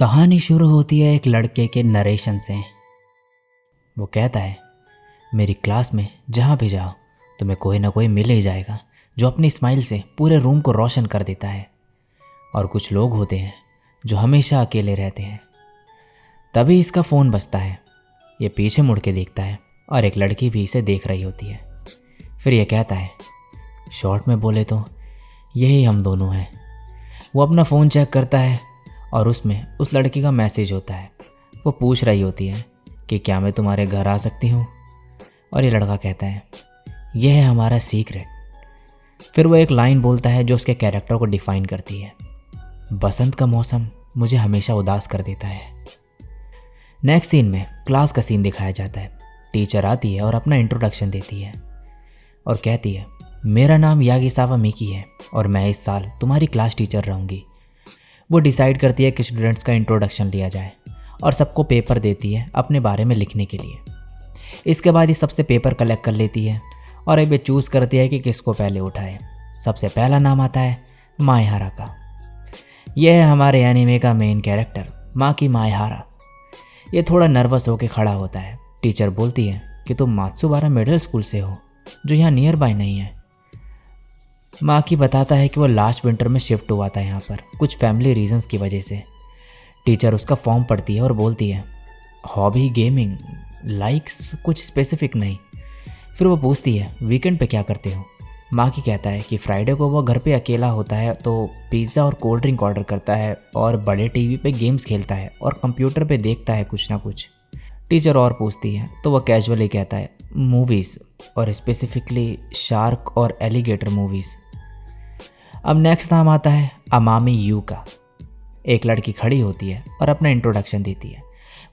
कहानी शुरू होती है एक लड़के के नरेशन से। वो कहता है, मेरी क्लास में जहाँ भी जाओ तुम्हें कोई ना कोई मिल ही जाएगा जो अपनी स्माइल से पूरे रूम को रोशन कर देता है। और कुछ लोग होते हैं जो हमेशा अकेले रहते हैं। तभी इसका फ़ोन बजता है। ये पीछे मुड़ के देखता है और एक लड़की भी इसे देख रही होती है। फिर ये कहता है, शॉर्ट में बोले तो यही हम दोनों हैं। वो अपना फ़ोन चेक करता है और उसमें उस लड़की का मैसेज होता है। वो पूछ रही होती है कि क्या मैं तुम्हारे घर आ सकती हूँ। और ये लड़का कहता है, यह है हमारा सीक्रेट। फिर वो एक लाइन बोलता है जो उसके कैरेक्टर को डिफ़ाइन करती है, बसंत का मौसम मुझे हमेशा उदास कर देता है। नेक्स्ट सीन में क्लास का सीन दिखाया जाता है। टीचर आती है और अपना इंट्रोडक्शन देती है और कहती है, मेरा नाम यागिसावा मिकी है और मैं इस साल तुम्हारी क्लास टीचर रहूँगी। वो डिसाइड करती है कि स्टूडेंट्स का इंट्रोडक्शन लिया जाए और सबको पेपर देती है अपने बारे में लिखने के लिए। इसके बाद ये सबसे पेपर कलेक्ट कर लेती है और अब ये चूज़ करती है कि किसको पहले उठाए। सबसे पहला नाम आता है मायहारा का। यह है हमारे एनीमे का मेन कैरेक्टर माकी मायहारा। ये थोड़ा नर्वस होकर खड़ा होता है। टीचर बोलती है कि तुम मात्सुबारा मिडिल स्कूल से हो जो यहाँ नियर बाय नहीं है। माकी बताता है कि वो लास्ट विंटर में शिफ्ट हुआ था यहाँ पर कुछ फैमिली रीजंस की वजह से। टीचर उसका फॉर्म पढ़ती है और बोलती है, हॉबी गेमिंग, लाइक्स कुछ स्पेसिफिक नहीं। फिर वो पूछती है, वीकेंड पे क्या करते हो। माकी कहता है कि फ्राइडे को वो घर पे अकेला होता है तो पिज़्ज़ा और कोल्ड ड्रिंक ऑर्डर करता है और बड़े टीवी पे गेम्स खेलता है और कंप्यूटर पे देखता है कुछ ना कुछ। टीचर और पूछती है तो वह कैजुअली कहता है, मूवीज़ और स्पेसिफिकली शार्क और एलिगेटर मूवीज़। अब नेक्स्ट नाम आता है अमामी यू का। एक लड़की खड़ी होती है और अपना इंट्रोडक्शन देती है।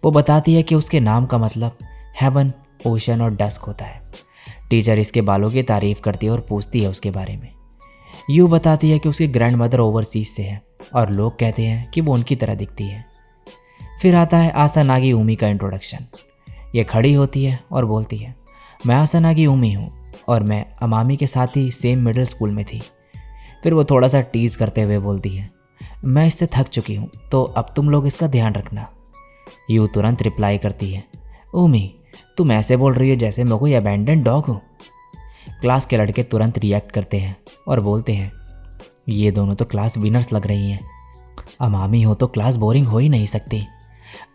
वो बताती है कि उसके नाम का मतलब हेवन, ओशन और डस्क होता है। टीचर इसके बालों की तारीफ़ करती है और पूछती है उसके बारे में। यू बताती है कि उसकी ग्रैंड मदर ओवरसीज से है और लोग कहते हैं कि वो उनकी तरह दिखती है। फिर आता है आसानागी उमी का इंट्रोडक्शन। ये खड़ी होती है और बोलती है, मैं आसानागी उमी हूँ और मैं अमामी के साथ ही सेम मिडिल स्कूल में थी। फिर वो थोड़ा सा टीज़ करते हुए बोलती है, मैं इससे थक चुकी हूँ तो अब तुम लोग इसका ध्यान रखना। यू तुरंत रिप्लाई करती है, उमी तुम ऐसे बोल रही हो जैसे मैं कोई अबैंडन डॉग हूँ। क्लास के लड़के तुरंत रिएक्ट करते हैं और बोलते हैं, ये दोनों तो क्लास विनर्स लग रही हैं। अमामी हो तो क्लास बोरिंग हो ही नहीं सकती।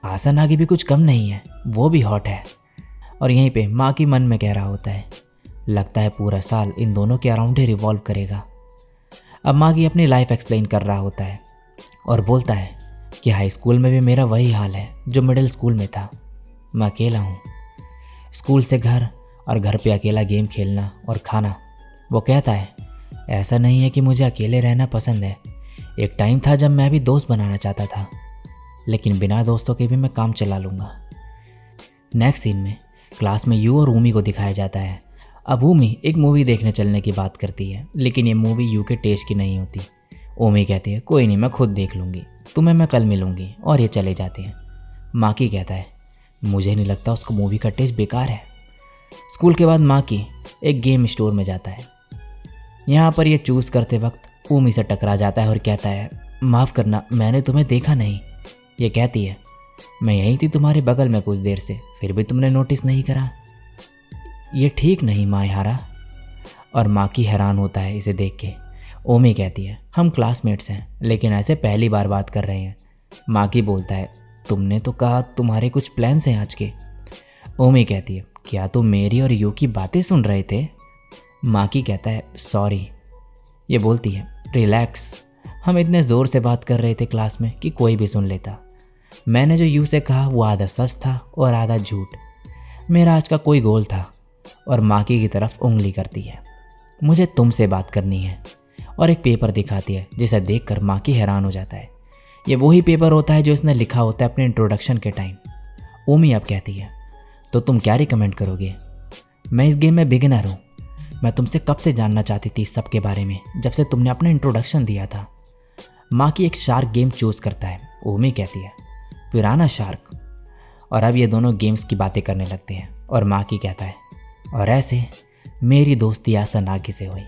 आसानागी भी कुछ कम नहीं है, वो भी हॉट है। और यहीं पे माँ की मन में कह रहा होता है, लगता है पूरा साल इन दोनों के अराउंड ही रिवॉल्व करेगा। अब मागी अपनी लाइफ एक्सप्लेन कर रहा होता है और बोलता है कि हाई स्कूल में भी मेरा वही हाल है जो मिडिल स्कूल में था। मैं अकेला हूँ, स्कूल से घर और घर पे अकेला गेम खेलना और खाना। वो कहता है, ऐसा नहीं है कि मुझे अकेले रहना पसंद है। एक टाइम था जब मैं भी दोस्त बनाना चाहता था, लेकिन बिना दोस्तों के भी मैं काम चला लूँगा। नेक्स्ट सीन में क्लास में यू और उमी को दिखाया जाता है। अब उमी एक मूवी देखने चलने की बात करती है, लेकिन ये मूवी यू के टेस्ट की नहीं होती। उमी कहती है, कोई नहीं मैं खुद देख लूँगी, तुम्हें मैं कल मिलूँगी। और ये चले जाते हैं। माकी कहता है, मुझे नहीं लगता उसको मूवी का टेस्ट बेकार है। स्कूल के बाद माकी एक गेम स्टोर में जाता है। यहाँ पर ये चूज़ करते वक्त उमी से टकरा जाता है और कहता है, माफ़ करना मैंने तुम्हें देखा नहीं। ये कहती है, मैं यहीं थी तुम्हारे बगल में कुछ देर से, फिर भी तुमने नोटिस नहीं करा। ये ठीक नहीं मायहारा। और माकी हैरान होता है इसे देख के। ओमी कहती है, हम क्लासमेट्स हैं लेकिन ऐसे पहली बार बात कर रहे हैं। माकी बोलता है, तुमने तो कहा तुम्हारे कुछ प्लान्स हैं आज के। ओमी कहती है, क्या तुम मेरी और यू की बातें सुन रहे थे। माकी कहता है, सॉरी। ये बोलती है, रिलैक्स, हम इतने ज़ोर से बात कर रहे थे क्लास में कि कोई भी सुन लेता। मैंने जो यू से कहा वो आधा सच था और आधा झूठ। मेरा आज का कोई गोल था। और माकी की तरफ उंगली करती है, मुझे तुमसे बात करनी है। और एक पेपर दिखाती है जिसे देखकर माकी हैरान हो जाता है। ये वही पेपर होता है जो इसने लिखा होता है अपने इंट्रोडक्शन के टाइम। ओमी अब कहती है, तो तुम क्या रिकमेंड करोगे। मैं इस गेम में बिगिनर हूँ। मैं तुमसे कब से जानना चाहती थी इस सब के बारे में, जब से तुमने अपना इंट्रोडक्शन दिया था। माकी एक शार्क गेम चूज़ करता है। ओमी कहती है, पिराना शार्क। और अब ये दोनों गेम्स की बातें करने लगते हैं और माकी कहता है, और ऐसे मेरी दोस्ती आसानागी से हुई।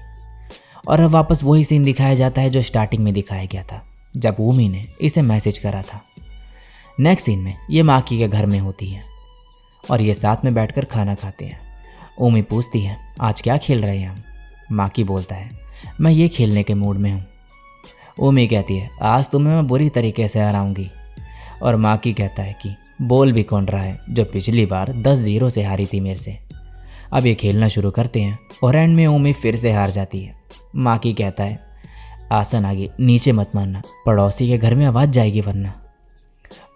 और अब वापस वही सीन दिखाया जाता है जो स्टार्टिंग में दिखाया गया था, जब उमी ने इसे मैसेज करा था। नेक्स्ट सीन में ये माकी के घर में होती है और ये साथ में बैठकर खाना खाते हैं। ओमी पूछती है, आज क्या खेल रहे हैं हम? माकी बोलता है, मैं ये खेलने के मूड में हूँ। ओमी कहती है, आज तुम्हें मैं बुरी तरीके से हराऊंगी। और माकी कहता है कि बोल भी कौन रहा है, जो पिछली बार 10-0 से हारी थी मेरे से। अब ये खेलना शुरू करते हैं और एंड में ओमी फिर से हार जाती है। माकी कहता है, आसन आगे नीचे मत मारना, पड़ोसी के घर में आवाज़ जाएगी वरना।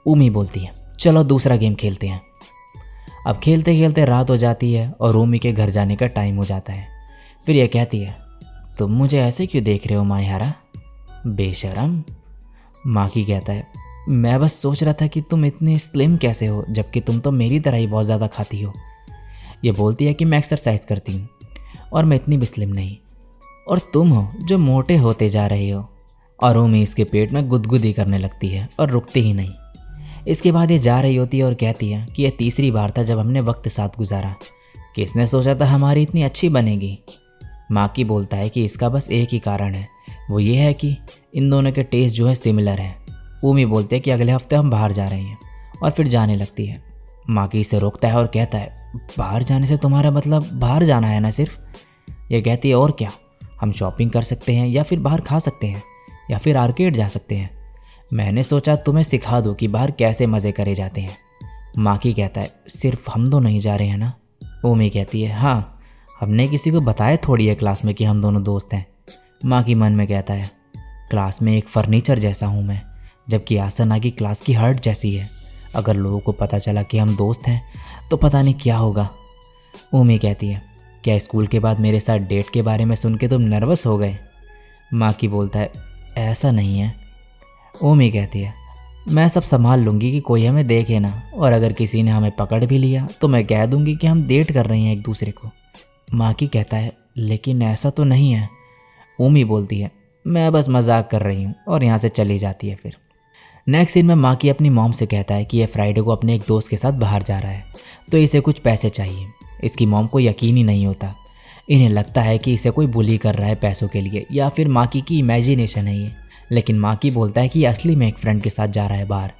ओमी बोलती है, चलो दूसरा गेम खेलते हैं। अब खेलते खेलते रात हो जाती है और ओमी के घर जाने का टाइम हो जाता है। फिर यह कहती है, तुम मुझे ऐसे क्यों देख रहे हो मायारा, बेशरम। माकी कहता है, मैं बस सोच रहा था कि तुम इतनी स्लिम कैसे हो, जबकि तुम तो मेरी तरह ही बहुत ज़्यादा खाती हो। ये बोलती है कि मैं एक्सरसाइज करती हूँ और मैं इतनी भी स्लिम नहीं, और तुम हो जो मोटे होते जा रहे हो। और ओमी इसके पेट में गुदगुदी करने लगती है और रुकती ही नहीं। इसके बाद ये जा रही होती है और कहती है कि यह तीसरी बार था जब हमने वक्त साथ गुजारा, किसने सोचा था हमारी इतनी अच्छी बनेगी। माकी बोलता है कि इसका बस एक ही कारण है, वो ये है कि इन दोनों के टेस्ट जो है सिमिलर हैं। ओमी बोलते हैं कि अगले हफ्ते हम बाहर जा रहे हैं और फिर जाने लगती है। माकी इसे रोकता है और कहता है, बाहर जाने से तुम्हारा मतलब बाहर जाना है ना सिर्फ? ये कहती है, और क्या, हम शॉपिंग कर सकते हैं या फिर बाहर खा सकते हैं या फिर आर्केड जा सकते हैं। मैंने सोचा तुम्हें सिखा दूँ कि बाहर कैसे मज़े करे जाते हैं। माकी कहता है, सिर्फ हम दोनों नहीं जा रहे हैं ना? ओमी कहती है, हाँ, हमने किसी को बताया थोड़ी है क्लास में कि हम दोनों दोस्त हैं। माकी मन में कहता है, क्लास में एक फर्नीचर जैसा हूँ मैं, जबकि आसन आगे क्लास की हर्ट जैसी है। अगर लोगों को पता चला कि हम दोस्त हैं तो पता नहीं क्या होगा। ओमी कहती है, क्या स्कूल के बाद मेरे साथ डेट के बारे में सुन के तुम नर्वस हो गए? माकी बोलता है, ऐसा नहीं है। ओमी कहती है, मैं सब संभाल लूँगी कि कोई हमें देखे ना, और अगर किसी ने हमें पकड़ भी लिया तो मैं कह दूँगी कि हम डेट कर रहे हैं एक दूसरे को। माकी कहता है, लेकिन ऐसा तो नहीं है। ओमी बोलती है, मैं बस मजाक कर रही हूँ, और यहाँ से चली जाती है। फिर नेक्स्ट सीन में माकी अपनी मॉम से कहता है कि यह फ्राइडे को अपने एक दोस्त के साथ बाहर जा रहा है, तो इसे कुछ पैसे चाहिए। इसकी मॉम को यकीन ही नहीं होता। इन्हें लगता है कि इसे कोई बुली कर रहा है पैसों के लिए, या फिर माकी की इमेजिनेशन है ये। लेकिन माकी बोलता है कि असली में एक फ्रेंड के साथ जा रहा है बाहर।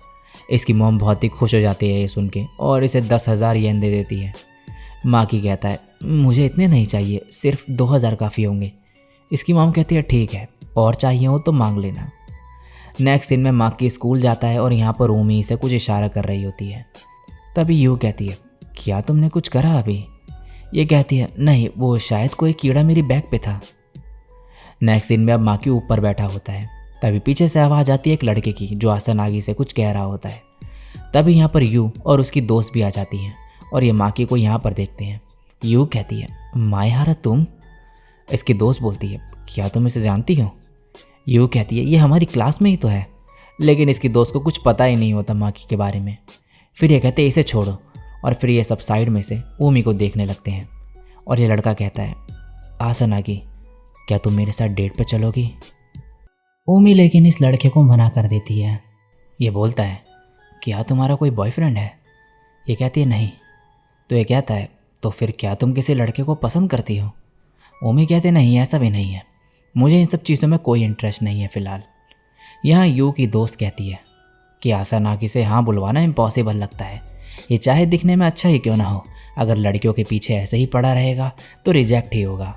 इसकी मॉम बहुत ही खुश हो जाती है ये सुन के और इसे 10,000 येन दे देती है। माकी कहता है, मुझे इतने नहीं चाहिए, सिर्फ 2,000 काफ़ी होंगे। इसकी मॉम कहती है, ठीक है, और चाहिए हो तो मांग लेना। नेक्स्ट सीन में माकी स्कूल जाता है और यहाँ पर ओमी से कुछ इशारा कर रही होती है। तभी यू कहती है, क्या तुमने कुछ करा अभी? ये कहती है, नहीं, वो शायद कोई कीड़ा मेरी बैग पे था। नेक्स्ट सीन में अब माकी ऊपर बैठा होता है। तभी पीछे से आवाज़ आती है एक लड़के की, जो आसन आगी से कुछ कह रहा होता है। तभी यहाँ पर यू और उसकी दोस्त भी आ जाती हैं और ये माकी को यहाँ पर देखते हैं। यू कहती है, मायारा तुम? इसकी दोस्त बोलती है, क्या तुम इसे जानती हो? यू कहती है, ये हमारी क्लास में ही तो है। लेकिन इसकी दोस्त को कुछ पता ही नहीं होता माकी के बारे में। फिर ये कहते हैं, इसे छोड़ो, और फिर ये सब साइड में से ओमी को देखने लगते हैं। और ये लड़का कहता है, आसन आगी, क्या तुम मेरे साथ डेट पर चलोगी? ओमी लेकिन इस लड़के को मना कर देती है। ये बोलता है, क्या तुम्हारा कोई बॉयफ्रेंड है? ये कहती है, नहीं। तो ये कहता है, तो फिर क्या तुम किसी लड़के को पसंद करती हो? ओमी कहते, नहीं, ऐसा भी नहीं है, मुझे इन सब चीज़ों में कोई इंटरेस्ट नहीं है फ़िलहाल। यहाँ यू की दोस्त कहती है कि आसन आगी से हाँ बुलवाना इम्पॉसिबल लगता है। ये चाहे दिखने में अच्छा ही क्यों ना हो, अगर लड़कियों के पीछे ऐसे ही पड़ा रहेगा तो रिजेक्ट ही होगा।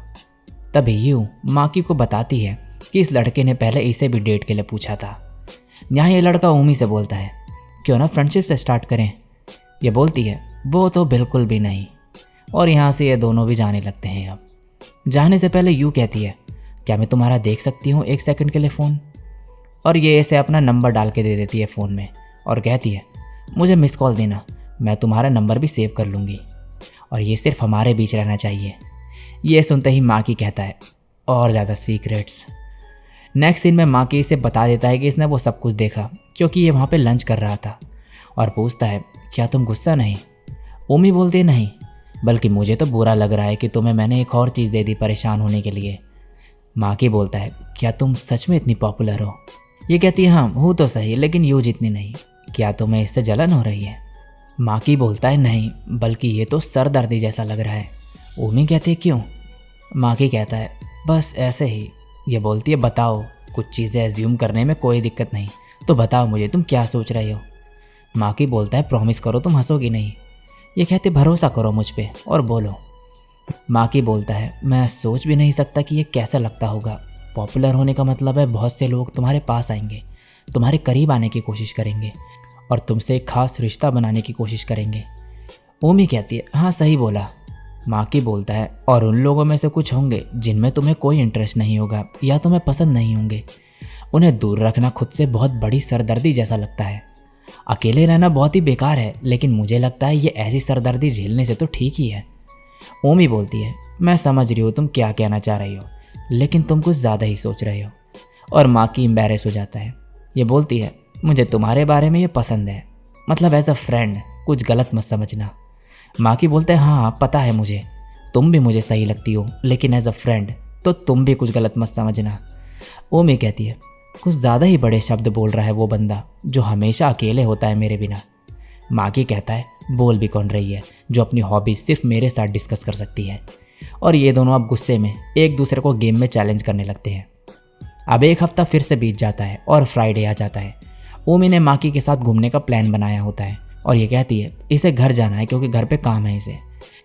तभी यू माकी को बताती है कि इस लड़के ने पहले इसे भी डेट के लिए पूछा था। यहाँ ये लड़का ओमी से बोलता है, क्यों ना फ्रेंडशिप से स्टार्ट करें? ये बोलती है, वो तो बिल्कुल भी नहीं। और यहाँ से ये दोनों भी जाने लगते हैं। अब जाने से पहले यू कहती है, क्या मैं तुम्हारा देख सकती हूँ 1 सेकंड के लिए फ़ोन? और ये इसे अपना नंबर डाल के दे देती है फ़ोन में और कहती है, मुझे मिस कॉल देना, मैं तुम्हारा नंबर भी सेव कर लूँगी, और ये सिर्फ हमारे बीच रहना चाहिए। ये सुनते ही माकी कहता है, और ज़्यादा सीक्रेट्स। नेक्स्ट सीन में माकी इसे बता देता है कि इसने वो सब कुछ देखा क्योंकि ये वहाँ पे लंच कर रहा था, और पूछता है, क्या तुम गुस्सा नहीं? ओमी बोलती है, नहीं, बल्कि मुझे तो बुरा लग रहा है कि तुम्हें मैंने एक और चीज़ दे दी परेशान होने के लिए। माकी बोलता है, क्या तुम सच में इतनी पॉपुलर हो? ये कहती है, हाँ हूँ तो सही, लेकिन यूँ जितनी नहीं। क्या तुम्हें इससे जलन हो रही है? माकी बोलता है, नहीं, बल्कि ये तो सरदर्दी जैसा लग रहा है। ओमी कहती है, क्यों? माकी कहता है, बस ऐसे ही। ये बोलती है, बताओ, कुछ चीज़ें एज्यूम करने में कोई दिक्कत नहीं, तो बताओ मुझे तुम क्या सोच रहे हो? माकी बोलता है प्रॉमिस करो तुम हंसोगी नहीं। ये कहते भरोसा करो मुझ पे और बोलो। माकी बोलता है मैं सोच भी नहीं सकता कि ये कैसा लगता होगा। पॉपुलर होने का मतलब है बहुत से लोग तुम्हारे पास आएंगे, तुम्हारे करीब आने की कोशिश करेंगे और तुमसे एक खास रिश्ता बनाने की कोशिश करेंगे। ओमी कहती है हाँ सही बोला। माकी बोलता है और उन लोगों में से कुछ होंगे जिनमें तुम्हें कोई इंटरेस्ट नहीं होगा या तुम्हें पसंद नहीं होंगे। उन्हें दूर रखना खुद से बहुत बड़ी सरदर्दी जैसा लगता है। अकेले रहना बहुत ही बेकार है, लेकिन मुझे लगता है ये ऐसी सरदर्दी झेलने से तो ठीक ही है। ओमी बोलती है मैं समझ रही हूँ तुम क्या कहना चाह रही हो, लेकिन तुम कुछ ज़्यादा ही सोच रहे हो। और माकी एम्बैरेस हो जाता है। ये बोलती है मुझे तुम्हारे बारे में ये पसंद है, मतलब एज अ फ्रेंड, कुछ गलत मत समझना। माकी बोलते हैं हाँ पता है मुझे, तुम भी मुझे सही लगती हो, लेकिन एज अ फ्रेंड तो तुम भी कुछ गलत मत समझना। ओमी कहती है कुछ ज़्यादा ही बड़े शब्द बोल रहा है वो बंदा जो हमेशा अकेले होता है मेरे बिना। माकी कहता है बोल भी कौन रही है जो अपनी हॉबीज सिर्फ मेरे साथ डिस्कस कर सकती है। और ये दोनों अब गुस्से में एक दूसरे को गेम में चैलेंज करने लगते हैं। अब एक हफ्ता फिर से बीत जाता है और फ्राइडे आ जाता है। ओमी ने माकी के साथ घूमने का प्लान बनाया होता है और ये कहती है इसे घर जाना है क्योंकि घर पे काम है इसे।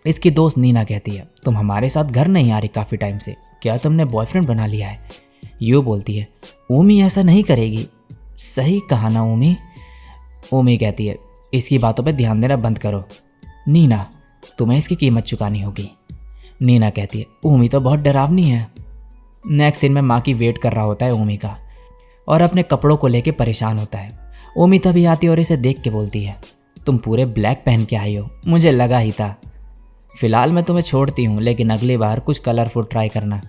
इसकी दोस्त नीना कहती है तुम हमारे साथ घर नहीं आ रही काफ़ी टाइम से, क्या तुमने बॉयफ्रेंड बना लिया है? यू बोलती है ओमी ऐसा नहीं करेगी। सही कहा ना ओमी? ओमी कहती है इसकी बातों पे ध्यान देना बंद करो नीना, तुम्हें इसकी कीमत चुकानी होगी। नीना कहती है ओमी तो बहुत डरावनी है। नेक्स्ट सीन में माकी वेट कर रहा होता है ओमी का और अपने कपड़ों को लेके परेशान होता है। ओमी तभी आती है और इसे देख के बोलती है तुम पूरे ब्लैक पहन के आई हो, मुझे लगा ही था। फिलहाल मैं तुम्हें छोड़ती हूँ, लेकिन अगली बार कुछ कलरफुल ट्राई करना।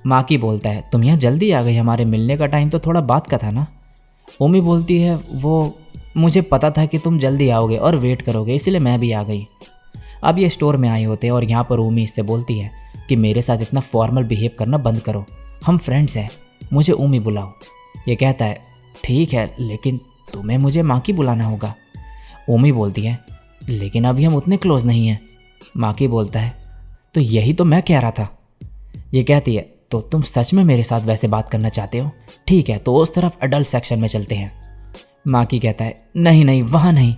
माकी बोलता है तुम यहाँ जल्दी आ गई, हमारे मिलने का टाइम तो थोड़ा बात का था ना। ओमी बोलती है वो मुझे पता था कि तुम जल्दी आओगे और वेट करोगे, इसलिए मैं भी आ गई। अब ये स्टोर में आए होते हैं और यहाँ पर ओमी इससे बोलती है कि मेरे साथ इतना फॉर्मल बिहेव करना बंद करो, हम फ्रेंड्स हैं, मुझे ओमी बुलाओ। ये कहता है ठीक है, लेकिन तुम्हें मुझे माकी बुलाना होगा। ओमी बोलती है लेकिन अभी हम उतने क्लोज नहीं हैं। माकी बोलता है तो यही तो मैं कह रहा था। ये कहती है तो तुम सच में मेरे साथ वैसे बात करना चाहते हो? ठीक है, तो उस तरफ अडल्ट सेक्शन में चलते हैं। माकी कहता है नहीं नहीं वहाँ नहीं।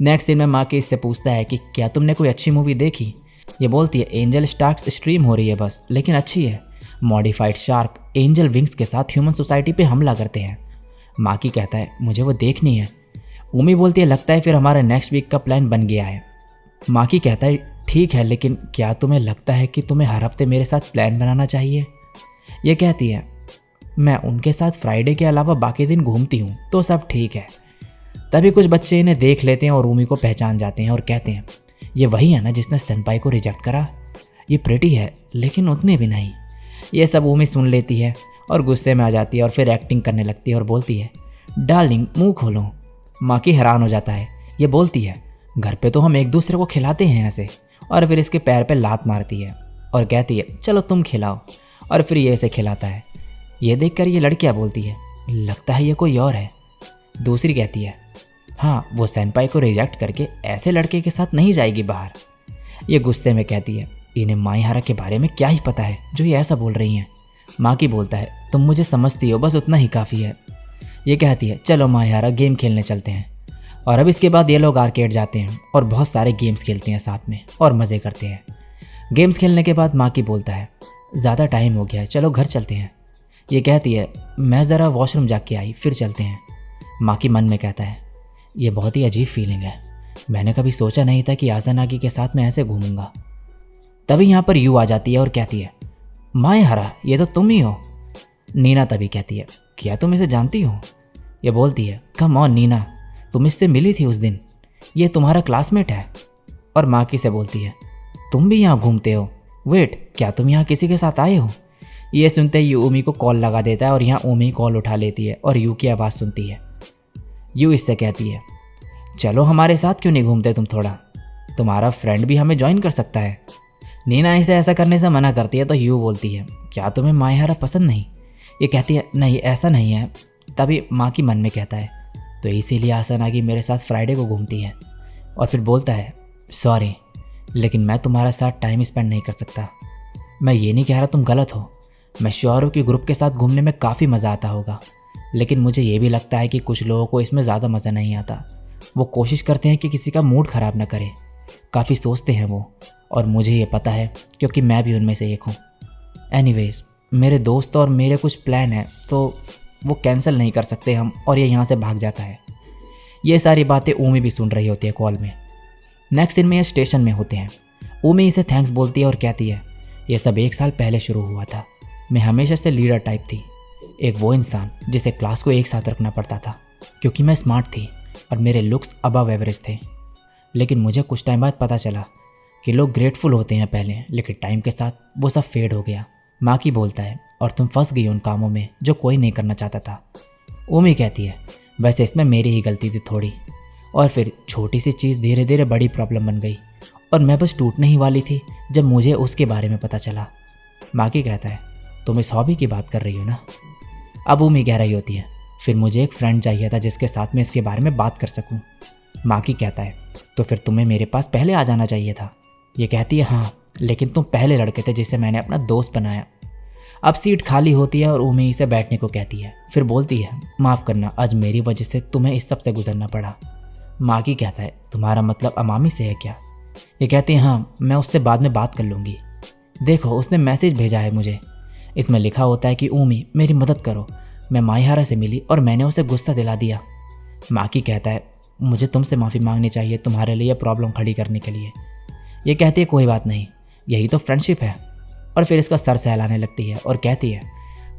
नेक्स्ट सीन में माकी इससे पूछता है कि क्या तुमने कोई अच्छी मूवी देखी? ये बोलती है एंजल स्टार्क्स स्ट्रीम हो रही है बस, लेकिन अच्छी है। मॉडिफाइड शार्क एंजल विंग्स के साथ ह्यूमन सोसाइटी पे हमला करते हैं। माकी कहता है मुझे वो देखनी है। उमी बोलती है लगता है फिर हमारा नेक्स्ट वीक का प्लान बन गया है। माकी कहता है ठीक है, लेकिन क्या तुम्हें लगता है कि तुम्हें हर हफ्ते मेरे साथ प्लान बनाना चाहिए? ये कहती है मैं उनके साथ फ्राइडे के अलावा बाकी दिन घूमती हूँ तो सब ठीक है। तभी कुछ बच्चे इन्हें देख लेते हैं और उमी को पहचान जाते हैं और कहते हैं ये वही है ना जिसने सेंपाई को रिजेक्ट करा, ये प्रिटी है लेकिन उतने भी नहीं। ये सब उमी सुन लेती है और गुस्से में आ जाती है और फिर एक्टिंग करने लगती है और बोलती है डार्लिंग मुंह खोलो। माकी हैरान हो जाता है। ये बोलती है घर पे तो हम एक दूसरे को खिलाते हैं ऐसे, और फिर इसके पैर पे लात मारती है और कहती है चलो तुम खिलाओ, और फिर ये इसे खिलाता है। ये देखकर ये लड़कियाँ बोलती है लगता है ये कोई और है। दूसरी कहती है हाँ वो सेंपाई को रिजेक्ट करके ऐसे लड़के के साथ नहीं जाएगी बाहर। ये गुस्से में कहती है इन्हें माईहारा के बारे में क्या ही पता है जो ये ऐसा बोल रही हैं। माकी बोलता है तुम मुझे समझती हो, बस उतना ही काफ़ी है। ये कहती है चलो माईहारा गेम खेलने चलते हैं। और अब इसके बाद ये लोग आर्केड जाते हैं और बहुत सारे गेम्स खेलते हैं साथ में और मज़े करते हैं। गेम्स खेलने के बाद माकी बोलता है ज़्यादा टाइम हो गया है, चलो घर चलते हैं। ये कहती है मैं ज़रा वॉशरूम जाके आई, फिर चलते हैं। माकी मन में कहता है ये बहुत ही अजीब फीलिंग है, मैंने कभी सोचा नहीं था कि आसानागी के साथ मैं ऐसे घूमूंगा। तभी यहाँ पर यू आ जाती है और कहती है माईहारा ये तो तुम ही हो। नीना तभी कहती है क्या तुम इसे जानती हो? ये बोलती है कम ऑन नीना, तुम इससे मिली थी उस दिन, ये तुम्हारा क्लासमेट है। और माकी से बोलती है तुम भी यहाँ घूमते हो? वेट, क्या तुम यहाँ किसी के साथ आए हो? ये सुनते ही ऊमी को कॉल लगा देता है और यहाँ ऊमी कॉल उठा लेती है और यू की आवाज़ सुनती है। यू इससे कहती है चलो हमारे साथ क्यों नहीं घूमते तुम थोड़ा, तुम्हारा फ्रेंड भी हमें ज्वाइन कर सकता है। नीना इसे ऐसा करने से मना करती है तो यू बोलती है क्या तुम्हें माईहारा पसंद नहीं? ये कहती है नहीं ऐसा नहीं है। तभी माकी मन में कहता है तो इसीलिए आसानागी मेरे साथ फ्राइडे को घूमती है। और फिर बोलता है सॉरी, लेकिन मैं तुम्हारे साथ टाइम स्पेंड नहीं कर सकता। मैं ये नहीं कह रहा तुम गलत हो, मैं श्योर हूँ कि ग्रुप के साथ घूमने में काफ़ी मज़ा आता होगा, लेकिन मुझे ये भी लगता है कि कुछ लोगों को इसमें ज़्यादा मज़ा नहीं आता। वो कोशिश करते हैं कि किसी का मूड ख़राब ना करे, काफ़ी सोचते हैं वो, और मुझे ये पता है क्योंकि मैं भी उनमें से एक हूँ। एनीवेज, मेरे दोस्त और मेरे कुछ प्लान हैं तो वो कैंसिल नहीं कर सकते हम, और ये यहाँ से भाग जाता है। ये सारी बातें ऊमी भी सुन रही होती है कॉल में। नेक्स्ट सीन में ये स्टेशन में होते हैं। ऊमी इसे थैंक्स बोलती है और कहती है ये सब 1 साल पहले शुरू हुआ था। मैं हमेशा से लीडर टाइप थी, एक वो इंसान जिसे क्लास को एक साथ रखना पड़ता था क्योंकि मैं स्मार्ट थी और मेरे लुक्स अबव एवरेज थे। लेकिन मुझे कुछ टाइम बाद पता चला कि लोग ग्रेटफुल होते हैं पहले, लेकिन टाइम के साथ वो सब फेड हो गया। माकी बोलता है और तुम फंस गई उन कामों में जो कोई नहीं करना चाहता था। ऊमी कहती है वैसे इसमें मेरी ही गलती थी थोड़ी, और फिर छोटी सी चीज़ धीरे धीरे बड़ी प्रॉब्लम बन गई और मैं बस टूटने ही वाली थी जब मुझे उसके बारे में पता चला। माकी कहता है तुम इस हॉबी की बात कर रही हो ना। अब ऊमी कह रही होती है फिर मुझे एक फ्रेंड चाहिए था जिसके साथ मैं इसके बारे में बात कर सकूं। माकी कहता है तो फिर तुम्हें मेरे पास पहले आ जाना चाहिए था। ये कहती है हाँ, लेकिन तुम पहले लड़के थे जिसे मैंने अपना दोस्त बनाया। अब सीट खाली होती है और ऊमी इसे बैठने को कहती है, फिर बोलती है माफ़ करना, आज मेरी वजह से तुम्हें इस सब से गुजरना पड़ा। माकी कहता है तुम्हारा मतलब अमामी से है क्या? ये कहती है हाँ, मैं उससे बाद में बात कर लूँगी। देखो उसने मैसेज भेजा है मुझे, इसमें लिखा होता है कि ऊमी मेरी मदद करो, मैं माहिरा से मिली और मैंने उसे गुस्सा दिला दिया। माकी कहता है मुझे तुमसे माफ़ी मांगनी चाहिए तुम्हारे लिए प्रॉब्लम खड़ी करने के लिए। ये कहती है कोई बात नहीं, यही तो फ्रेंडशिप है। और फिर इसका सर सहलाने लगती है और कहती है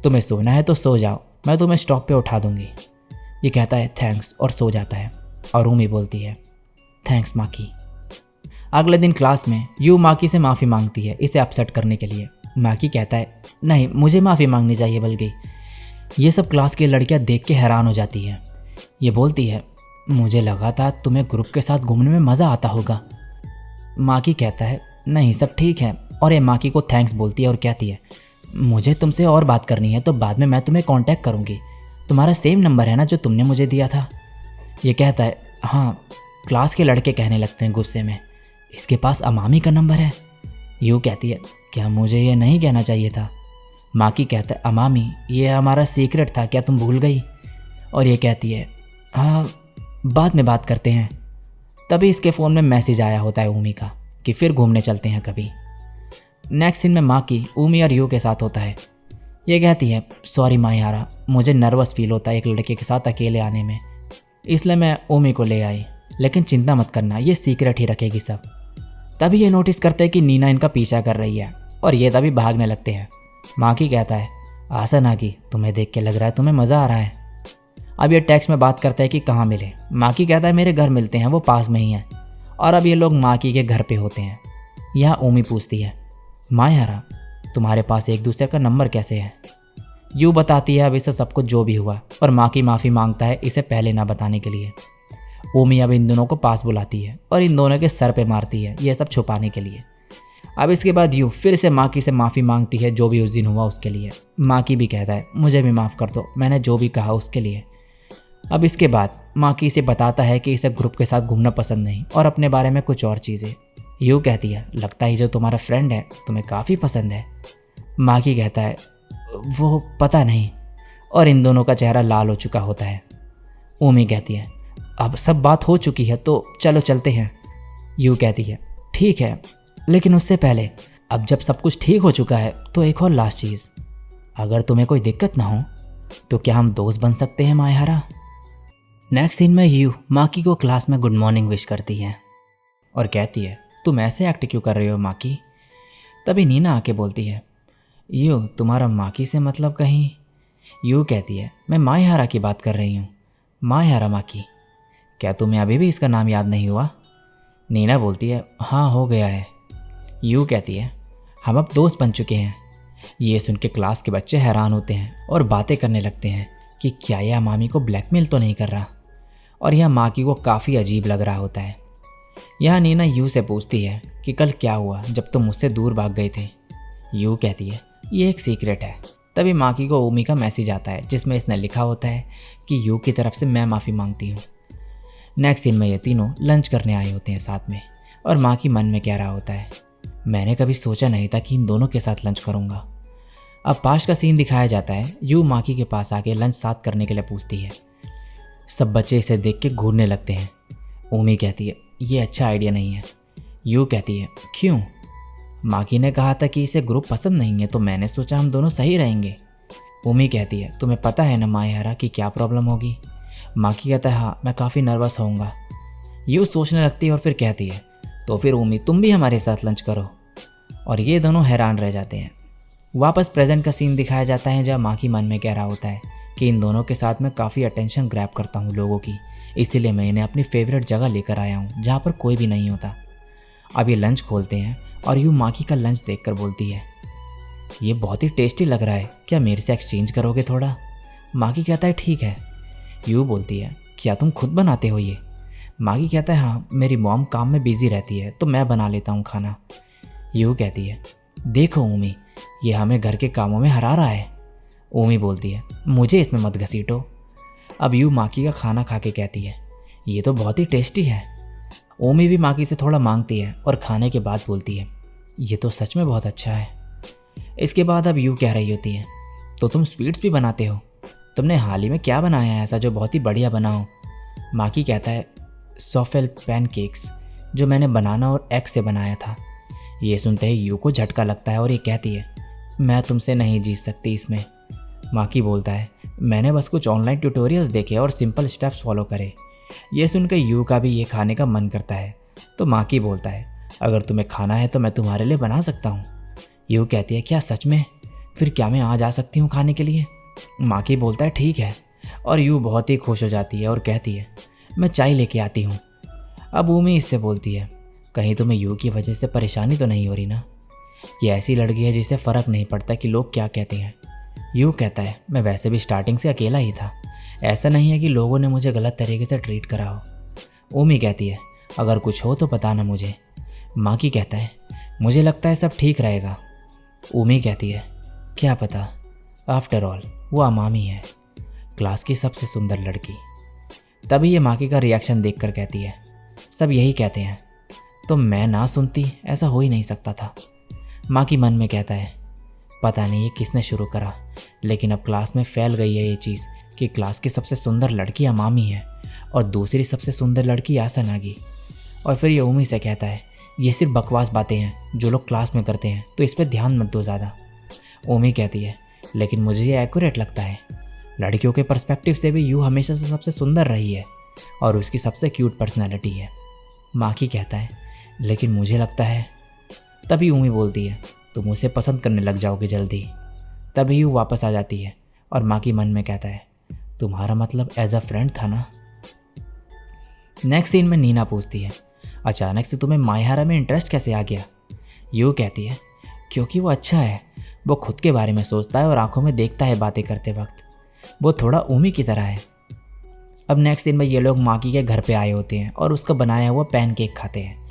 तुम्हें सोना है तो सो जाओ, मैं तुम्हें स्टॉप पे उठा दूंगी। ये कहता है थैंक्स और सो जाता है, और ऊमी बोलती है थैंक्स माकी। अगले दिन क्लास में यू माकी से माफ़ी मांगती है इसे अपसेट करने के लिए। माकी कहता है नहीं, मुझे माफ़ी मांगनी चाहिए, बल्कि ये सब क्लास की लड़कियां देख के हैरान हो जाती हैं। ये बोलती है मुझे लगा था तुम्हें ग्रुप के साथ घूमने में मज़ा आता होगा। माकी कहता है नहीं सब ठीक है, और ये माकी को थैंक्स बोलती है और कहती है मुझे तुमसे और बात करनी है तो बाद में मैं तुम्हें कांटेक्ट करूँगी, तुम्हारा सेम नंबर है ना जो तुमने मुझे दिया था। ये कहता है हाँ। क्लास के लड़के कहने लगते हैं गुस्से में इसके पास अमामी का नंबर है। यूँ कहती है क्या मुझे ये नहीं कहना चाहिए था? माकी कहता है अमामी ये हमारा सीक्रेट था, क्या तुम भूल गई? और ये कहती है हाँ बाद में बात करते हैं। तभी इसके फ़ोन में मैसेज आया होता है ऊमी का कि फिर घूमने चलते हैं कभी। नेक्स्ट सीन में माकी ऊमी और यू के साथ होता है। ये कहती है सॉरी माहिरा, मुझे नर्वस फील होता है एक लड़के के साथ अकेले आने में, इसलिए मैं ऊमी को ले आई, लेकिन चिंता मत करना ये सीक्रेट ही रखेगी सब। तभी ये नोटिस करते हैं कि नीना इनका पीछा कर रही है और ये तभी भागने लगते हैं। माकी कहता है आसन आगी, तुम्हें देख के लग रहा है तुम्हें मज़ा आ रहा है। अब ये टेक्स्ट में बात करता है कि कहाँ मिले। माकी कहता है मेरे घर मिलते हैं, वो पास में ही है। और अब ये लोग माकी के घर पे होते हैं। यहाँ ऊमी पूछती है माहिरा तुम्हारे पास एक दूसरे का नंबर कैसे है? यू बताती है अब इसे सब कुछ जो भी हुआ, और माकी माफ़ी मांगता है इसे पहले ना बताने के लिए। ऊमी अब इन दोनों को पास बुलाती है और इन दोनों के सर पे मारती है ये सब छुपाने के लिए। अब इसके बाद यू फिर से माकी से माफ़ी मांगती है जो भी उस दिन हुआ उसके लिए। माकी भी कहता है मुझे भी माफ़ कर दो, मैंने जो भी कहा उसके लिए। अब इसके बाद माकी इसे बताता है कि इसे ग्रुप के साथ घूमना पसंद नहीं और अपने बारे में कुछ और चीज़ें। यू कहती है लगता है जो तुम्हारा फ्रेंड है तुम्हें काफ़ी पसंद है। माकी कहता है वो पता नहीं, और इन दोनों का चेहरा लाल हो चुका होता है। ऊमी कहती है अब सब बात हो चुकी है तो चलो चलते हैं। यू कहती है ठीक है, लेकिन उससे पहले अब जब सब कुछ ठीक हो चुका है तो एक और लास्ट चीज़, अगर तुम्हें कोई दिक्कत ना हो तो क्या हम दोस्त बन सकते हैं माहिरा? नेक्स्ट सीन में यू माकी को क्लास में गुड मॉर्निंग विश करती है और कहती है तुम ऐसे एक्ट क्यों कर रहे हो माकी? तभी नीना आके बोलती है यू तुम्हारा माकी से मतलब कहीं? यू कहती है मैं माहिरा की बात कर रही हूँ। माहिरा माकी, क्या तुम्हें अभी भी इसका नाम याद नहीं हुआ? नीना बोलती है हाँ हो गया है। यू कहती है हम अब दोस्त बन चुके हैं। ये सुन के क्लास के बच्चे हैरान होते हैं और बातें करने लगते हैं कि क्या यह मामी को ब्लैकमेल तो नहीं कर रहा, और यह माकी को काफ़ी अजीब लग रहा होता है। यहाँ नीना यू से पूछती है कि कल क्या हुआ जब तुम मुझसे दूर भाग गए थे। यू कहती है ये एक सीक्रेट है। तभी माकी को ऊमी का मैसेज आता है जिसमें इसने लिखा होता है कि यू की तरफ से मैं माफ़ी मांगती हूँ। नेक्स्ट सीन में ये तीनों लंच करने आए होते हैं साथ में, और माकी मन में कह रहा होता है मैंने कभी सोचा नहीं था कि इन दोनों के साथ लंच करूँगा। अब पास का सीन दिखाया जाता है। यू माकी के पास आके लंच साथ करने के लिए पूछती है। सब बच्चे इसे देख के घूरने लगते हैं। ऊमी कहती है ये अच्छा आइडिया नहीं है। यू कहती है क्यों? माकी ने कहा था कि इसे ग्रुप पसंद नहीं है, तो मैंने सोचा हम दोनों सही रहेंगे। ऊमी कहती है तुम्हें पता है ना मायारा कि क्या प्रॉब्लम होगी? माकी कहता है हाँ, मैं काफ़ी नर्वस होऊंगा। यू सोचने लगती है और फिर कहती है तो फिर ऊमी तुम भी हमारे साथ लंच करो। और ये दोनों हैरान रह जाते हैं। वापस प्रेजेंट का सीन दिखाया जाता है जहाँ माकी मन में कह रहा होता है कि इन दोनों के साथ मैं काफ़ी अटेंशन ग्रैब करता हूँ लोगों की, इसीलिए मैं इन्हें अपनी फेवरेट जगह लेकर आया हूँ जहाँ पर कोई भी नहीं होता। अब ये लंच खोलते हैं और यू माकी का लंच देखकर बोलती है ये बहुत ही टेस्टी लग रहा है, क्या मेरे से एक्सचेंज करोगे थोड़ा? माकी कहता है ठीक है। यू बोलती है क्या तुम खुद बनाते हो ये? माकी कहता है हाँ, मेरी मॉम काम में बिजी रहती है तो मैं बना लेता हूँ खाना। यू कहती है देखो ऊमी, ये हमें घर के कामों में हरा रहा है। ऊमी बोलती है मुझे इसमें मत घसीटो। अब यू माकी का खाना खा के कहती है ये तो बहुत ही टेस्टी है। ऊमी भी माकी से थोड़ा मांगती है और खाने के बाद बोलती है ये तो सच में बहुत अच्छा है। इसके बाद अब यू कह रही होती है तो तुम स्वीट्स भी बनाते हो, तुमने हाल ही में क्या बनाया है ऐसा जो बहुत ही बढ़िया बना हो? माकी कहता है सॉफेल पैनकेक्स, जो मैंने बनाना और एग से बनाया था। ये सुनते ही यू को झटका लगता है और ये कहती है मैं तुमसे नहीं जीत सकती इसमें। माकी बोलता है मैंने बस कुछ ऑनलाइन ट्यूटोरियल्स देखे और सिंपल स्टेप्स फॉलो करे। ये सुनकर यू का भी ये खाने का मन करता है, तो माकी बोलता है अगर तुम्हें खाना है तो मैं तुम्हारे लिए बना सकता हूँ। यू कहती है क्या सच में? फिर क्या मैं आज आ सकती हूँ खाने के लिए? माकी बोलता है ठीक है। और यू बहुत ही खुश हो जाती है और कहती है मैं चाय लेके आती हूँ। अब ऊमी इससे बोलती है कहीं तुम्हें यू की वजह से परेशानी तो नहीं हो रही ना? ये ऐसी लड़की है जिसे फ़र्क नहीं पड़ता कि लोग क्या कहते हैं। यू कहता है मैं वैसे भी स्टार्टिंग से अकेला ही था, ऐसा नहीं है कि लोगों ने मुझे गलत तरीके से ट्रीट करा हो। ऊमी कहती है अगर कुछ हो तो बताना मुझे। माकी कहता है मुझे लगता है सब ठीक रहेगा। ऊमी कहती है क्या पता, आफ्टर ऑल वो अमामी है, क्लास की सबसे सुंदर लड़की। तभी ये माकी का रिएक्शन देखकर कहती है सब यही कहते हैं, तो मैं ना सुनती ऐसा हो ही नहीं सकता था। माकी मन में कहता है पता नहीं ये किसने शुरू करा, लेकिन अब क्लास में फैल गई है ये चीज़ कि क्लास की सबसे सुंदर लड़की अमामी है और दूसरी सबसे सुंदर लड़की आसनागी। और फिर ये ऊमी से कहता है ये सिर्फ बकवास बातें हैं जो लोग क्लास में करते हैं, तो इस पर ध्यान मत दो ज़्यादा। ऊमी कहती है लेकिन मुझे ये एक्यूरेट लगता है, लड़कियों के पर्सपेक्टिव से भी यू हमेशा से सबसे सुंदर रही है और उसकी सबसे क्यूट पर्सनैलिटी है। माकी कहता है लेकिन मुझे लगता है। तभी ऊमी बोलती है तुम उसे पसंद करने लग जाओगे जल्दी। तभी यू वापस आ जाती है और माकी मन में कहता है तुम्हारा मतलब एज अ फ्रेंड था ना? नेक्स्ट सीन में नीना पूछती है अचानक से तुम्हें मायहारा में इंटरेस्ट कैसे आ गया? यू कहती है क्योंकि वो अच्छा है, वो खुद के बारे में सोचता है और आंखों में देखता है बातें करते वक्त, वो थोड़ा ऊमी की तरह है। अब नेक्स्ट सीन में ये लोग माकी के घर पे आए होते हैं और उसका बनाया हुआ पैनकेक खाते हैं।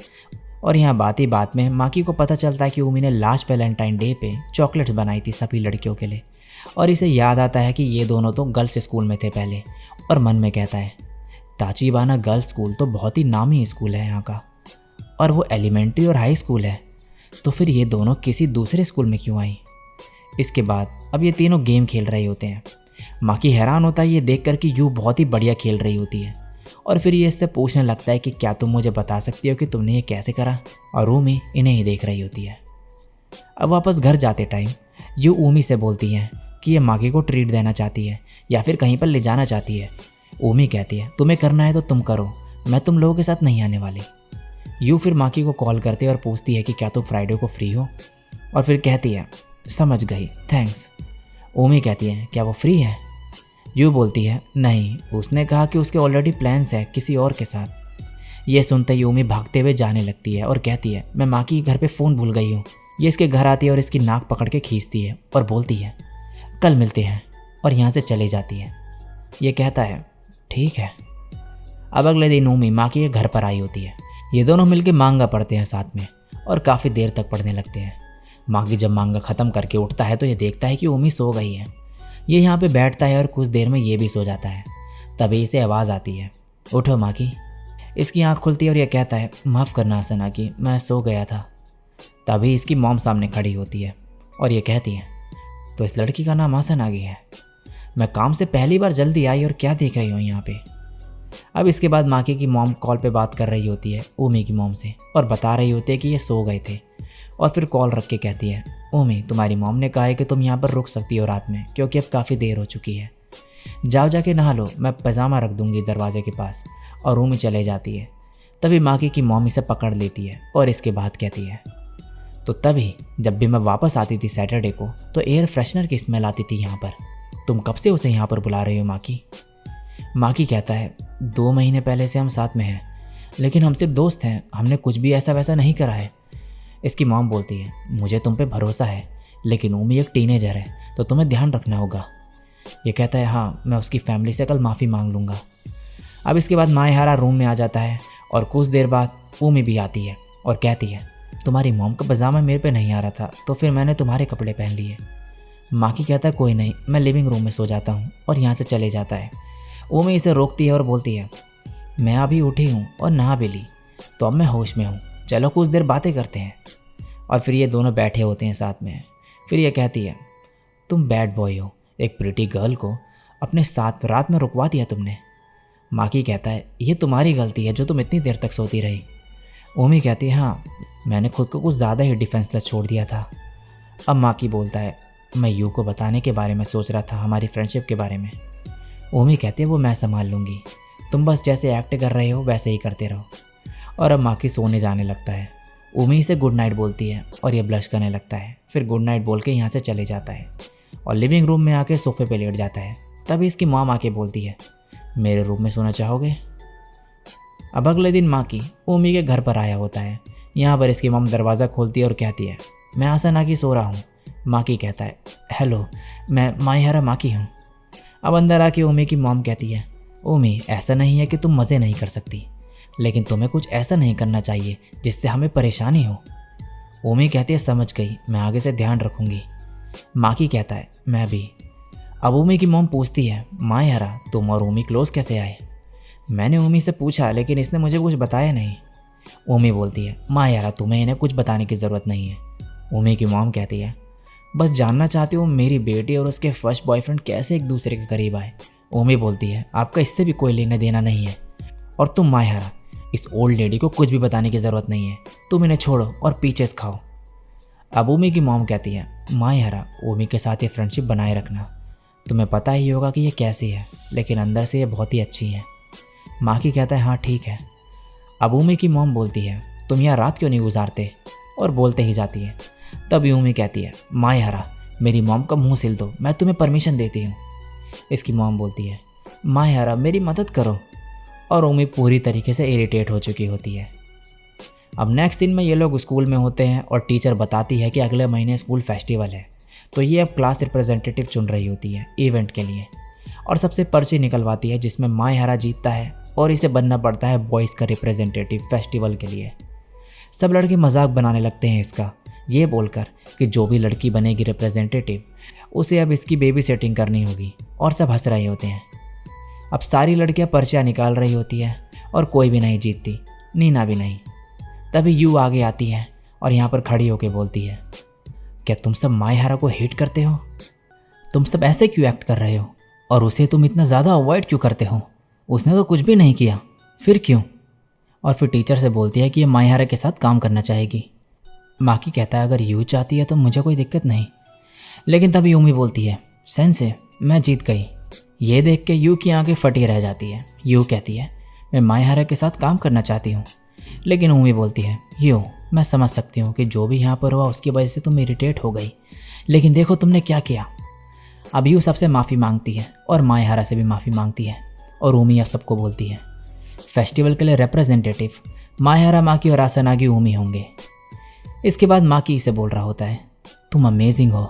और यहाँ बात ही बात में माकी को पता चलता है कि ऊमी ने लास्ट वैलेंटाइन डे पे चॉकलेट्स बनाई थी सभी लड़कियों के लिए। और इसे याद आता है कि ये दोनों तो गर्ल्स स्कूल में थे पहले, और मन में कहता है ताचिबाना गर्ल्स स्कूल तो बहुत ही नामी स्कूल है यहाँ का, और वो एलिमेंट्री और हाई स्कूल है, तो फिर ये दोनों किसी दूसरे स्कूल में क्यों आई? इसके बाद अब ये तीनों गेम खेल रहे होते हैं। माकी हैरान होता है ये देख कर कि यू बहुत ही बढ़िया खेल रही होती है, और फिर ये इससे पूछने लगता है कि क्या तुम मुझे बता सकती हो कि तुमने ये कैसे करा? और ऊमी इन्हें ही देख रही होती है। अब वापस घर जाते टाइम यू ऊमी से बोलती है कि ये माकी को ट्रीट देना चाहती है या फिर कहीं पर ले जाना चाहती है। ऊमी कहती है तुम्हें करना है तो तुम करो, मैं तुम लोगों के साथ नहीं आने वाली। यू फिर माकी को कॉल करती है और पूछती है कि क्या तुम फ्राइडे को फ्री हो, और फिर कहती है समझ गई, थैंक्स। ऊमी कहती है क्या वो फ्री है? यू बोलती है नहीं, उसने कहा कि उसके ऑलरेडी प्लान्स है किसी और के साथ। ये सुनते ही ऊमी भागते हुए जाने लगती है और कहती है मैं माकी के घर पे फ़ोन भूल गई हूँ। ये इसके घर आती है और इसकी नाक पकड़ के खींचती है और बोलती है कल मिलते हैं, और यहाँ से चले जाती है। ये कहता है ठीक है। अब अगले दिन ऊमी माकी के घर पर आई होती है। ये दोनों मिलकर मांगा पढ़ते हैं साथ में और काफ़ी देर तक पढ़ने लगते हैं। माकी जब मांगा ख़त्म करके उठता है तो ये देखता है कि ऊमी सो गई है। ये यहाँ पे बैठता है और कुछ देर में ये भी सो जाता है। तभी इसे आवाज़ आती है उठो माकी। इसकी आँख खुलती है और यह कहता है माफ़ करना आसनागी, मैं सो गया था। तभी इसकी मॉम सामने खड़ी होती है और ये कहती है तो इस लड़की का नाम आसनागी है? मैं काम से पहली बार जल्दी आई और क्या देख रही हूँ यहाँ पे? अब इसके बाद माकी की मॉम कॉल पे बात कर रही होती है ऊमी की मॉम से और बता रही होती है कि ये सो गए थे। और फिर कॉल रख के कहती है, ऊमी तुम्हारी मॉम ने कहा है कि तुम यहाँ पर रुक सकती हो रात में, क्योंकि अब काफ़ी देर हो चुकी है। जाओ जाके नहा लो, मैं पैजामा रख दूंगी दरवाजे के पास। और ऊमी चले जाती है। तभी माकी की मॉम इसे पकड़ लेती है और इसके बाद कहती है, तो तभी जब भी मैं वापस आती थी सैटरडे को तो एयर फ्रेशनर की स्मेल आती थी यहाँ पर। तुम कब से उसे यहाँ पर बुला रही हो माकी? माकी कहता है, 2 महीने पहले से हम साथ में हैं, लेकिन हम सिर्फ दोस्त हैं, हमने कुछ भी ऐसा वैसा नहीं करा है। इसकी मॉम बोलती है, मुझे तुम पे भरोसा है, लेकिन ऊमी एक टीनेजर है तो तुम्हें ध्यान रखना होगा। ये कहता है, हाँ मैं उसकी फैमिली से कल माफ़ी मांग लूँगा। अब इसके बाद मायहारा रूम में आ जाता है और कुछ देर बाद ऊमी भी आती है और कहती है, तुम्हारी मॉम का पजामा मेरे पे नहीं आ रहा था तो फिर मैंने तुम्हारे कपड़े पहन लिए। माकी कहता है, कोई नहीं, मैं लिविंग रूम में सो जाता हूँ, और यहाँ से चले जाता है। ऊमी इसे रोकती है और बोलती है, मैं अभी उठी हूँ और नहा भी ली, तो अब मैं होश में हूँ, चलो कुछ देर बातें करते हैं। और फिर ये दोनों बैठे होते हैं साथ में। फिर ये कहती है, तुम बैड बॉय हो, एक प्रिटी गर्ल को अपने साथ रात में रुकवा दिया तुमने। माकी कहता है, ये तुम्हारी गलती है जो तुम इतनी देर तक सोती रही। ऊमी कहती है, हाँ मैंने खुद को कुछ ज़्यादा ही डिफेंसलेस छोड़ दिया था। अब माकी बोलता है, मैं यू को बताने के बारे में सोच रहा था, हमारी फ्रेंडशिप के बारे में। ऊमी कहती है, वो मैं संभाल लूँगी, तुम बस जैसे एक्ट कर रहे हो वैसे ही करते रहो। और अब माकी सोने जाने लगता है। ऊमी इसे गुड नाइट बोलती है और ये ब्लश करने लगता है। फिर गुड नाइट बोल के यहाँ से चले जाता है और लिविंग रूम में आके सोफे पे लेट जाता है। तभी इसकी मॉम आके बोलती है, मेरे रूम में सोना चाहोगे? अब अगले दिन माकी ऊमी के घर पर आया होता है। यहाँ पर इसकी मॉम दरवाज़ा खोलती है और कहती है, मैं आसन आके सो रहा हूँ। माकी कहता है, हेलो मैं मायहारा माकी हूँ। अब अंदर आके ऊमी की मॉम कहती है, ऊमी ऐसा नहीं है कि तुम मज़े नहीं कर सकती, लेकिन तुम्हें कुछ ऐसा नहीं करना चाहिए जिससे हमें परेशानी हो। ऊमी कहती है, समझ गई, मैं आगे से ध्यान रखूँगी। माकी कहता है, मैं भी। अब ऊमी की मॉम पूछती है, मायहारा तुम और ऊमी क्लोज कैसे आए? मैंने ऊमी से पूछा लेकिन इसने मुझे कुछ बताया नहीं। ऊमी बोलती है, मायहारा तुम्हें इन्हें कुछ बताने की ज़रूरत नहीं है। ऊमी की मॉम कहती है, बस जानना चाहती हूँ मेरी बेटी और उसके फर्स्ट बॉयफ्रेंड कैसे एक दूसरे के करीब आए। ऊमी बोलती है, आपका इससे भी कोई लेना देना नहीं है, और तुम मायहारा इस ओल्ड लेडी को कुछ भी बताने की ज़रूरत नहीं है, तुम इन्हें छोड़ो और पीचेस खाओ। अब ऊमी की मॉम कहती है, मायहारा ऊमी के साथ ये फ्रेंडशिप बनाए रखना, तुम्हें पता ही होगा कि ये कैसी है, लेकिन अंदर से ये बहुत ही अच्छी है। माकी कहता है, हाँ ठीक है। अब ऊमी की मॉम बोलती है, तुम यहाँ रात क्यों नहीं गुजारते, और बोलते ही जाती है। तब ऊमी कहती है, मायहारा मेरी मॉम का मुंह सिल दो, मैं तुम्हें परमिशन देती हूँ। इसकी मॉम बोलती है, मायहारा मेरी मदद करो, और ऊमी पूरी तरीके से इरिटेट हो चुकी होती है। अब नेक्स्ट सीन में ये लोग स्कूल में होते हैं और टीचर बताती है कि अगले महीने स्कूल फेस्टिवल है, तो ये अब क्लास रिप्रेजेंटेटिव चुन रही होती है इवेंट के लिए, और सबसे पर्ची निकलवाती है जिसमें मायहारा जीतता है और इसे बनना पड़ता है बॉयज़ का रिप्रेजेंटेटिव फेस्टिवल के लिए। सब लड़के मजाक बनाने लगते हैं इसका, ये बोलकर कि जो भी लड़की बनेगी रिप्रेजेंटेटिव उसे अब इसकी बेबी सेटिंग करनी होगी, और सब हंस रहे होते हैं। अब सारी लड़कियां पर्चियाँ निकाल रही होती है और कोई भी नहीं जीतती, नीना भी नहीं। तभी यू आगे आती है और यहाँ पर खड़ी होकर बोलती है, क्या तुम सब मायहारा को हेट करते हो? तुम सब ऐसे क्यों एक्ट कर रहे हो, और उसे तुम इतना ज़्यादा अवॉइड क्यों करते हो? उसने तो कुछ भी नहीं किया, फिर क्यों? और फिर टीचर से बोलती है कि ये मायहारा के साथ काम करना चाहेगी। माकी कहता है, अगर यू चाहती है तो मुझे कोई दिक्कत नहीं। लेकिन तभी यूमी बोलती है, सेंसे मैं जीत गई। ये देख के यू की आंखें फटी रह जाती है। यू कहती है, मैं मायहारा के साथ काम करना चाहती हूँ। लेकिन ऊमी बोलती है, यू मैं समझ सकती हूँ कि जो भी यहाँ पर हुआ उसकी वजह से तुम इरिटेट हो गई, लेकिन देखो तुमने क्या किया। अब यू सबसे माफ़ी मांगती है और मायहारा से भी माफ़ी मांगती है, और ऊमी अब सबको बोलती है, फेस्टिवल के लिए रिप्रेजेंटेटिव मायहारा, माकी और आसनागी ऊमी होंगे। इसके बाद माकी इसे बोल रहा होता है, तुम अमेजिंग हो।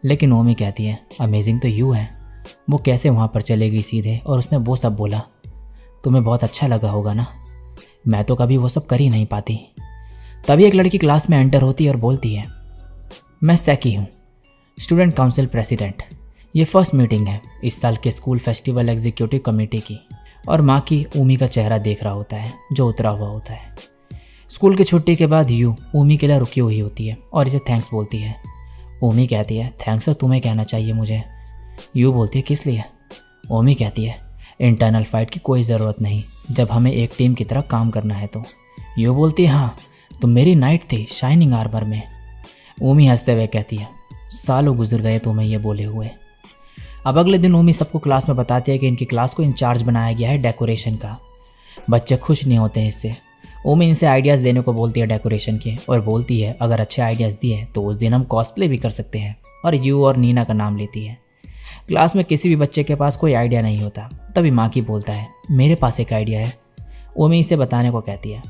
लेकिन ऊमी कहती है, अमेजिंग तो यू है, वो कैसे वहाँ पर चलेगी सीधे, और उसने वो सब बोला, तुम्हें बहुत अच्छा लगा होगा ना, मैं तो कभी वो सब कर ही नहीं पाती। तभी एक लड़की क्लास में एंटर होती है और बोलती है, मैं सैकी हूँ, स्टूडेंट काउंसिल प्रेसिडेंट। ये फर्स्ट मीटिंग है इस साल के स्कूल फेस्टिवल एग्जीक्यूटिव कमेटी की। और माकी ऊमी का चेहरा देख रहा होता है जो उतरा हुआ होता है। स्कूल की छुट्टी के बाद यू ऊमी के लिए रुकी हुई होती है और इसे थैंक्स बोलती है। ऊमी कहती है, थैंक्स तो तुम्हें कहना चाहिए मुझे। यू बोलती है, किस लिए? ऊमी कहती है, इंटरनल फाइट की कोई ज़रूरत नहीं जब हमें एक टीम की तरह काम करना है तो। यू बोलती है हाँ तुम मेरी नाइट थी शाइनिंग आर्मर में। ऊमी हंसते हुए कहती है सालों गुजर गए तुम्हें ये बोले हुए। अब अगले दिन ऊमी सबको क्लास में बताती है कि इनकी क्लास को इंचार्ज बनाया गया है डेकोरेशन का। बच्चे खुश नहीं होते हैं इससे। ऊमी इनसे आइडियाज़ देने को बोलती है डेकोरेशन के और बोलती है अगर अच्छे आइडियाज़ दिए तो उस दिन हम कॉस्प्ले भी कर सकते हैं, और यू और नीना का नाम लेती है। क्लास में किसी भी बच्चे के पास कोई आइडिया नहीं होता। तभी माकी बोलता है मेरे पास एक आइडिया है। ऊमी इसे बताने को कहती है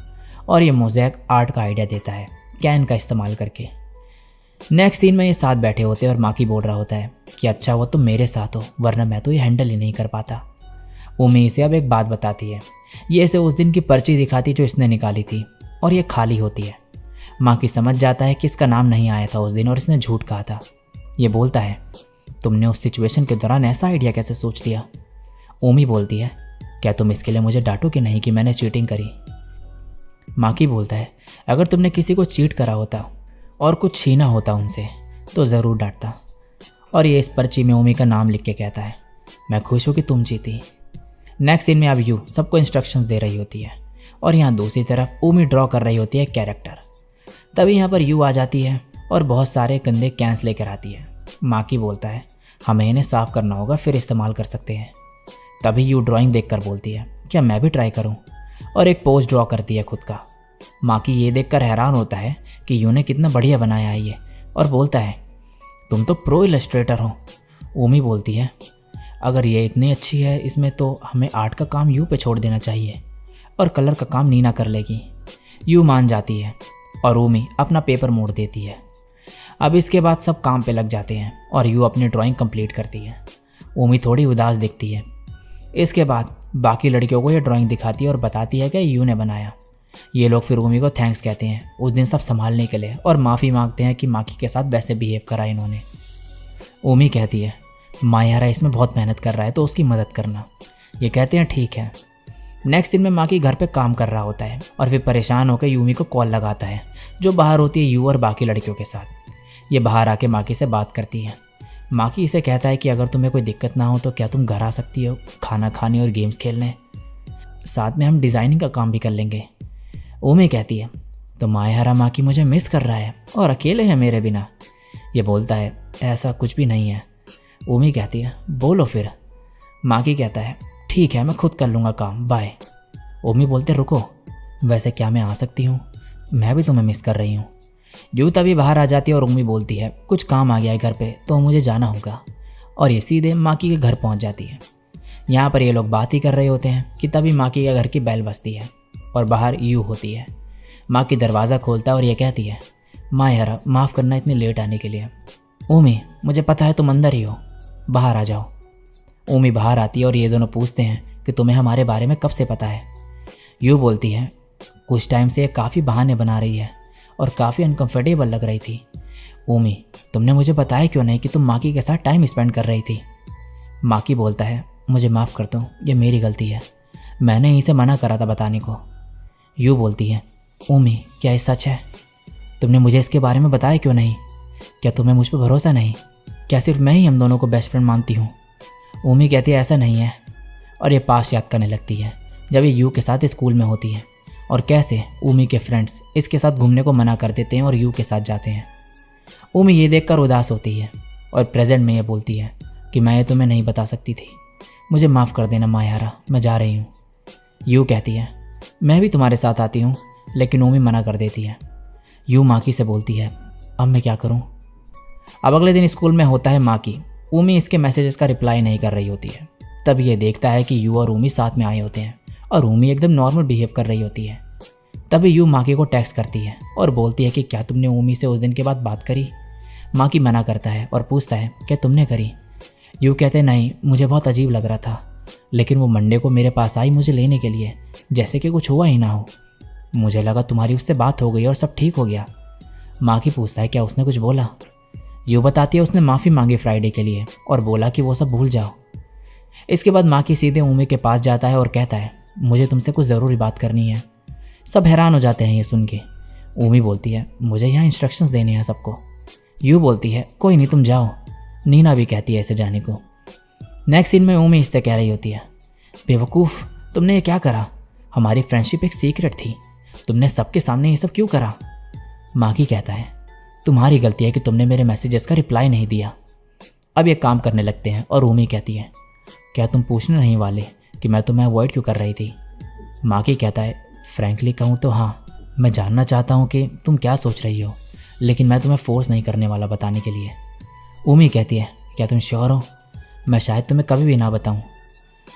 और ये मोज़ेक आर्ट का आइडिया देता है कैन का इस्तेमाल करके। नेक्स्ट सीन में ये साथ बैठे होते हैं और माकी बोल रहा होता है कि अच्छा वो तुम मेरे साथ हो वरना मैं तो ये हैंडल ही नहीं कर पाता। ऊमी इसे अब एक बात बताती है। ये इसे उस दिन की पर्ची दिखाती जो इसने निकाली थी और ये खाली होती है। माकी समझ जाता है कि इसका नाम नहीं आया था उस दिन और इसने झूठ कहा था। ये बोलता है तुमने उस सिचुएशन के दौरान ऐसा आइडिया कैसे सोच लिया। ऊमी बोलती है क्या तुम इसके लिए मुझे डांटोगे नहीं कि मैंने चीटिंग करी। माकी बोलता है अगर तुमने किसी को चीट करा होता और कुछ छीना होता उनसे तो ज़रूर डांटता। और ये इस पर्ची में ऊमी का नाम लिख के कहता है मैं खुश हूँ कि तुम जीती। नेक्स्ट सीन में अब यू सबको इंस्ट्रक्शंस दे रही होती है और यहाँ दूसरी तरफ ऊमी ड्रॉ कर रही होती है कैरेक्टर। तभी यहाँ पर यू आ जाती है और बहुत सारे गंदे कैंस लेकर आती है। माकी बोलता है हमें इन्हें साफ़ करना होगा फिर इस्तेमाल कर सकते हैं। तभी यू ड्राइंग देखकर बोलती है क्या मैं भी ट्राई करूं, और एक पोज ड्रॉ करती है खुद का। माकी ये देखकर हैरान होता है कि यू ने कितना बढ़िया बनाया है ये, और बोलता है तुम तो प्रो इलस्ट्रेटर हो। ऊमी बोलती है अगर ये इतनी अच्छी है इसमें तो हमें आर्ट का काम यू पे छोड़ देना चाहिए और कलर का काम नीना कर लेगी। यू मान जाती है और ऊमी अपना पेपर मोड़ देती है। अब इसके बाद सब काम पे लग जाते हैं और यू अपनी ड्राइंग कंप्लीट करती है। ऊमी थोड़ी उदास दिखती है। इसके बाद बाकी लड़कियों को ये ड्राइंग दिखाती है और बताती है कि यू ने बनाया। ये लोग फिर ऊमी को थैंक्स कहते हैं उस दिन सब संभालने के लिए और माफ़ी मांगते हैं कि माकी के साथ वैसे बिहेव करा इन्होंने। ऊमी कहती है मायारा इसमें बहुत मेहनत कर रहा है तो उसकी मदद करना। ये कहते हैं ठीक है। नेक्स्ट दिन में माकी घर पे काम कर रहा होता है और फिर परेशान होकर यूमी को कॉल लगाता है जो बाहर होती है यू और बाकी लड़कियों के साथ। ये बाहर आके माकी से बात करती है। माकी इसे कहता है कि अगर तुम्हें कोई दिक्कत ना हो तो क्या तुम घर आ सकती हो खाना खाने और गेम्स खेलने, साथ में हम डिज़ाइनिंग का काम भी कर लेंगे। ऊमी कहती है तो मायारा माकी मुझे मिस कर रहा है और अकेले है मेरे बिना। ये बोलता है ऐसा कुछ भी नहीं है। ऊमी कहती है बोलो फिर। माकी कहता है ठीक है मैं खुद कर लूँगा काम, बाय। ऊमी बोलते रुको, वैसे क्या मैं आ सकती हूँ, मैं भी तुम्हें मिस कर रही हूँ। यू तभी बाहर आ जाती है और ऊमी बोलती है कुछ काम आ गया है घर पे तो मुझे जाना होगा, और ये सीधे माकी के घर पहुँच जाती है। यहाँ पर ये लोग बात ही कर रहे होते हैं कि तभी माकी के घर की बेल बजती है और बाहर यू होती है। माकी दरवाज़ा खोलता है और ये कहती है मायारा माफ़ करना इतनी लेट आने के लिए। ऊमी मुझे पता है तुम अंदर ही हो, बाहर आ जाओ। ऊमी बाहर आती है और ये दोनों पूछते हैं कि तुम्हें हमारे बारे में कब से पता है। यू बोलती है कुछ टाइम से ये काफ़ी बहाने बना रही है और काफ़ी अनकंफर्टेबल लग रही थी। ऊमी तुमने मुझे बताया क्यों नहीं कि तुम माकी के साथ टाइम स्पेंड कर रही थी। माकी बोलता है मुझे माफ़ कर दो, ये मेरी गलती है, मैंने इसे मना करा था बताने को। यू बोलती है ऊमी क्या ये सच है, तुमने मुझे इसके बारे में बताया क्यों नहीं, क्या तुम्हें मुझ पर भरोसा नहीं, क्या सिर्फ मैं ही हम दोनों को बेस्ट फ्रेंड मानती हूँ। ऊमी कहती है ऐसा नहीं है, और ये पास याद करने लगती है जब ये यू के साथ स्कूल में होती है और कैसे ऊमी के फ्रेंड्स इसके साथ घूमने को मना कर देते हैं और यू के साथ जाते हैं। ऊमी ये देखकर उदास होती है और प्रेजेंट में ये बोलती है कि मैं ये तुम्हें नहीं बता सकती थी, मुझे माफ़ कर देना मायारा, मैं जा रही हूँ। यू कहती है मैं भी तुम्हारे साथ आती हूँ, लेकिन ऊमी मना कर देती है। यू माकी से बोलती है अब मैं क्या करूँ। अब अगले दिन स्कूल में होता है माकी। ऊमी इसके मैसेजेस का रिप्लाई नहीं कर रही होती है। तब ये देखता है कि यू और ऊमी साथ में आए होते हैं और ऊमी एकदम नॉर्मल बिहेव कर रही होती है। तभी यू माकी को टेक्स्ट करती है और बोलती है कि क्या तुमने ऊमी से उस दिन के बाद बात करी। माकी मना करता है और पूछता है क्या तुमने करी। यू कहते नहीं, मुझे बहुत अजीब लग रहा था, लेकिन वो मंडे को मेरे पास आई मुझे लेने के लिए, जैसे कि कुछ हुआ ही ना हो। मुझे लगा तुम्हारी उससे बात हो गई और सब ठीक हो गया। माकी पूछता है क्या उसने कुछ बोला। यू बताती है उसने माफ़ी मांगी फ्राइडे के लिए और बोला कि वो सब भूल जाओ। इसके बाद माकी सीधे ऊमी के पास जाता है और कहता है मुझे तुमसे कुछ ज़रूरी बात करनी है। सब हैरान हो जाते हैं ये सुन के। ऊमी बोलती है मुझे यहाँ इंस्ट्रक्शंस देने हैं सबको। यू बोलती है कोई नहीं तुम जाओ। नीना भी कहती है इसे जाने को। नेक्स्ट सीन में ऊमी इससे कह रही होती है बेवकूफ़, तुमने ये क्या करा? हमारी फ्रेंडशिप एक सीक्रेट थी, तुमने सबके सामने ये सब क्यों करा? माकी कहता है, तुम्हारी गलती है कि तुमने मेरे मैसेजेस का रिप्लाई नहीं दिया। अब ये काम करने लगते हैं और उमी कहती है, क्या तुम पूछने नहीं वाले कि मैं तुम्हें अवॉइड क्यों कर रही थी? माकी कहता है, फ्रैंकली कहूँ तो हाँ, मैं जानना चाहता हूँ कि तुम क्या सोच रही हो, लेकिन मैं तुम्हें फोर्स नहीं करने वाला बताने के लिए। उमी कहती है, क्या तुम श्योर हो? मैं शायद तुम्हें कभी भी ना बताऊँ।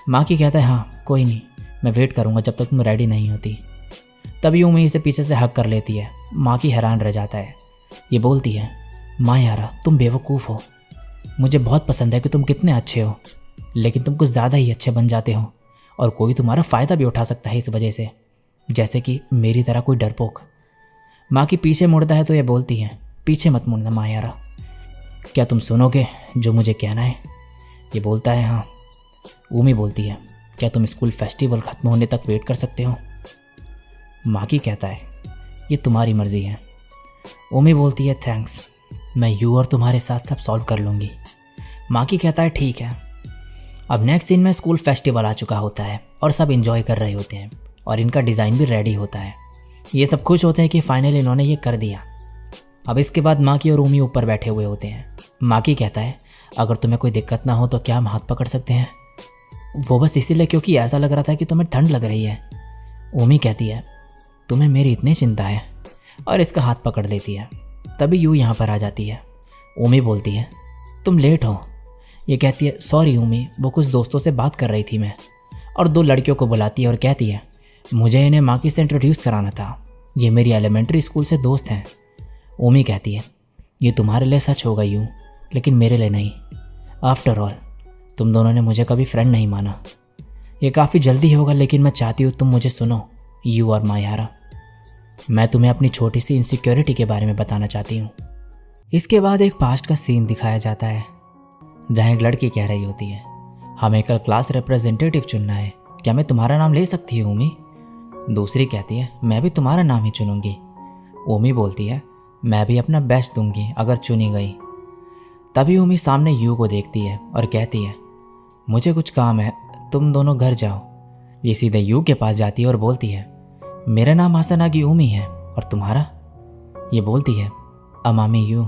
माकी कहता है, हाँ कोई नहीं, मैं वेट करूँगा जब तक तुम रेडी नहीं होती। तभी उमी इसे पीछे से हग कर लेती है। माकी हैरान रह जाता है। ये बोलती है, मायारा तुम बेवकूफ़ हो, मुझे बहुत पसंद है कि तुम कितने अच्छे हो, लेकिन तुम कुछ ज़्यादा ही अच्छे बन जाते हो और कोई तुम्हारा फ़ायदा भी उठा सकता है इस वजह से, जैसे कि मेरी तरह कोई डरपोक। माँ की पीछे मुड़ता है तो ये बोलती है, पीछे मत मुड़ना मायारा, क्या तुम सुनोगे जो मुझे कहना है? ये बोलता है, हाँ। उमी बोलती है, क्या तुम स्कूल फेस्टिवल ख़त्म होने तक वेट कर सकते हो? माकी कहता है, ये तुम्हारी मर्ज़ी है। उमी बोलती है, थैंक्स, मैं यू और तुम्हारे साथ सब सॉल्व कर लूँगी। माकी कहता है, ठीक है। अब नेक्स्ट सीन में स्कूल फेस्टिवल आ चुका होता है और सब इन्जॉय कर रहे होते हैं और इनका डिज़ाइन भी रेडी होता है। ये सब खुश होते हैं कि फाइनली इन्होंने ये कर दिया। अब इसके बाद माकी और उमी ऊपर बैठे हुए होते हैं। माकी कहता है, अगर तुम्हें कोई दिक्कत ना हो तो क्या हम हाथ पकड़ सकते हैं? वो बस इसीलिए क्योंकि ऐसा लग रहा था कि तुम्हें ठंड लग रही है। उमी कहती है, तुम्हें मेरी इतनी चिंता है, और इसका हाथ पकड़ देती है। तभी यू यहाँ पर आ जाती है। उमी बोलती है, तुम लेट हो। ये कहती है, सॉरी उमी, वो कुछ दोस्तों से बात कर रही थी मैं। और दो लड़कियों को बुलाती है और कहती है, मुझे इन्हें माकी से इंट्रोड्यूस कराना था, ये मेरी एलिमेंट्री स्कूल से दोस्त हैं। उमी कहती है, ये तुम्हारे लिए सच होगा यू, लेकिन मेरे लिए नहीं। आफ्टर ऑल तुम दोनों ने मुझे कभी फ्रेंड नहीं माना। ये काफ़ी जल्दी होगा, लेकिन मैं चाहती हूँ तुम मुझे सुनो यू और मायारा। मैं तुम्हें अपनी छोटी सी इनसिक्योरिटी के बारे में बताना चाहती हूँ। इसके बाद एक पास्ट का सीन दिखाया जाता है जहाँ एक लड़की कह रही होती है, हमें कल क्लास रिप्रेजेंटेटिव चुनना है, क्या मैं तुम्हारा नाम ले सकती हूँ उमी? दूसरी कहती है, मैं भी तुम्हारा नाम ही चुनूंगी। उमी बोलती है, मैं भी अपना बेस्ट दूंगी अगर चुनी गई। तभी उमी सामने यू को देखती है और कहती है, मुझे कुछ काम है, तुम दोनों घर जाओ। ये सीधे यू के पास जाती है और बोलती है, मेरा नाम हसनागी उमी है, और तुम्हारा? ये बोलती है, अमामी यू।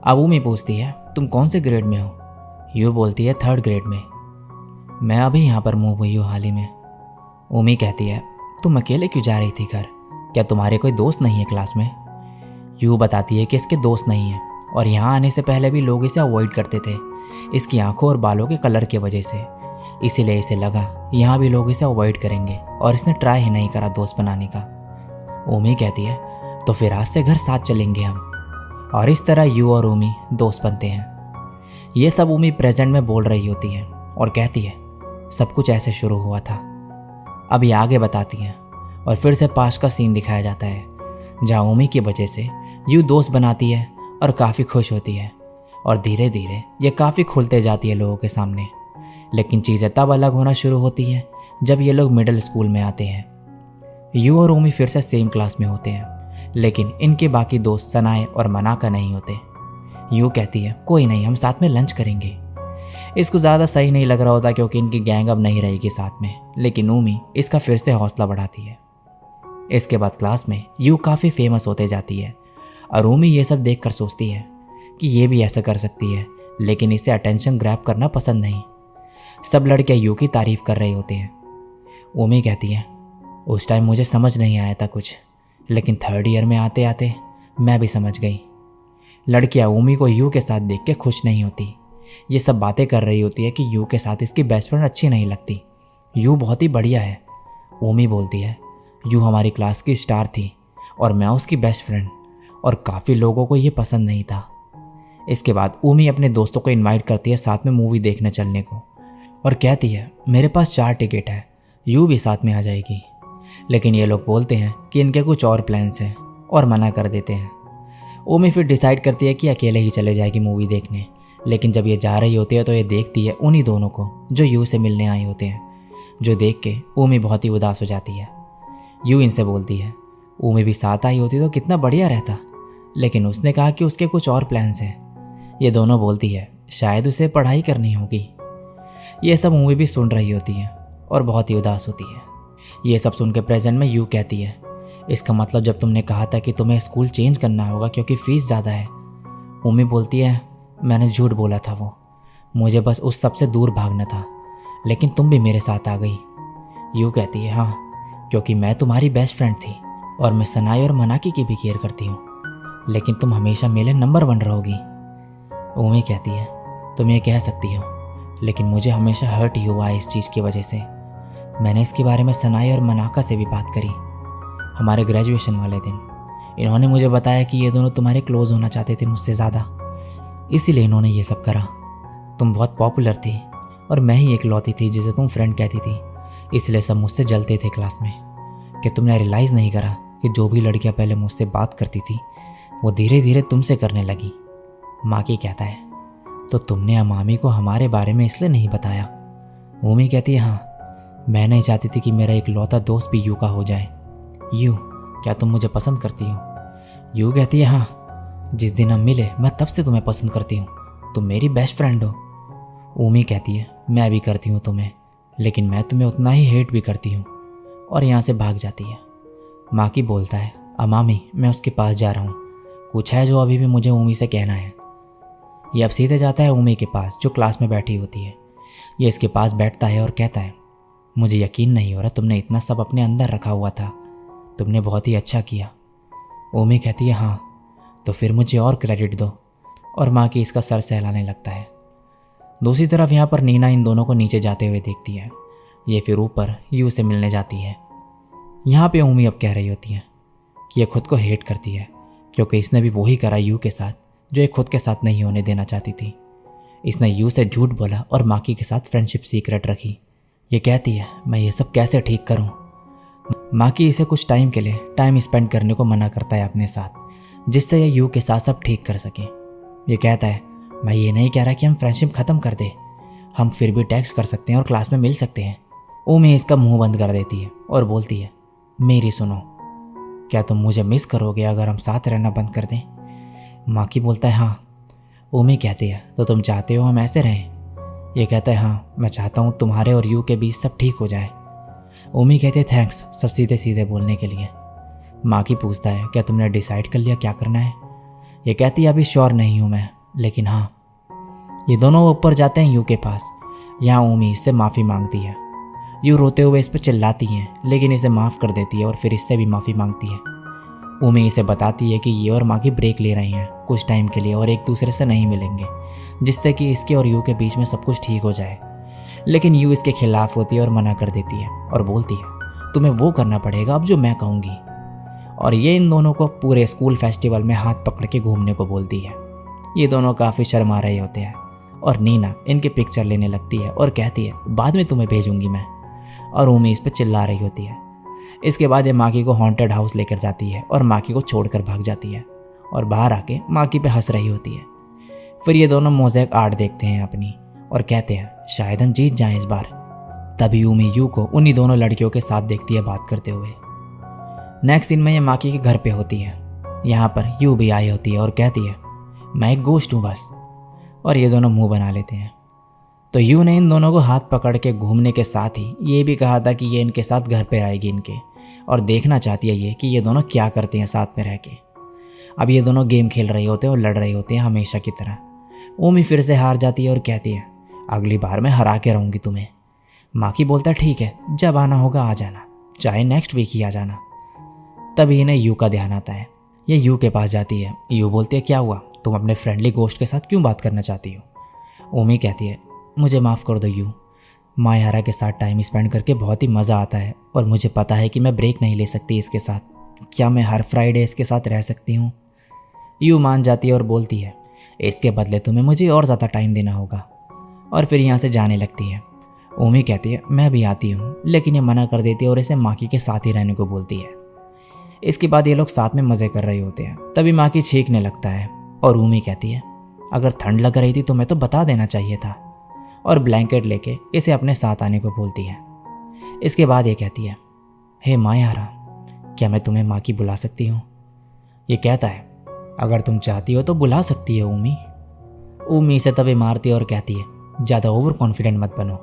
अब उमी पूछती है, तुम कौन से ग्रेड में हो? यू बोलती है, 3rd ग्रेड में। मैं अभी यहाँ पर मूव हुई हूँ हाल ही में। उमी कहती है, तुम अकेले क्यों जा रही थी घर? क्या तुम्हारे कोई दोस्त नहीं है क्लास में? यू बताती है कि इसके दोस्त नहीं है और यहाँ आने से पहले भी लोग इसे अवॉइड करते थे, इसकी आंखों और बालों के कलर की वजह से। इसीलिए इसे लगा यहाँ भी लोग इसे अवॉइड करेंगे और इसने ट्राई ही नहीं करा दोस्त बनाने का। उमी कहती है, तो फिर आज से घर साथ चलेंगे हम। और इस तरह यू और उमी दोस्त बनते हैं। ये सब उमी प्रेजेंट में बोल रही होती है और कहती है, सब कुछ ऐसे शुरू हुआ था। अब ये आगे बताती हैं और फिर से पास्ट का सीन दिखाया जाता है जहाँ उमी की वजह से यू दोस्त बनाती है और काफ़ी खुश होती है और धीरे धीरे ये काफ़ी खुलते जाती है लोगों के सामने। लेकिन चीज़ें तब अलग होना शुरू होती हैं जब ये लोग मिडिल स्कूल में आते हैं। यू और उमी फिर से सेम क्लास में होते हैं, लेकिन इनके बाकी दोस्त सनाए और मनाका नहीं होते। यू कहती है, कोई नहीं, हम साथ में लंच करेंगे। इसको ज़्यादा सही नहीं लग रहा होता क्योंकि इनकी गैंग अब नहीं रहेगी साथ में, लेकिन उमी इसका फिर से हौसला बढ़ाती है। इसके बाद क्लास में यू काफ़ी फेमस होते जाती है और उमी ये सब देखकर सोचती है कि ये भी ऐसा कर सकती है, लेकिन इसे अटेंशन ग्रैब करना पसंद नहीं। सब लड़के यू की तारीफ कर रहे होते हैं। उमी कहती है, उस टाइम मुझे समझ नहीं आया था कुछ, लेकिन 3rd ईयर में आते आते मैं भी समझ गई। लड़कियां उमी को यू के साथ देख के खुश नहीं होती। ये सब बातें कर रही होती है कि यू के साथ इसकी बेस्ट फ्रेंड अच्छी नहीं लगती, यू बहुत ही बढ़िया है। उमी बोलती है, यू हमारी क्लास की स्टार थी और मैं उसकी बेस्ट फ्रेंड, और काफ़ी लोगों को ये पसंद नहीं था। इसके बाद उमी अपने दोस्तों को इनवाइट करती है साथ में मूवी देखने चलने को और कहती है, मेरे पास 4 टिकट है, यू भी साथ में आ जाएगी। लेकिन ये लोग बोलते हैं कि इनके कुछ और प्लान्स हैं और मना कर देते हैं। उमी फिर डिसाइड करती है कि अकेले ही चले जाएगी मूवी देखने, लेकिन जब ये जा रही होती है तो ये देखती है उन्हीं दोनों को जो यू से मिलने आए होते हैं, जो देख के उमी बहुत ही उदास हो जाती है। यू इनसे बोलती है, उमी भी साथ आई होती तो कितना बढ़िया रहता, लेकिन उसने कहा कि उसके कुछ और प्लान्स हैं। ये दोनों बोलती है शायद उसे पढ़ाई करनी होगी। ये सब उमी भी सुन रही होती है और बहुत ही उदास होती है। ये सब सुन के प्रेजेंट में यू कहती है, इसका मतलब जब तुमने कहा था कि तुम्हें स्कूल चेंज करना होगा क्योंकि फ़ीस ज़्यादा है। उमी बोलती है, मैंने झूठ बोला था, वो मुझे बस उस सब से दूर भागना था, लेकिन तुम भी मेरे साथ आ गई। यू कहती है, हाँ, क्योंकि मैं तुम्हारी बेस्ट फ्रेंड थी और मैं सनाई और मनाकी की भी केयर करती हूँ, लेकिन तुम हमेशा मेरे नंबर 1 रहोगी। उमी कहती है, तुम ये कह सकती हो, लेकिन मुझे हमेशा हर्ट ही हुआ है इस चीज़ की वजह से। मैंने इसके बारे में सनाई और मनाका से भी बात करी हमारे ग्रेजुएशन वाले दिन। इन्होंने मुझे बताया कि ये दोनों तुम्हारे क्लोज होना चाहते थे मुझसे ज़्यादा, इसीलिए इन्होंने ये सब करा। तुम बहुत पॉपुलर थी और मैं ही एकलौती थी जिसे तुम फ्रेंड कहती थी, इसलिए सब मुझसे जलते थे क्लास में। कि तुमने रियलाइज़ नहीं करा कि जो भी लड़कियां पहले मुझसे बात करती थी वो धीरे धीरे तुमसे करने लगी। माकी कहता है, तो तुमने अमामी को हमारे बारे में इसलिए नहीं बताया? उमी कहती है, हाँ, मैं नहीं चाहती थी कि मेरा इकलौता दोस्त भी यू का हो जाए। यू, क्या तुम मुझे पसंद करती हो? यू कहती है, हाँ, जिस दिन हम मिले मैं तब से तुम्हें पसंद करती हूँ, तुम मेरी बेस्ट फ्रेंड हो। उमी कहती है, मैं भी करती हूँ तुम्हें, लेकिन मैं तुम्हें उतना ही हेट भी करती हूँ, और यहाँ से भाग जाती है। माकी बोलता है, अमामी, मैं उसके पास जा रहा हूँ, कुछ है जो अभी भी मुझे उमी से कहना है। ये अब सीधे जाता है उमी के पास जो क्लास में बैठी होती है। ये इसके पास बैठता है और कहता है, मुझे यकीन नहीं हो रहा तुमने इतना सब अपने अंदर रखा हुआ था, तुमने बहुत ही अच्छा किया। उमी कहती है, हाँ, तो फिर मुझे और क्रेडिट दो, और माकी इसका सर सहलाने लगता है। दूसरी तरफ यहाँ पर नीना इन दोनों को नीचे जाते हुए देखती है। ये फिर ऊपर यू से मिलने जाती है। यहाँ पे उमी अब कह रही होती है कि ये खुद को हेट करती है क्योंकि इसने भी वही करा यू के साथ जो ये खुद के साथ नहीं होने देना चाहती थी। इसने यू से झूठ बोला और माकी के साथ फ्रेंडशिप सीक्रेट रखी। ये कहती है, मैं ये सब कैसे ठीक करूं? माकी इसे कुछ टाइम के लिए टाइम स्पेंड करने को मना करता है अपने साथ, जिससे ये यू के साथ सब ठीक कर सके। ये कहता है, मैं ये नहीं कह रहा कि हम फ्रेंडशिप ख़त्म कर दें, हम फिर भी टेक्स्ट कर सकते हैं और क्लास में मिल सकते हैं। उमी इसका मुंह बंद कर देती है और बोलती है, मेरी सुनो, क्या तुम मुझे मिस करोगे अगर हम साथ रहना बंद कर दें? माकी बोलता है, हाँ। उमी कहती है, तो तुम चाहते हो हम ऐसे रहें? ये कहता है, हाँ, मैं चाहता हूँ तुम्हारे और यू के बीच सब ठीक हो जाए। उमी कहती है, थैंक्स सब सीधे सीधे बोलने के लिए। माकी पूछता है, क्या तुमने डिसाइड कर लिया क्या करना है? ये कहती है, अभी श्योर नहीं हूँ मैं, लेकिन हाँ। ये दोनों ऊपर जाते हैं यू के पास। यहाँ उमी इससे माफ़ी मांगती है। यू रोते हुए इस पर चिल्लाती है, लेकिन इसे माफ़ कर देती है और फिर इससे भी माफ़ी मांगती है। उमी इसे बताती है कि ये और माकी ब्रेक ले रही हैं कुछ टाइम के लिए और एक दूसरे से नहीं मिलेंगे, जिससे कि इसके और यू के बीच में सब कुछ ठीक हो जाए। लेकिन यू इसके खिलाफ होती है और मना कर देती है और बोलती है, तुम्हें वो करना पड़ेगा अब जो मैं कहूँगी। और ये इन दोनों को पूरे स्कूल फेस्टिवल में हाथ पकड़ के घूमने को बोलती है। ये दोनों काफ़ी शर्मा रहे होते हैं और नीना इनकी पिक्चर लेने लगती है और कहती है, बाद में तुम्हें भेजूंगी मैं। और उमी इस पर चिल्ला रही होती है। इसके बाद ये माकी को हॉन्टेड हाउस लेकर जाती है और माकी को छोड़कर भाग जाती है और बाहर आके माकी पे हंस रही होती है। फिर ये दोनों मोज़ेक आर्ट देखते हैं अपनी और कहते हैं, शायद हम जीत जाएं इस बार। तभी उमी यू को उन्हीं दोनों लड़कियों के साथ देखती है बात करते हुए। नेक्स्ट सीन में ये माकी के घर पे होती है। यहाँ पर यू भी आई होती है और कहती है, मैं एक गोश्त हूँ बस। और ये दोनों मुंह बना लेते हैं। तो यू ने इन दोनों को हाथ पकड़ के घूमने के साथ ही ये भी कहा था कि ये इनके साथ घर पे आएगी इनके, और देखना चाहती है ये कि ये दोनों क्या करते हैं साथ में रह के। अब ये दोनों गेम खेल रहे होते हैं और लड़ रहे होते हैं हमेशा की तरह। उमी फिर से हार जाती है और कहती है, अगली बार मैं हरा के रहूँगी तुम्हें। माकी बोलता है, ठीक है, जब आना होगा आ जाना, चाहे नेक्स्ट वीक ही आ जाना। तभी इन्हें यू का ध्यान आता है। ये यू के पास जाती है। यू बोलती है, क्या हुआ, तुम अपने फ्रेंडली गोश्त के साथ क्यों बात करना चाहती हो? उमी कहती है, मुझे माफ़ कर दो यू, मायारा के साथ टाइम स्पेंड करके बहुत ही मज़ा आता है और मुझे पता है कि मैं ब्रेक नहीं ले सकती इसके साथ। क्या मैं हर फ्राइडे इसके साथ रह सकती हूँ? यू मान जाती है और बोलती है, इसके बदले तुम्हें मुझे और ज़्यादा टाइम देना होगा। और फिर यहाँ से जाने लगती है। उमी कहती है, मैं भी आती हूँ, लेकिन ये मना कर देती है और इसे माकी के साथ ही रहने को बोलती है। इसके बाद ये लोग साथ में मज़े कर रहे होते हैं। तभी माकी छींकने लगता है और उमी कहती है, अगर ठंड लग रही थी तो मैं तो बता देना चाहिए था। और ब्लैंकेट लेके इसे अपने साथ आने को बोलती है। इसके बाद ये कहती है, हे मायारा, क्या मैं तुम्हें माँ की बुला सकती हूँ? ये कहता है, अगर तुम चाहती हो तो बुला सकती है उमी। उमी इसे तभी मारती है और कहती है, ज़्यादा ओवर कॉन्फिडेंट मत बनो।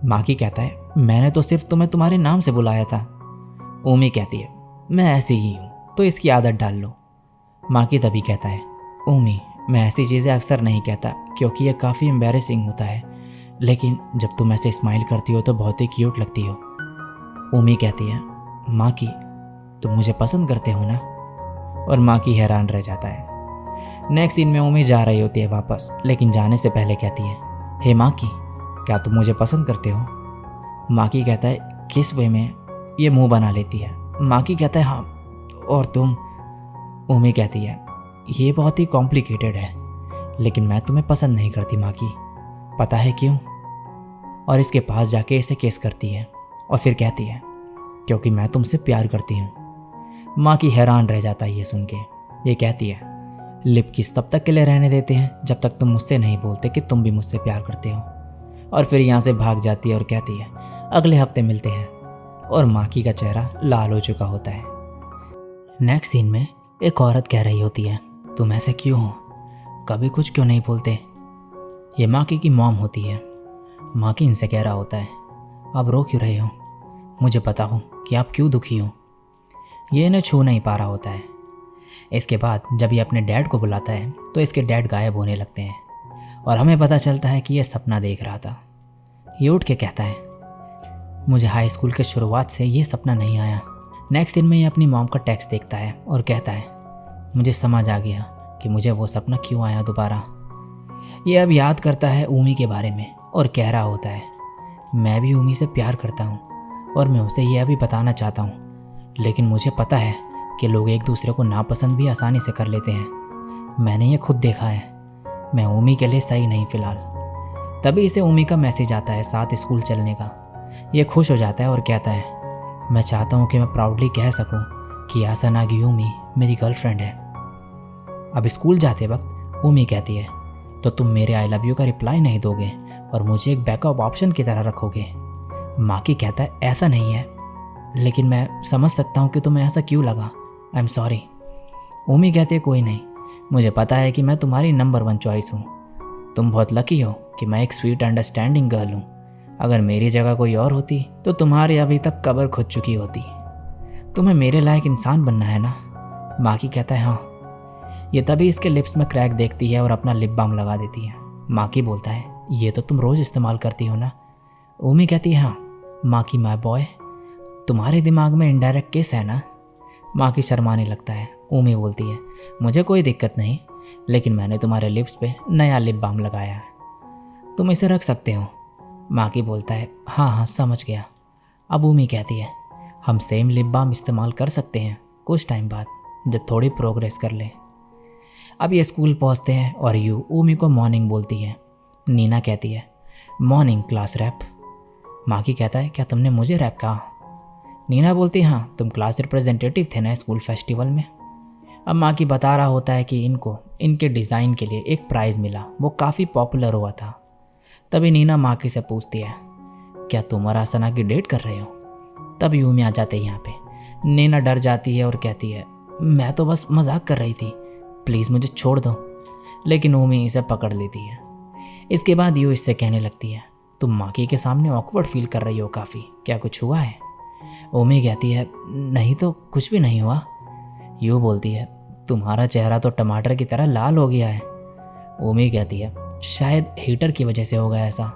माकी कहता है, मैंने तो सिर्फ तुम्हें तुम्हारे नाम से बुलाया था। ऊमी कहती है, मैं ऐसी ही हूँ तो इसकी आदत डाल लो। माकी तभी कहता है, ऊमी मैं ऐसी चीज़ें अक्सर नहीं कहता क्योंकि यह काफ़ी एम्बैरेसिंग होता है, लेकिन जब तुम ऐसे स्माइल करती हो तो बहुत ही क्यूट लगती हो। ऊमी कहती है, माकी तुम मुझे पसंद करते हो ना? और माकी हैरान रह जाता है। नेक्स्ट सीन में ऊमी जा रही होती है वापस, लेकिन जाने से पहले कहती है, हे माकी क्या तुम मुझे पसंद करते हो? माकी कहता है, किस वे में? ये मुंह बना लेती है। माकी कहता है, हाँ और तुम? ऊमी कहती है, ये बहुत ही कॉम्प्लिकेटेड है, लेकिन मैं तुम्हें पसंद नहीं करती माकी, पता है क्यों? और इसके पास जाके इसे किस करती है और फिर कहती है, क्योंकि मैं तुमसे प्यार करती हूँ। माकी हैरान रह जाता है ये सुन के। ये कहती है, लिप किस तब तक के लिए रहने देते हैं जब तक तुम मुझसे नहीं बोलते कि तुम भी मुझसे प्यार करते हो। और फिर यहाँ से भाग जाती है और कहती है, अगले हफ्ते मिलते हैं। और माकी का चेहरा लाल हो चुका होता है। नेक्स्ट सीन में एक औरत कह रही होती है, तुम ऐसे क्यों हो, कभी कुछ क्यों नहीं बोलते? ये माकी की मॉम होती है। माकी इनसे कह रहा होता है, आप रो क्यों रहे हो, मुझे पता हो कि आप क्यों दुखी हो। ये इन्हें छू नहीं पा रहा होता है। इसके बाद जब ये अपने डैड को बुलाता है तो इसके डैड गायब होने लगते हैं और हमें पता चलता है कि ये सपना देख रहा था। ये उठ के कहता है, मुझे हाई स्कूल के शुरुआत से ये सपना नहीं आया। नेक्स्ट दिन में ये अपनी मॉम का टेक्स्ट देखता है और कहता है, मुझे समझ आ गया कि मुझे वो सपना क्यों आया दोबारा। ये अब याद करता है ऊमी के बारे में और कह रहा होता है, मैं भी ऊमी से प्यार करता हूँ और मैं उसे यह भी बताना चाहता हूँ, लेकिन मुझे पता है कि लोग एक दूसरे को नापसंद भी आसानी से कर लेते हैं। मैंने ये खुद देखा है। मैं ऊमी के लिए सही नहीं फिलहाल। तभी इसे ऊमी का मैसेज आता है साथ स्कूल चलने का। ये खुश हो जाता है और कहता है, मैं चाहता हूँ कि मैं प्राउडली कह सकूँ कि आसानागी ऊमी मेरी गर्लफ्रेंड है। अब स्कूल जाते वक्त ऊमी कहती है, तो तुम मेरे आई लव यू का रिप्लाई नहीं दोगे और मुझे एक बैकअप ऑप्शन की तरह रखोगे? माकी कहता है, ऐसा नहीं है, लेकिन मैं समझ सकता हूँ कि तुम्हें ऐसा क्यों लगा। I am sorry. ऊमी कहती है, कोई नहीं, मुझे पता है कि मैं तुम्हारी नंबर 1 चॉइस हूँ। तुम बहुत लकी हो कि मैं एक स्वीट अंडरस्टैंडिंग गर्ल हूँ। अगर मेरी जगह कोई और होती तो तुम्हारी अभी तक कब्र खुद चुकी होती। तुम्हें मेरे लायक इंसान बनना है ना? माकी कहता है, हाँ। ये तभी इसके लिप्स में क्रैक देखती है और अपना लिप बाम लगा देती है। माकी बोलता है, ये तो तुम रोज़ इस्तेमाल करती हो ना? ऊमी कहती है, हाँ। माकी, माय बॉय, तुम्हारे दिमाग में इनडायरेक्ट किस है ना? माकी शर्माने लगता है। ऊमी बोलती है, मुझे कोई दिक्कत नहीं, लेकिन मैंने तुम्हारे लिप्स पे नया लिप बाम लगाया है, तुम इसे रख सकते हो। माकी बोलता है, हाँ हाँ समझ गया। अब ऊमी कहती है, हम सेम लिप बाम इस्तेमाल कर सकते हैं कुछ टाइम बाद, जब थोड़ी प्रोग्रेस कर ले। अब ये स्कूल पहुंचते हैं और यू ऊमी को मॉर्निंग बोलती है। नीना कहती है, मॉर्निंग क्लास रैप। माकी कहता है, क्या तुमने मुझे रैप कहा? नीना बोलती है, हाँ, तुम क्लास रिप्रेजेंटेटिव थे ना स्कूल फेस्टिवल में। अब माकी बता रहा होता है कि इनको इनके डिज़ाइन के लिए एक प्राइज़ मिला, वो काफ़ी पॉपुलर हुआ था। तभी नीना माकी से पूछती है, क्या तुम और आसना की डेट कर रहे हो? तभी ऊमी आ जाते हैं यहाँ पे। नीना डर जाती है और कहती है, मैं तो बस मजाक कर रही थी, प्लीज़ मुझे छोड़ दो। लेकिन ऊमी इसे पकड़ लेती है। इसके बाद यू इससे कहने लगती है, तुम माकी के सामने ऑकवर्ड फील कर रही हो काफ़ी, क्या कुछ हुआ है? ऊमी कहती है, नहीं तो कुछ भी नहीं हुआ। यू बोलती है, तुम्हारा चेहरा तो टमाटर की तरह लाल हो गया है। ऊमी कहती है, शायद हीटर की वजह से होगा ऐसा।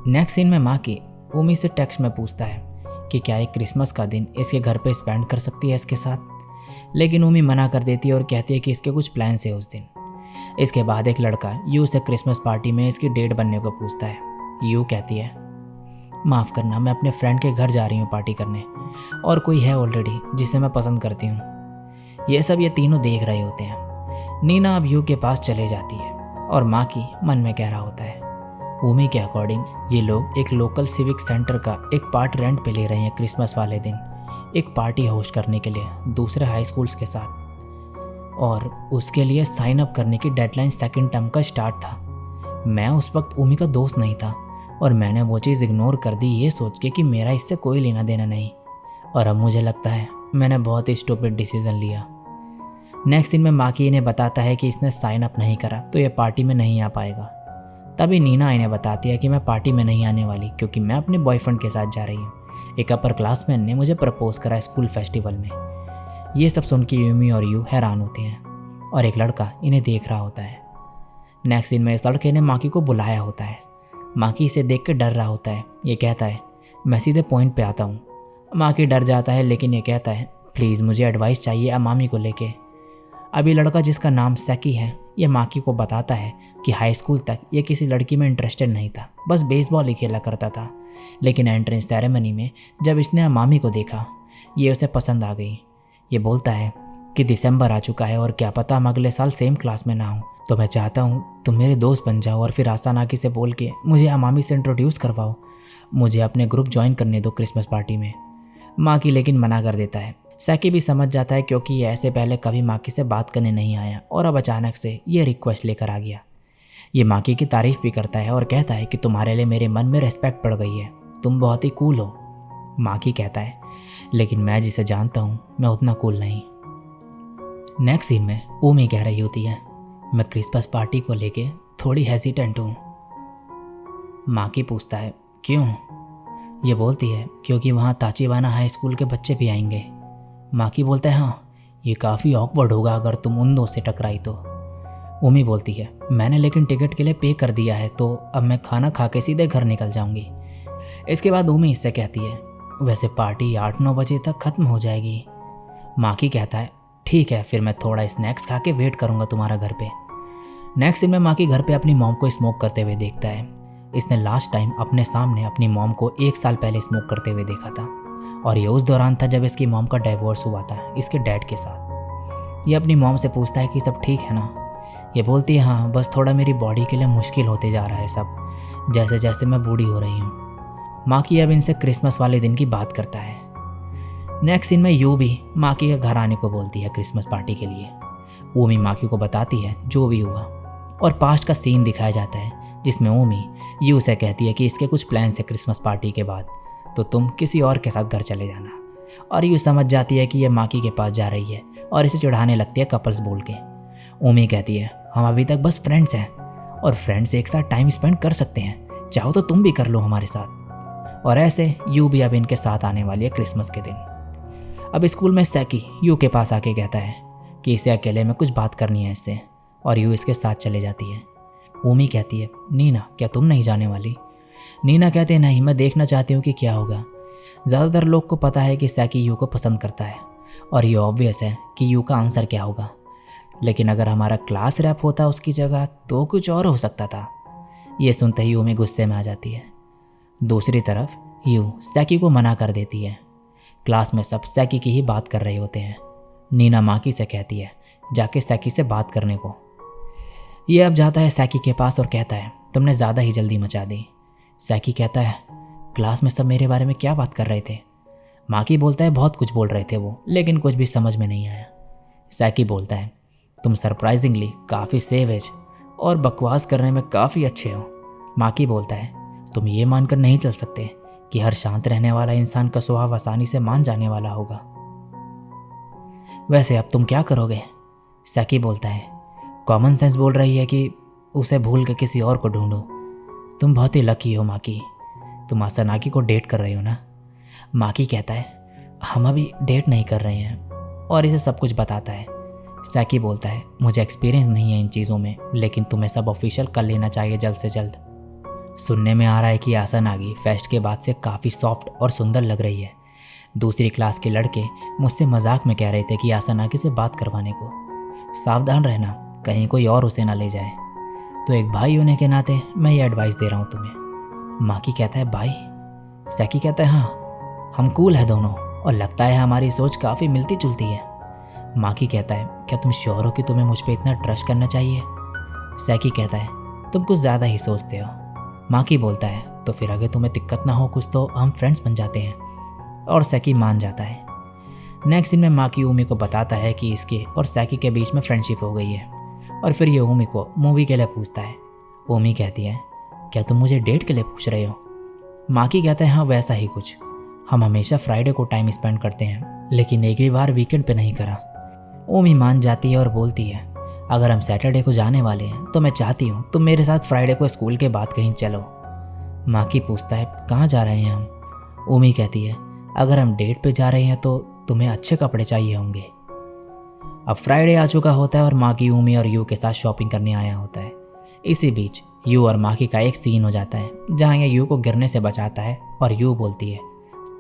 नेक्स्ट सीन में माकी ऊमी से टेक्स्ट में पूछता है कि क्या एक क्रिसमस का दिन इसके घर पे स्पेंड कर सकती है इसके साथ, लेकिन ऊमी मना कर देती है और कहती है कि इसके कुछ प्लान्स है उस दिन। इसके बाद एक लड़का यू से क्रिसमस पार्टी में इसकी डेट बनने को पूछता है। यू कहती है, माफ़ करना, मैं अपने फ्रेंड के घर जा रही हूँ पार्टी करने, और कोई है ऑलरेडी जिसे मैं पसंद करती हूँ। ये सब ये तीनों देख रहे होते हैं। नीना अब यू के पास चले जाती है और माकी मन में कह रहा होता है, ऊमी के अकॉर्डिंग ये लोग एक लोकल सिविक सेंटर का एक पार्ट रेंट पे ले रहे हैं क्रिसमस वाले दिन, एक पार्टी होस्ट करने के लिए दूसरे हाई स्कूल्स के साथ, और उसके लिए साइन अप करने की डेडलाइन सेकंड टर्म का स्टार्ट था। मैं उस वक्त ऊमी का दोस्त नहीं था और मैंने वो चीज़ इग्नोर कर दी ये सोच के कि मेरा इससे कोई लेना देना नहीं, और अब मुझे लगता है मैंने बहुत ही स्टूपिड डिसीजन लिया। नेक्स्ट दिन में माकी इन्हें बताता है कि इसने साइन अप नहीं करा तो ये पार्टी में नहीं आ पाएगा। तभी नीना इन्हें बताती है कि मैं पार्टी में नहीं आने वाली क्योंकि मैं अपने बॉयफ्रेंड के साथ जा रही हूँ। एक अपर क्लासमैन ने मुझे प्रपोज करा स्कूल फेस्टिवल में। ये सब सुन के यूमी और यू हैरान होते हैं और एक लड़का इन्हें देख रहा होता है। नेक्स्ट सीन में इस लड़के ने माकी को बुलाया होता है। माकी इसे देख के डर रहा होता है। ये कहता है मैं सीधे पॉइंट पे आता हूँ। माकी डर जाता है लेकिन ये कहता है प्लीज़ मुझे एडवाइस चाहिए अमामी को लेके। अभी लड़का जिसका नाम सैकी है ये माकी को बताता है कि हाई स्कूल तक ये किसी लड़की में इंटरेस्टेड नहीं था, बस बेसबॉल ही खेला करता था। लेकिन एंट्रेंस सेरेमनी में जब इसने अमामी को देखा ये उसे पसंद आ गई। ये बोलता है कि दिसंबर आ चुका है और क्या पता हम अगले साल सेम क्लास में ना हो, तो मैं चाहता हूँ तुम मेरे दोस्त बन जाओ और फिर आसानाकी से बोल के मुझे अमामी से इंट्रोड्यूस करवाओ। मुझे अपने ग्रुप ज्वाइन करने दो क्रिसमस पार्टी में। माकी लेकिन मना कर देता है। सैकी भी समझ जाता है क्योंकि ये ऐसे पहले कभी माकी से बात करने नहीं आया और अब अचानक से ये रिक्वेस्ट लेकर आ गया। ये माकी की तारीफ़ भी करता है और कहता है कि तुम्हारे लिए मेरे मन में रिस्पेक्ट बढ़ गई है, तुम बहुत ही कूल हो। माकी कहता है लेकिन मैं जिसे जानता हूँ मैं उतना कूल नहीं। नेक्स्ट सीन में ऊमी कह रही होती है मैं क्रिसमस पार्टी को लेके थोड़ी हेजिटेंट हूँ। माकी पूछता है क्यों? ये बोलती है क्योंकि वहाँ ताचिबाना हाई स्कूल के बच्चे भी आएंगे। माकी बोलता है हाँ ये काफ़ी ऑकवर्ड होगा अगर तुम उन दो से टकराई तो। उमी बोलती है मैंने लेकिन टिकट के लिए पे कर दिया है तो अब मैं खाना खा के सीधे घर निकल जाऊंगी। इसके बाद उमी इससे कहती है वैसे पार्टी 8-9 बजे तक ख़त्म हो जाएगी। माकी कहता है ठीक है फिर मैं थोड़ा स्नैक्स खा के वेट करूँगा तुम्हारा घर पे। नेक्स्ट दिन में माकी घर पे अपनी मॉम को स्मोक करते हुए देखता है। इसने लास्ट टाइम अपने सामने अपनी मॉम को 1 साल पहले स्मोक करते हुए देखा था और ये उस दौरान था जब इसकी मॉम का डिवोर्स हुआ था इसके डैड के साथ। ये अपनी मॉम से पूछता है कि सब ठीक है ना। ये बोलती है हाँ बस थोड़ा मेरी बॉडी के लिए मुश्किल होते जा रहा है सब, जैसे जैसे मैं बूढ़ी हो रही हूँ। माकी अब इनसे क्रिसमस वाले दिन की बात करता है। नेक्स्ट सीन में यू भी माकी के घर आने को बोलती है क्रिसमस पार्टी के लिए। ऊमी माकी को बताती है जो भी हुआ और पास्ट का सीन दिखाया जाता है जिसमें ऊमी यू से कहती है कि इसके कुछ प्लान्स है क्रिसमस पार्टी के बाद, तो तुम किसी और के साथ घर चले जाना। और यू समझ जाती है कि यह माकी के पास जा रही है और इसे चिढ़ाने लगती है कपल्स बोल के। ऊमी कहती है हम अभी तक बस फ्रेंड्स हैं और फ्रेंड्स एक साथ टाइम स्पेंड कर सकते हैं, चाहो तो तुम भी कर लो हमारे साथ। और ऐसे यू भी अब इनके साथ आने वाली है क्रिसमस के दिन। अब स्कूल में सैकी यू के पास आके कहता है कि इसे अकेले में कुछ बात करनी है इससे, और यू इसके साथ चले जाती है। ऊमी कहती है नीना क्या तुम नहीं जाने वाली? नीना कहते हैं नहीं मैं देखना चाहती हूँ कि क्या होगा। ज़्यादातर लोग को पता है कि सैकी यू को पसंद करता है और ये ऑब्वियस है कि यू का आंसर क्या होगा, लेकिन अगर हमारा क्लास रैप होता उसकी जगह तो कुछ और हो सकता था। ये सुनते ही ऊमी गुस्से में आ जाती है। दूसरी तरफ यू सैकी को मना कर देती है। क्लास में सब सैकी की ही बात कर रहे होते हैं। नीना माकी से कहती है जाके सैकी से बात करने को। ये अब जाता है सैकी के पास और कहता है तुमने ज़्यादा ही जल्दी मचा दी। सैकी कहता है क्लास में सब मेरे बारे में क्या बात कर रहे थे? माकी बोलता है बहुत कुछ बोल रहे थे वो, लेकिन कुछ भी समझ में नहीं आया। सैकी बोलता है तुम सरप्राइजिंगली काफ़ी सेवेज और बकवास करने में काफ़ी अच्छे हो। माकी बोलता है तुम ये मानकर नहीं चल सकते कि हर शांत रहने वाला इंसान का स्वभाव आसानी से मान जाने वाला होगा। वैसे अब तुम क्या करोगे? सैकी बोलता है कॉमन सेंस बोल रही है कि उसे भूल के किसी और को ढूंढो। तुम बहुत ही लकी हो माकी, तुम आसानाकी को डेट कर रहे हो ना। माकी कहता है हम अभी डेट नहीं कर रहे हैं और इसे सब कुछ बताता है। सैकी बोलता है मुझे एक्सपीरियंस नहीं है इन चीज़ों में, लेकिन तुम्हें सब ऑफिशियल कर लेना चाहिए जल्द से जल्द। सुनने में आ रहा है कि आसानागी फेस्ट के बाद से काफ़ी सॉफ्ट और सुंदर लग रही है। दूसरी क्लास के लड़के मुझसे मजाक में कह रहे थे कि आसानागी से बात करवाने को। सावधान रहना कहीं कोई और उसे ना ले जाए, तो एक भाई होने के नाते मैं ये एडवाइस दे रहा हूँ तुम्हें। माकी कहता है भाई? सैकी कहता है हाँ हम कूल है दोनों और लगता है हमारी सोच काफ़ी मिलती जुलती है। माकी कहता है क्या तुम श्योर हो कि तुम्हें मुझ पर इतना ट्रस्ट करना चाहिए? सैकी कहता है तुम कुछ ज़्यादा ही सोचते हो। माकी बोलता है तो फिर अगर तुम्हें दिक्कत ना हो कुछ तो हम फ्रेंड्स बन जाते हैं, और सैकी मान जाता है। नेक्स्ट दिन में माकी ऊमी को बताता है कि इसके और सैकी के बीच में फ्रेंडशिप हो गई है, और फिर ये ऊमी को मूवी के लिए पूछता है। ऊमी कहती है क्या तुम मुझे डेट के लिए पूछ रहे हो? माकी कहता है हाँ वैसा ही कुछ। हम हमेशा फ्राइडे को टाइम स्पेंड करते हैं, लेकिन एक भी बार वीकेंड पे नहीं करा। ऊमी मान जाती है और बोलती है अगर हम सैटरडे को जाने वाले हैं तो मैं चाहती हूँ तुम मेरे साथ फ्राइडे को स्कूल के बाद कहीं चलो। माकी पूछता है कहाँ जा रहे हैं हम? ऊमी कहती है अगर हम डेट पे जा रहे हैं तो तुम्हें अच्छे कपड़े चाहिए होंगे। अब फ्राइडे आ चुका होता है और माकी ऊमी और यू के साथ शॉपिंग करने आया होता है। इसी बीच यू और माकी का एक सीन हो जाता है जहाँ ये यू को गिरने से बचाता है और यू बोलती है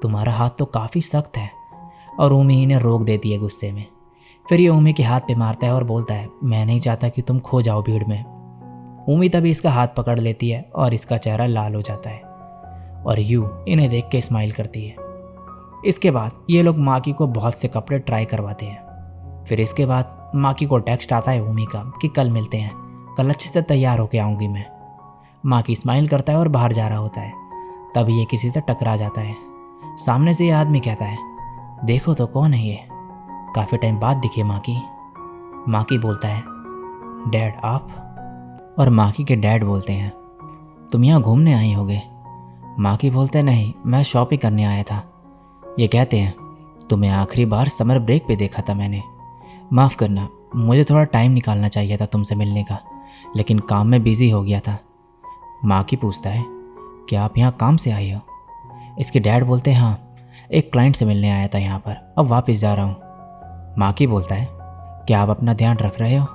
तुम्हारा हाथ तो काफ़ी सख्त है, और ऊमी इन्हें रोक देती है गुस्से में। फिर ये ऊमी के हाथ पे मारता है और बोलता है मैं नहीं चाहता कि तुम खो जाओ भीड़ में। ऊमी तभी इसका हाथ पकड़ लेती है और इसका चेहरा लाल हो जाता है और यू इन्हें देख के स्माइल करती है। इसके बाद ये लोग माकी को बहुत से कपड़े ट्राई करवाते हैं। फिर इसके बाद माकी को टेक्स्ट आता है ऊमी का कि कल मिलते हैं, कल अच्छे से तैयार होके आऊँगी मैं। माकी स्माइल करता है और बाहर जा रहा होता है। तभी ये किसी से टकरा जाता है। सामने से ये आदमी कहता है देखो तो कौन है ये, काफ़ी टाइम बाद दिखे माकी। माकी बोलता है डैड आप? और माकी के डैड बोलते हैं तुम यहाँ घूमने आई होगे? माकी बोलते नहीं, मैं शॉपिंग करने आया था। ये कहते हैं तुम्हें आखिरी बार समर ब्रेक पे देखा था मैंने, माफ़ करना मुझे थोड़ा टाइम निकालना चाहिए था तुमसे मिलने का, लेकिन काम में बिज़ी हो गया था। माकी पूछता है क्या आप यहाँ काम से आए हो? इसके डैड बोलते हैं हाँ, एक क्लाइंट से मिलने आया था यहाँ पर, अब वापस जा रहा हूँ। माकी बोलता है क्या आप अपना ध्यान रख रहे हो?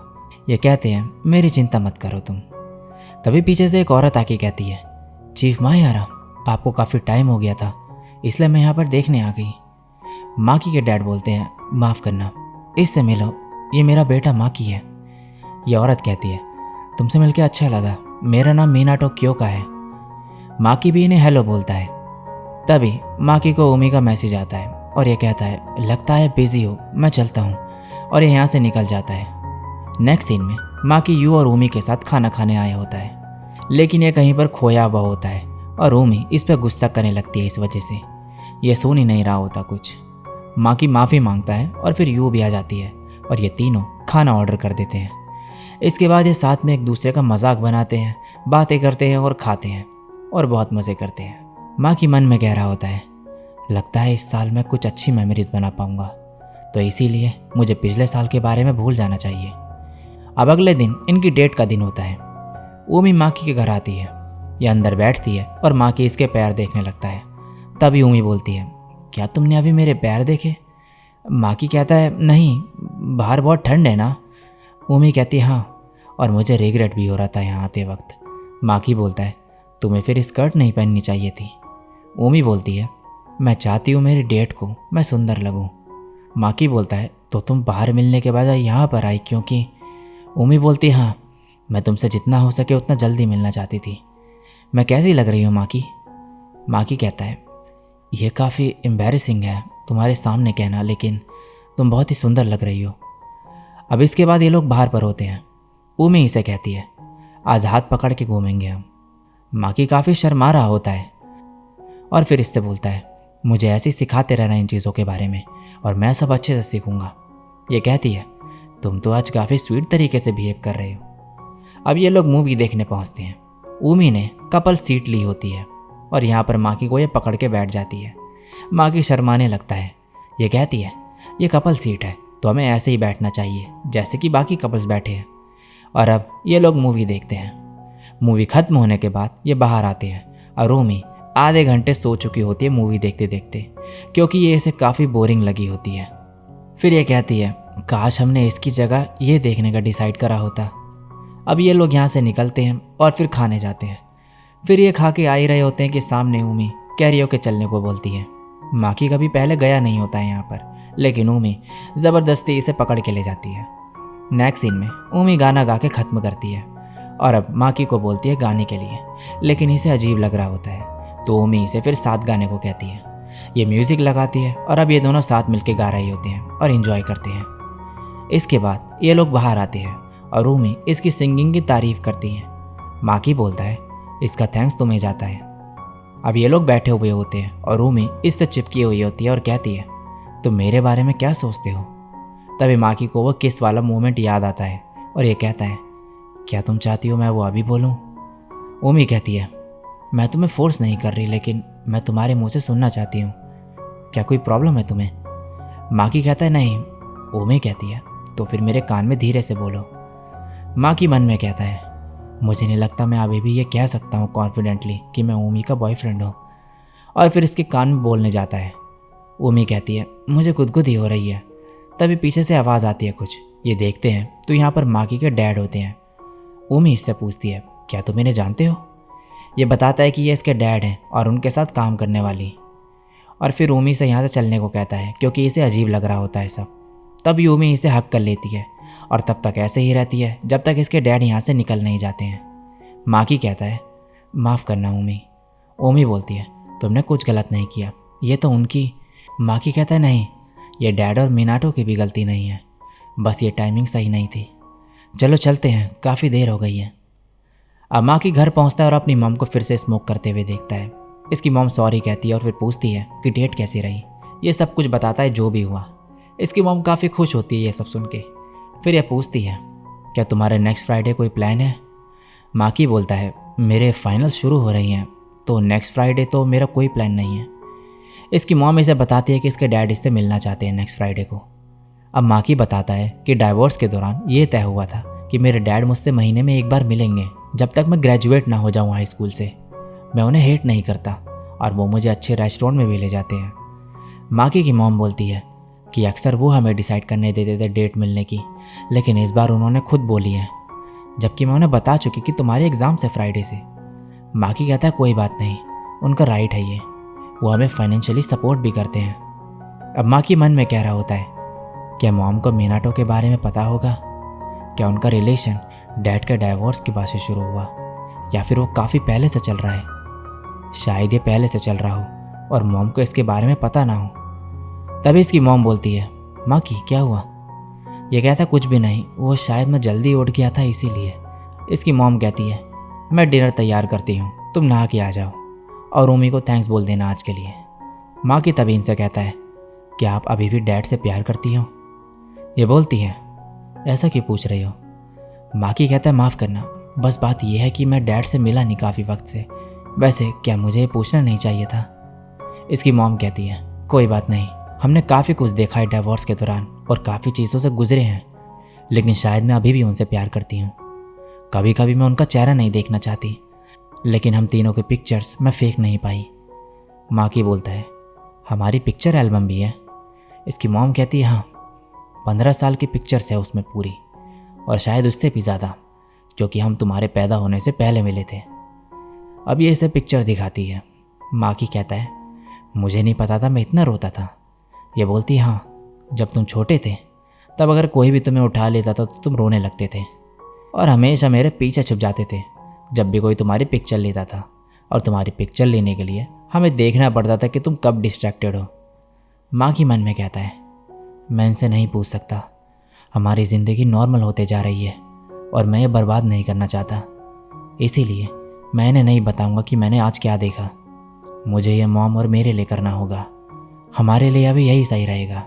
ये कहते हैं मेरी चिंता मत करो तुम। तभी पीछे से एक औरत आके कहती है चीफ मायारा, आपको काफ़ी टाइम हो गया था इसलिए मैं यहाँ पर देखने आ गई। माकी के डैड बोलते हैं माफ़ करना, इससे मिलो, ये मेरा बेटा माकी है। ये औरत कहती है तुमसे मिलके अच्छा लगा, मेरा नाम मीनाटो क्योका है। माकी भी इन्हें हेलो बोलता है। तभी माकी को ऊमी का मैसेज आता है और ये कहता है लगता है बिजी हो, मैं चलता हूँ, और ये यहाँ से निकल जाता है। नेक्स्ट सीन में माकी यू और ऊमी के साथ खाना खाने आया होता है, लेकिन ये कहीं पर खोया हुआ होता है और ऊमी इस पर गुस्सा करने लगती है। इस वजह से ये सुन ही नहीं रहा होता कुछ। माकी माफ़ी मांगता है और फिर यू भी आ जाती है और ये तीनों खाना ऑर्डर कर देते हैं। इसके बाद ये साथ में एक दूसरे का मजाक बनाते हैं, बातें करते हैं और खाते हैं और बहुत मज़े करते हैं। माकी मन में कह रहा होता है लगता है इस साल मैं कुछ अच्छी मेमोरीज बना पाऊंगा, तो इसीलिए मुझे पिछले साल के बारे में भूल जाना चाहिए। अब अगले दिन इनकी डेट का दिन होता है। ऊमी माकी के घर आती है, यह अंदर बैठती है और माकी इसके पैर देखने लगता है। तभी ऊमी बोलती है क्या तुमने अभी मेरे पैर देखे? माकी कहता है नहीं, बाहर बहुत ठंड है ना। ऊमी कहती है हाँ, और मुझे रिग्रेट भी हो रहा था यहाँ आते वक्त। माकी बोलता है तुम्हें फिर स्कर्ट नहीं पहननी चाहिए थी। ऊमी बोलती है मैं चाहती हूँ मेरी डेट को मैं सुंदर लगूँ। माकी बोलता है तो तुम बाहर मिलने के बजाय यहाँ पर आई क्योंकि? ऊमी बोलती है हाँ, मैं तुमसे जितना हो सके उतना जल्दी मिलना चाहती थी। मैं कैसी लग रही हूँ माकी? माकी कहता है यह काफ़ी एम्बैरेसिंग है तुम्हारे सामने कहना, लेकिन तुम बहुत ही सुंदर लग रही हो। अब इसके बाद ये लोग बाहर पर होते हैं। ऊमी इसे कहती है आज हाथ पकड़ के घूमेंगे हम। माकी काफ़ी शर्मा रहा होता है और फिर इससे बोलता है मुझे ऐसे ही सिखाते रहना इन चीज़ों के बारे में और मैं सब अच्छे से सीखूंगा। ये कहती है तुम तो आज काफ़ी स्वीट तरीके से बिहेव कर रहे हो। अब ये लोग मूवी देखने पहुंचते हैं। ऊमी ने कपल सीट ली होती है और यहाँ पर माकी को ये पकड़ के बैठ जाती है। माकी शर्माने लगता है। ये कहती है ये कपल सीट है तो हमें ऐसे ही बैठना चाहिए जैसे कि बाकी कपल्स बैठे हैं। और अब ये लोग मूवी देखते हैं। मूवी खत्म होने के बाद ये बाहर आते हैं और ऊमी आधे घंटे सो चुकी होती है मूवी देखते देखते, क्योंकि ये इसे काफ़ी बोरिंग लगी होती है। फिर ये कहती है काश हमने इसकी जगह ये देखने का डिसाइड करा होता। अब ये लोग यहाँ से निकलते हैं और फिर खाने जाते हैं। फिर ये खा के आ ही रहे होते हैं कि सामने ऊमी कैरियो के चलने को बोलती है। माकी कभी पहले गया नहीं होता है यहाँ पर, लेकिन ऊमी ज़बरदस्ती इसे पकड़ के ले जाती है। नेक्स्ट सीन में ऊमी गाना गा के ख़त्म करती है और अब माकी को बोलती है गाने के लिए, लेकिन इसे अजीब लग रहा होता है तो ऊमी इसे फिर साथ गाने को कहती है। ये म्यूज़िक लगाती है और अब ये दोनों साथ मिलके गा रहे होते हैं और इन्जॉय करते हैं। इसके बाद ये लोग बाहर आते हैं और ऊमी इसकी सिंगिंग की तारीफ़ करती है। माकी बोलता है इसका थैंक्स तुम्हें जाता है। अब ये लोग बैठे हुए होते हैं और ऊमी इससे चिपकी हुई होती है और कहती है तुम मेरे बारे में क्या सोचते हो? तभी माकी को वो किस वाला मोमेंट याद आता है और ये कहता है क्या तुम चाहती हो मैं वो अभी बोलूँ? ऊमी कहती है मैं तुम्हें फोर्स नहीं कर रही, लेकिन मैं तुम्हारे मुंह से सुनना चाहती हूँ, क्या कोई प्रॉब्लम है तुम्हें? माकी कहता है नहीं। ऊमी कहती है तो फिर मेरे कान में धीरे से बोलो। माँ की मन में कहता है, मुझे नहीं लगता मैं अभी भी ये कह सकता हूँ कॉन्फिडेंटली कि मैं ऊमी का बॉयफ्रेंड हूँ। और फिर इसके कान में बोलने जाता है। ऊमी कहती है, मुझे गुदगुदी हो रही है। तभी पीछे से आवाज़ आती है कुछ। ये देखते हैं तो यहाँ पर माकी के डैड होते हैं। ऊमी इससे पूछती है, क्या तुम इन्हें जानते हो? ये बताता है कि ये इसके डैड हैं और उनके साथ काम करने वाली। और फिर ऊमी से यहाँ से चलने को कहता है क्योंकि इसे अजीब लग रहा होता है सब। तब यूमी इसे हक कर लेती है और तब तक ऐसे ही रहती है जब तक इसके डैड यहाँ से निकल नहीं जाते हैं। माकी कहता है, माफ़ करना ऊमी। ऊमी बोलती है, तुमने कुछ गलत नहीं किया, ये तो उनकी। माकी कहता है, नहीं, ये डैड और मिनाटो की भी गलती नहीं है, बस ये टाइमिंग सही नहीं थी। चलो चलते हैं, काफ़ी देर हो गई है। अब माकी घर पहुँचता है और अपनी मॉम को फिर से स्मोक करते हुए देखता है। इसकी मॉम सॉरी कहती है और फिर पूछती है कि डेट कैसी रही। ये सब कुछ बताता है जो भी हुआ। इसकी मॉम काफ़ी खुश होती है ये सब सुन के। फिर यह पूछती है, क्या तुम्हारे नेक्स्ट फ्राइडे कोई प्लान है? माकी बोलता है, मेरे फाइनल्स शुरू हो रही हैं तो नेक्स्ट फ्राइडे तो मेरा कोई प्लान नहीं है। इसकी मॉम इसे बताती है कि इसके डैड इससे मिलना चाहते हैं नेक्स्ट फ्राइडे को। अब माकी बताता है कि डाइवोर्स के दौरान ये तय हुआ था कि मेरे डैड मुझसे महीने में एक बार मिलेंगे जब तक मैं ग्रेजुएट ना हो जाऊँ हाई स्कूल से। मैं उन्हें हेट नहीं करता और वो मुझे अच्छे रेस्टोरेंट में भी ले जाते हैं। माकी की मॉम बोलती है कि अक्सर वो हमें डिसाइड करने देते थे डेट मिलने की, लेकिन इस बार उन्होंने खुद बोली है, जबकि मैं उन्हें बता चुकी कि तुम्हारे एग्ज़ाम से फ्राइडे से। माकी कहता है, कोई बात नहीं, उनका राइट है ये, वो हमें फाइनेंशियली सपोर्ट भी करते हैं। अब माकी मन में कह रहा होता है, क्या मॉम को मिनाटो के बारे में पता होगा? क्या उनका रिलेशन डैड के डाइवोर्स के बाद से शुरू हुआ, या फिर वो काफ़ी पहले से चल रहा है? शायद ये पहले से चल रहा हो और मॉम को इसके बारे में पता ना हो। तभी इसकी मॉम बोलती है, माकी क्या हुआ? ये कहता, कुछ भी नहीं, वो शायद मैं जल्दी उठ गया था इसीलिए। इसकी मॉम कहती है, मैं डिनर तैयार करती हूँ, तुम नहा के आ जाओ और ऊमी को थैंक्स बोल देना आज के लिए। माकी तभी इनसे कहता है, क्या आप अभी भी डैड से प्यार करती हो? ये बोलती है, ऐसा क्यों पूछ रही हो? माकी कहता है, माफ़ करना, बस बात यह है कि मैं डैड से मिला नहीं काफ़ी वक्त से। वैसे क्या मुझे ये पूछना नहीं चाहिए था? इसकी मॉम कहती है, कोई बात नहीं, हमने काफ़ी कुछ देखा है डिवोर्स के दौरान और काफ़ी चीज़ों से गुजरे हैं, लेकिन शायद मैं अभी भी उनसे प्यार करती हूँ। कभी कभी मैं उनका चेहरा नहीं देखना चाहती, लेकिन हम तीनों की पिक्चर्स मैं फेंक नहीं पाई। माकी बोलता है, हमारी पिक्चर एल्बम भी है? इसकी मॉम कहती है, हाँ, 15 साल की पिक्चर्स है उसमें पूरी, और शायद उससे भी ज़्यादा, क्योंकि हम तुम्हारे पैदा होने से पहले मिले थे। अब ये इसे पिक्चर दिखाती है। माकी कहता है, मुझे नहीं पता था मैं इतना रोता था। ये बोलती है, हाँ, जब तुम छोटे थे तब अगर कोई भी तुम्हें उठा लेता था तो तुम रोने लगते थे और हमेशा मेरे पीछे छुप जाते थे जब भी कोई तुम्हारी पिक्चर लेता था, और तुम्हारी पिक्चर लेने के लिए हमें देखना पड़ता था कि तुम कब डिस्ट्रैक्टेड हो। माकी मन में कहता है, मैं इनसे नहीं पूछ सकता, हमारी ज़िंदगी नॉर्मल होते जा रही है और मैं ये बर्बाद नहीं करना चाहता, इसीलिए मैं इन्हें नहीं बताऊंगा कि मैंने आज क्या देखा। मुझे ये मॉम और मेरे लिए करना होगा, हमारे लिए अभी यही सही रहेगा।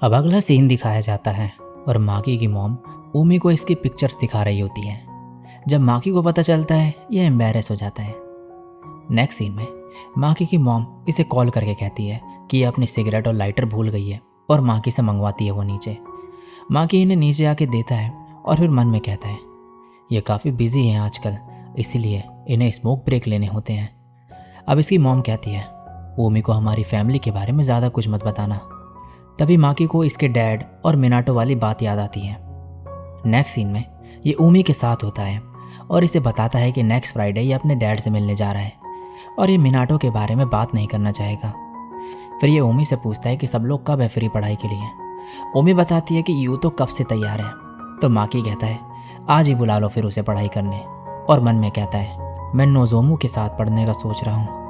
अब अगला सीन दिखाया जाता है और माकी की मॉम ऊमी को इसकी पिक्चर्स दिखा रही होती है। जब माकी को पता चलता है, यह एम्बैरेस हो जाता है। नेक्स्ट सीन में माकी की मॉम इसे कॉल करके कहती है कि ये अपनी सिगरेट और लाइटर भूल गई है और माकी से मंगवाती है वो नीचे। माकी इन्हें नीचे आके देता है और फिर मन में कहता है, ये काफ़ी बिजी हैं आजकल, इसीलिए इन्हें स्मोक ब्रेक लेने होते हैं। अब इसकी मॉम कहती है, ऊमी को हमारी फैमिली के बारे में ज़्यादा कुछ मत बताना। तभी माकी को इसके डैड और मिनाटो वाली बात याद आती है। नेक्स्ट सीन में ये ऊमी के साथ होता है और इसे बताता है कि नेक्स्ट फ्राइडे ये अपने डैड से मिलने जा रहा है और ये मिनाटो के बारे में बात नहीं करना चाहेगा। फिर ये ऊमी से पूछता है कि सब लोग कब है फ्री पढ़ाई के लिए। ऊमी बताती है कि यू तो कब से तैयार है। तो माकी कहता है, आज ही बुला लो फिर उसे पढ़ाई करने, और मन में कहता है, मैं नोजोमू के साथ पढ़ने का सोच रहा हूँ,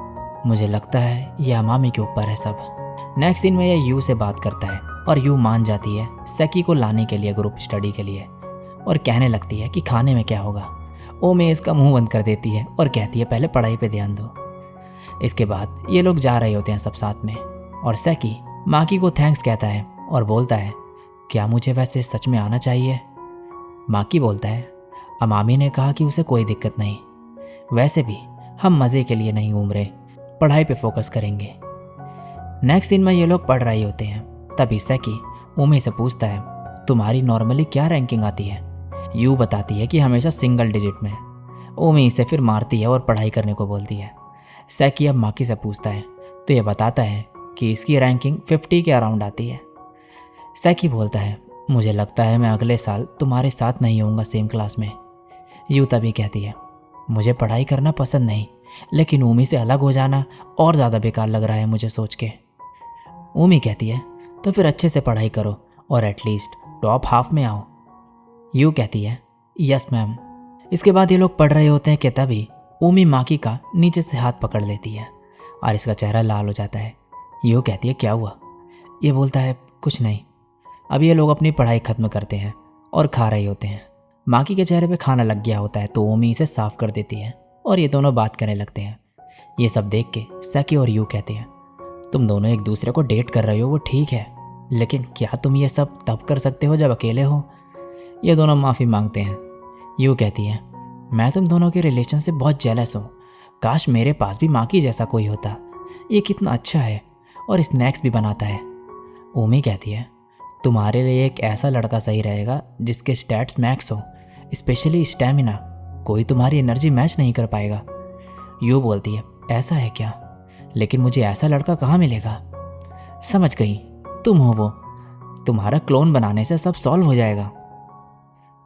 मुझे लगता है ये अमामी के ऊपर है सब। नेक्स्ट सीन में ये यू से बात करता है और यू मान जाती है सेकी को लाने के लिए ग्रुप स्टडी के लिए, और कहने लगती है कि खाने में क्या होगा। ओमे इसका मुंह बंद कर देती है और कहती है, पहले पढ़ाई पे ध्यान दो। इसके बाद ये लोग जा रहे होते हैं सब साथ में और सेकी माकी को थैंक्स कहता है और बोलता है, क्या मुझे वैसे सच में आना चाहिए? माकी बोलता है, अमामी ने कहा कि उसे कोई दिक्कत नहीं, वैसे भी हम मज़े के लिए नहीं घूम रहे, पढ़ाई पे फोकस करेंगे। नेक्स्ट सीन में ये लोग पढ़ रहे होते हैं। तभी सेकी ऊमी से पूछता है, तुम्हारी नॉर्मली क्या रैंकिंग आती है? यू बताती है कि हमेशा सिंगल डिजिट में। ओमी इसे फिर मारती है और पढ़ाई करने को बोलती है। सैकी अब माकी से पूछता है तो ये बताता है कि इसकी रैंकिंग 50 के अराउंड आती है। सैकी बोलता है मुझे लगता है मैं अगले साल तुम्हारे साथ नहीं होऊंगा सेम क्लास में। यू तभी कहती है मुझे पढ़ाई करना पसंद नहीं, लेकिन ऊमी से अलग हो जाना और ज़्यादा बेकार लग रहा है मुझे सोच के। ऊमी कहती है तो फिर अच्छे से पढ़ाई करो और एटलीस्ट टॉप हाफ में आओ। यू कहती है यस मैम। इसके बाद ये लोग पढ़ रहे होते हैं कि तभी ऊमी माकी का नीचे से हाथ पकड़ लेती है और इसका चेहरा लाल हो जाता है। यू कहती है क्या हुआ? ये बोलता है कुछ नहीं। अब ये लोग अपनी पढ़ाई खत्म करते हैं और खा रहे होते हैं। माकी के चेहरे पे खाना लग गया होता है तो ओमी इसे साफ कर देती है और ये दोनों बात करने लगते हैं। ये सब देख के सैकी और यू कहते हैं तुम दोनों एक दूसरे को डेट कर रहे हो वो ठीक है, लेकिन क्या तुम ये सब तब कर सकते हो जब अकेले हो? ये दोनों माफ़ी मांगते हैं। यू कहती है मैं तुम दोनों के रिलेशन से बहुत जेलस हूँ, काश मेरे पास भी माकी जैसा कोई होता। ये कितना अच्छा है और स्नैक्स भी बनाता है। ओमी कहती है तुम्हारे लिए एक ऐसा लड़का सही रहेगा जिसके स्टैट्स मैक्स हो, स्पेशली स्टैमिना। कोई तुम्हारी एनर्जी मैच नहीं कर पाएगा। यू बोलती है ऐसा है क्या? लेकिन मुझे ऐसा लड़का कहाँ मिलेगा? समझ गई, तुम हो वो। तुम्हारा क्लोन बनाने से सब सॉल्व हो जाएगा।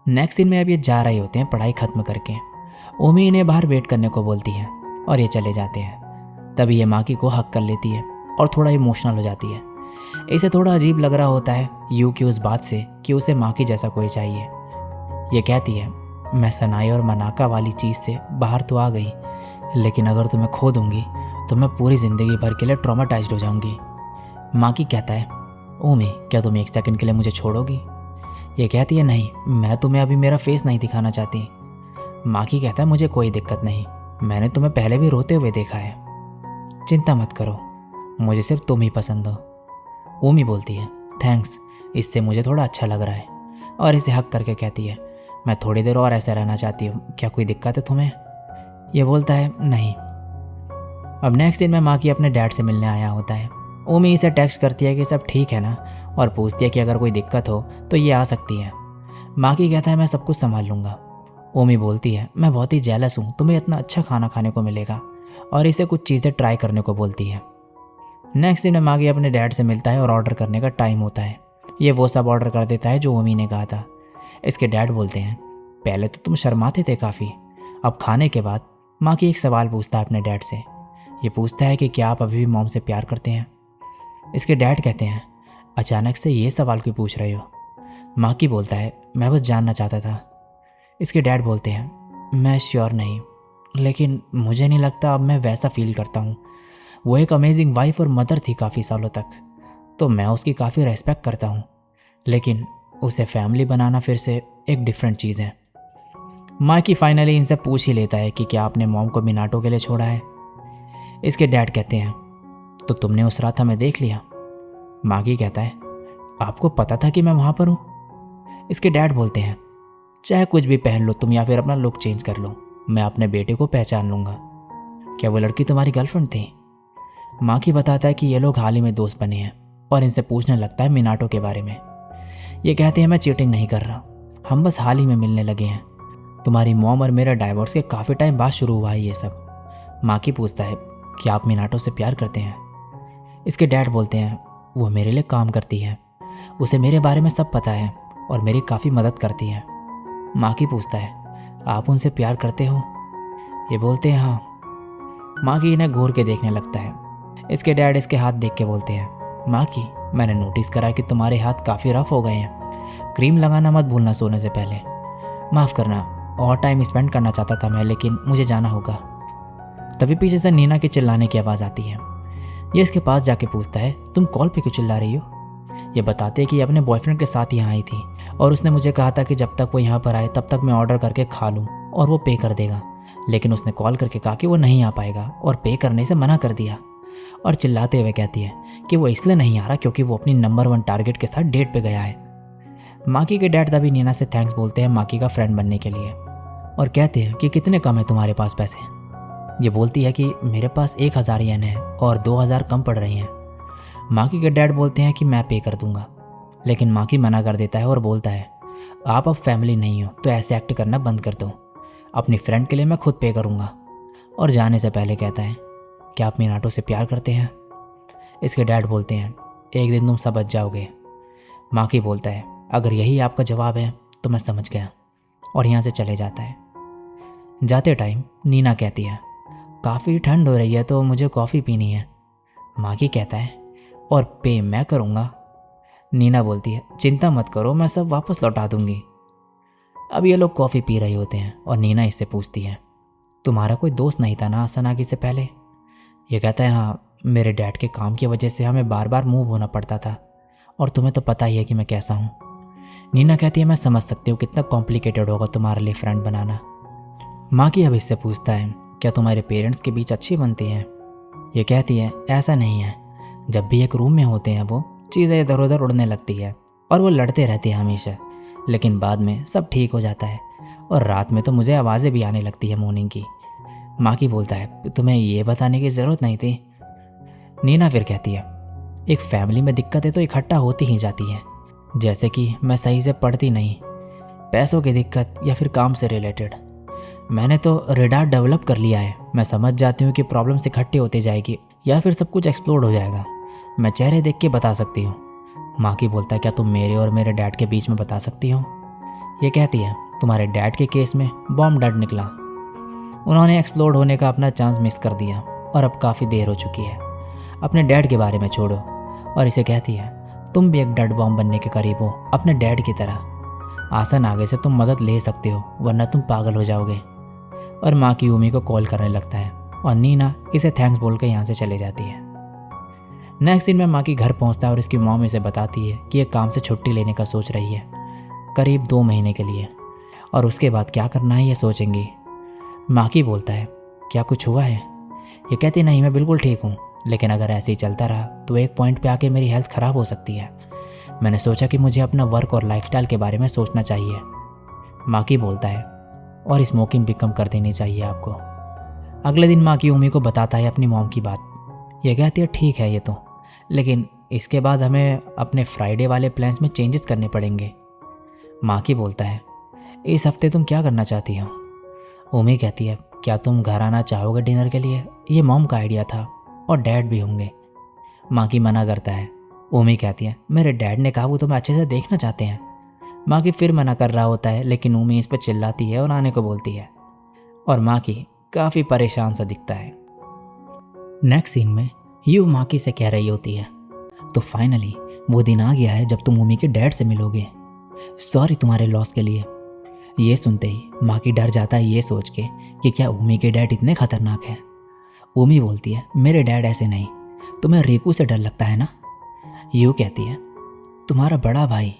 नेक्स्ट सीन में अब ये जा रहे होते हैं पढ़ाई खत्म करके। ओमी इन्हें बाहर वेट करने को बोलती है और ये चले जाते हैं। तभी ये माकी को हक कर लेती है और थोड़ा इमोशनल हो जाती है। इसे थोड़ा अजीब लग रहा होता है यू की उस बात से कि उसे माकी जैसा कोई चाहिए। ये कहती है मैं सनाई और मनाका वाली चीज़ से बाहर तो आ गई, लेकिन अगर तुम्हें खो दूंगी तो मैं पूरी ज़िंदगी भर के लिए ट्रॉमाटाइज्ड हो जाऊंगी। माकी कहता है ओमी क्या तुम एक सेकंड के लिए मुझे छोड़ोगी? ये कहती है नहीं, मैं तुम्हें अभी मेरा फेस नहीं दिखाना चाहती। माकी कहता है मुझे कोई दिक्कत नहीं, मैंने तुम्हें पहले भी रोते हुए देखा है। चिंता मत करो, मुझे सिर्फ तुम ही पसंद हो। ओमी बोलती है थैंक्स, इससे मुझे थोड़ा अच्छा लग रहा है और इसे हक करके कहती है मैं थोड़ी देर और ऐसे रहना चाहती हूँ, क्या कोई दिक्कत है तुम्हें? ये बोलता है नहीं। अब नेक्स्ट दिन में माकी अपने डैड से मिलने आया होता है। ओमी इसे टेक्स्ट करती है कि सब ठीक है ना और पूछती है कि अगर कोई दिक्कत हो तो ये आ सकती है। माकी कहता है मैं सब कुछ संभाल लूँगा। ओमी बोलती है मैं बहुत ही जेलस हूँ, तुम्हें इतना अच्छा खाना खाने को मिलेगा और इसे कुछ चीज़ें ट्राई करने को बोलती है। नेक्स्ट दिन में माकी अपने डैड से मिलता है और ऑर्डर करने का टाइम होता है। ये वो सब ऑर्डर कर देता है जो ओमी ने कहा था। इसके डैड बोलते हैं पहले तो तुम शर्माते थे काफ़ी। अब खाने के बाद माकी एक सवाल पूछता है अपने डैड से। ये पूछता है कि क्या आप अभी भी मॉम से प्यार करते हैं? इसके डैड कहते हैं अचानक से ये सवाल क्यों पूछ रहे हो? माकी बोलता है मैं बस जानना चाहता था। इसके डैड बोलते हैं मैं श्योर नहीं, लेकिन मुझे नहीं लगता अब मैं वैसा फील करता हूँ। वो एक अमेजिंग वाइफ और मदर थी काफ़ी सालों तक, तो मैं उसकी काफ़ी रेस्पेक्ट करता हूँ, लेकिन उसे फैमिली बनाना फिर से एक डिफरेंट चीज़ है। माकी फाइनली इनसे पूछ ही लेता है कि क्या आपने मॉम को मिनाटो के लिए छोड़ा है? इसके डैड कहते हैं तो तुमने उस रात हमें देख लिया? माकी कहता है आपको पता था कि मैं वहाँ पर हूँ? इसके डैड बोलते हैं चाहे कुछ भी पहन लो तुम या फिर अपना लुक चेंज कर लो, मैं अपने बेटे को पहचान लूँगा। क्या वो लड़की तुम्हारी गर्लफ्रेंड थी? माकी बताता है कि ये लोग हाल ही में दोस्त बने हैं और इनसे पूछने लगता है मिनाटो के बारे में। ये कहते हैं मैं चीटिंग नहीं कर रहा, हम बस हाल ही में मिलने लगे हैं। तुम्हारी मॉम और मेरा डाइवोर्स के काफ़ी टाइम बाद शुरू हुआ है ये सब। माकी पूछता है कि आप मिनाटो से प्यार करते हैं? इसके डैड बोलते हैं वो मेरे लिए काम करती है, उसे मेरे बारे में सब पता है और मेरी काफ़ी मदद करती है। माकी पूछता है आप उनसे प्यार करते हो? ये बोलते हैं हाँ। माकी इन्हें घूर के देखने लगता है। इसके डैड इसके हाथ देख के बोलते हैं माकी मैंने नोटिस करा कि तुम्हारे हाथ काफ़ी रफ हो गए हैं, क्रीम लगाना मत भूलना सोने से पहले। माफ़ करना, और टाइम स्पेंड करना चाहता था मैं, लेकिन मुझे जाना होगा। तभी पीछे से नीना के चिल्लाने की आवाज़ आती है। ये इसके पास जाके पूछता है तुम कॉल पे क्यों चिल्ला रही हो? ये बताते हैं कि ये अपने बॉयफ्रेंड के साथ यहाँ आई थी और उसने मुझे कहा था कि जब तक वो यहाँ पर आए तब तक मैं ऑर्डर करके खा लूँ और वो पे कर देगा, लेकिन उसने कॉल करके कहा कि वो नहीं आ पाएगा और पे करने से मना कर दिया। और चिल्लाते हुए कहती है कि वो इसलिए नहीं आ रहा क्योंकि वो अपनी नंबर 1 टारगेट के साथ डेट पे गया है। माकी के डैड तभी नीना से थैंक्स बोलते हैं माकी का फ्रेंड बनने के लिए और कहते हैं कि कितने कम है तुम्हारे पास पैसे? ये बोलती है कि मेरे पास 1000 येन है और 2000 कम पड़ रही हैं। माकी के डैड बोलते हैं कि मैं पे कर दूंगा, लेकिन माकी मना कर देता है और बोलता है आप अब फैमिली नहीं हो तो ऐसे एक्ट करना बंद कर दो। अपनी फ्रेंड के लिए मैं खुद पे करूँगा। और जाने से पहले कहता है, क्या आप मीनाटो से प्यार करते हैं? इसके डैड बोलते हैं, एक दिन तुम समझ जाओगे। माकी बोलता है, अगर यही आपका जवाब है तो मैं समझ गया, और यहाँ से चले जाता है। जाते टाइम नीना कहती है, काफ़ी ठंड हो रही है तो मुझे कॉफ़ी पीनी है। माकी कहता है, और पे मैं करूँगा। नीना बोलती है, चिंता मत करो, मैं सब वापस लौटा दूंगी। अब ये लोग कॉफ़ी पी रहे होते हैं और नीना इससे पूछती है, तुम्हारा कोई दोस्त नहीं था ना सनागी से पहले? ये कहता है, हाँ, मेरे डैड के काम की वजह से हमें बार बार मूव होना पड़ता था, और तुम्हें तो पता ही है कि मैं कैसा हूँ। नीना कहती है, मैं समझ सकती हूँ कितना कॉम्प्लिकेटेड होगा तुम्हारे लिए फ्रेंड बनाना। माँ की अब इससे पूछता है, क्या तुम्हारे पेरेंट्स के बीच अच्छी बनती है? ये कहती है, ऐसा नहीं है, जब भी एक रूम में होते हैं वो चीज़ें इधर उधर उड़ने लगती है और वो लड़ते रहते हैं हमेशा, लेकिन बाद में सब ठीक हो जाता है, और रात में तो मुझे आवाज़ें भी आने लगती है मॉर्निंग की। माकी बोलता है, तुम्हें ये बताने की ज़रूरत नहीं थी। नीना फिर कहती है, एक फैमिली में दिक्कतें तो इकट्ठा होती ही जाती हैं, जैसे कि मैं सही से पढ़ती नहीं, पैसों की दिक्कत, या फिर काम से रिलेटेड। मैंने तो रेडार डेवलप कर लिया है, मैं समझ जाती हूँ कि प्रॉब्लम्स इकट्ठी होती जाएगी या फिर सब कुछ एक्सप्लोड हो जाएगा। मैं चेहरे देख के बता सकती हूँ। माकी बोलता है, क्या तुम मेरे और मेरे डैड के बीच में बता सकती हो? ये कहती है, तुम्हारे डैड के केस में बॉम्ब डैड निकला, उन्होंने एक्सप्लोड होने का अपना चांस मिस कर दिया, और अब काफ़ी देर हो चुकी है। अपने डैड के बारे में छोड़ो। और इसे कहती है, तुम भी एक डैड बॉम्ब बनने के करीब हो, अपने डैड की तरह। आसन आगे से तुम मदद ले सकते हो, वरना तुम पागल हो जाओगे। और माँ की यूमी को कॉल करने लगता है, और नीना इसे थैंक्स बोल के यहाँ से चले जाती है। नेक्स्ट सीन में माँ की घर पहुँचता है और इसकी मॉम इसे बताती है कि ये काम से छुट्टी लेने का सोच रही है, करीब 2 महीने के लिए, और उसके बाद क्या करना है ये सोचेंगी। माकी बोलता है, क्या कुछ हुआ है? ये कहती, नहीं, मैं बिल्कुल ठीक हूँ, लेकिन अगर ऐसे ही चलता रहा तो एक पॉइंट पे आके मेरी हेल्थ ख़राब हो सकती है। मैंने सोचा कि मुझे अपना वर्क और लाइफस्टाइल के बारे में सोचना चाहिए। माकी बोलता है, और स्मोकिंग भी कम कर देनी चाहिए आपको। अगले दिन माकी उमी को बताता है अपनी मॉम की बात। ये कहती है, ठीक है ये तो, लेकिन इसके बाद हमें अपने फ्राइडे वाले प्लान्स में चेंजेस करने पड़ेंगे। माकी बोलता है, इस हफ्ते तुम क्या करना चाहती हो? उमी कहती है, क्या तुम घर आना चाहोगे डिनर के लिए? ये मॉम का आइडिया था, और डैड भी होंगे। माकी मना करता है। उमी कहती है, मेरे डैड ने कहा वो तुम्हें अच्छे से देखना चाहते हैं। माकी फिर मना कर रहा होता है, लेकिन उमी इस पर चिल्लाती है और आने को बोलती है, और माकी काफ़ी परेशान सा दिखता है। नेक्स्ट सीन में यू माकी से कह रही होती है, तो फाइनली वो दिन आ गया है जब तुम उमी के डैड से मिलोगे, सॉरी तुम्हारे लॉस के लिए। ये सुनते ही माकी डर जाता है, ये सोच के कि क्या उमी के डैड इतने खतरनाक हैं। उमी बोलती है, मेरे डैड ऐसे नहीं, तुम्हें रिकू से डर लगता है ना? यू कहती है, तुम्हारा बड़ा भाई,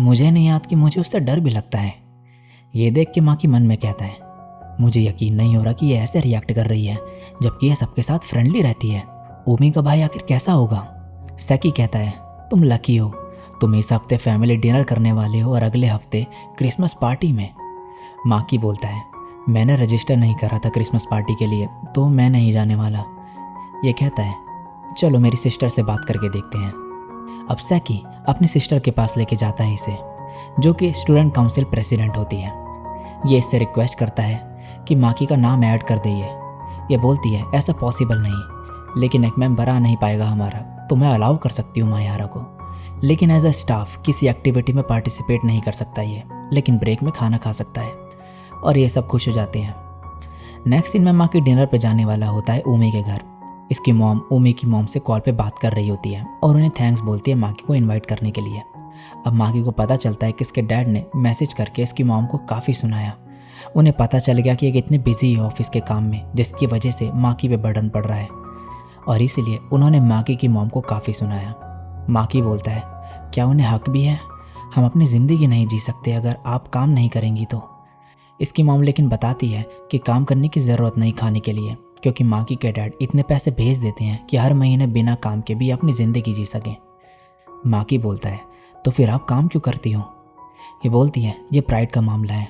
मुझे नहीं याद कि मुझे उससे डर भी लगता है। ये देख के माकी मन में कहता है, मुझे यकीन नहीं हो रहा कि ये ऐसे रिएक्ट कर रही है जबकि ये सबके साथ फ्रेंडली रहती है। उमी का भाई आखिर कैसा होगा? सैकी कहता है, तुम लकी हो, तुम इस हफ्ते फैमिली डिनर करने वाले हो और अगले हफ्ते क्रिसमस पार्टी में। माकी बोलता है, मैंने रजिस्टर नहीं करा था क्रिसमस पार्टी के लिए, तो मैं नहीं जाने वाला। ये कहता है, चलो मेरी सिस्टर से बात करके देखते हैं। अब सैकी अपनी सिस्टर के पास लेके जाता है इसे, जो कि स्टूडेंट काउंसिल प्रेसिडेंट होती है। ये इससे रिक्वेस्ट करता है कि माकी का नाम ऐड कर दे। ये बोलती है, ऐसा पॉसिबल नहीं, लेकिन एक मेंबर आ नहीं पाएगा हमारा, तो मैं अलाउ कर सकती हूँ मायारा को, लेकिन एज अ स्टाफ किसी एक्टिविटी में पार्टिसिपेट नहीं कर सकता ये, लेकिन ब्रेक में खाना खा सकता है। और ये सब खुश हो जाते हैं। नेक्स्ट सीन में माकी डिनर पे जाने वाला होता है उमी के घर। इसकी मॉम उमी की मॉम से कॉल पे बात कर रही होती है और उन्हें थैंक्स बोलती है माकी को इनवाइट करने के लिए। अब माकी को पता चलता है कि इसके डैड ने मैसेज करके इसकी मॉम को काफ़ी सुनाया। उन्हें पता चल गया कि ये इतने बिजी है ऑफिस के काम में, जिसकी वजह से माकी पे बर्डन पड़ रहा है, और इसीलिए उन्होंने माकी की मॉम को काफ़ी सुनाया। माकी बोलता है, क्या उन्हें हक भी है? हम अपनी ज़िंदगी नहीं जी सकते अगर आप काम नहीं करेंगी तो। इसकी मॉम लेकिन बताती है कि काम करने की ज़रूरत नहीं खाने के लिए, क्योंकि माकी के डैड इतने पैसे भेज देते हैं कि हर महीने बिना काम के भी अपनी ज़िंदगी जी सकें। माकी बोलता है, तो फिर आप काम क्यों करती हो? ये बोलती है, ये प्राइड का मामला है,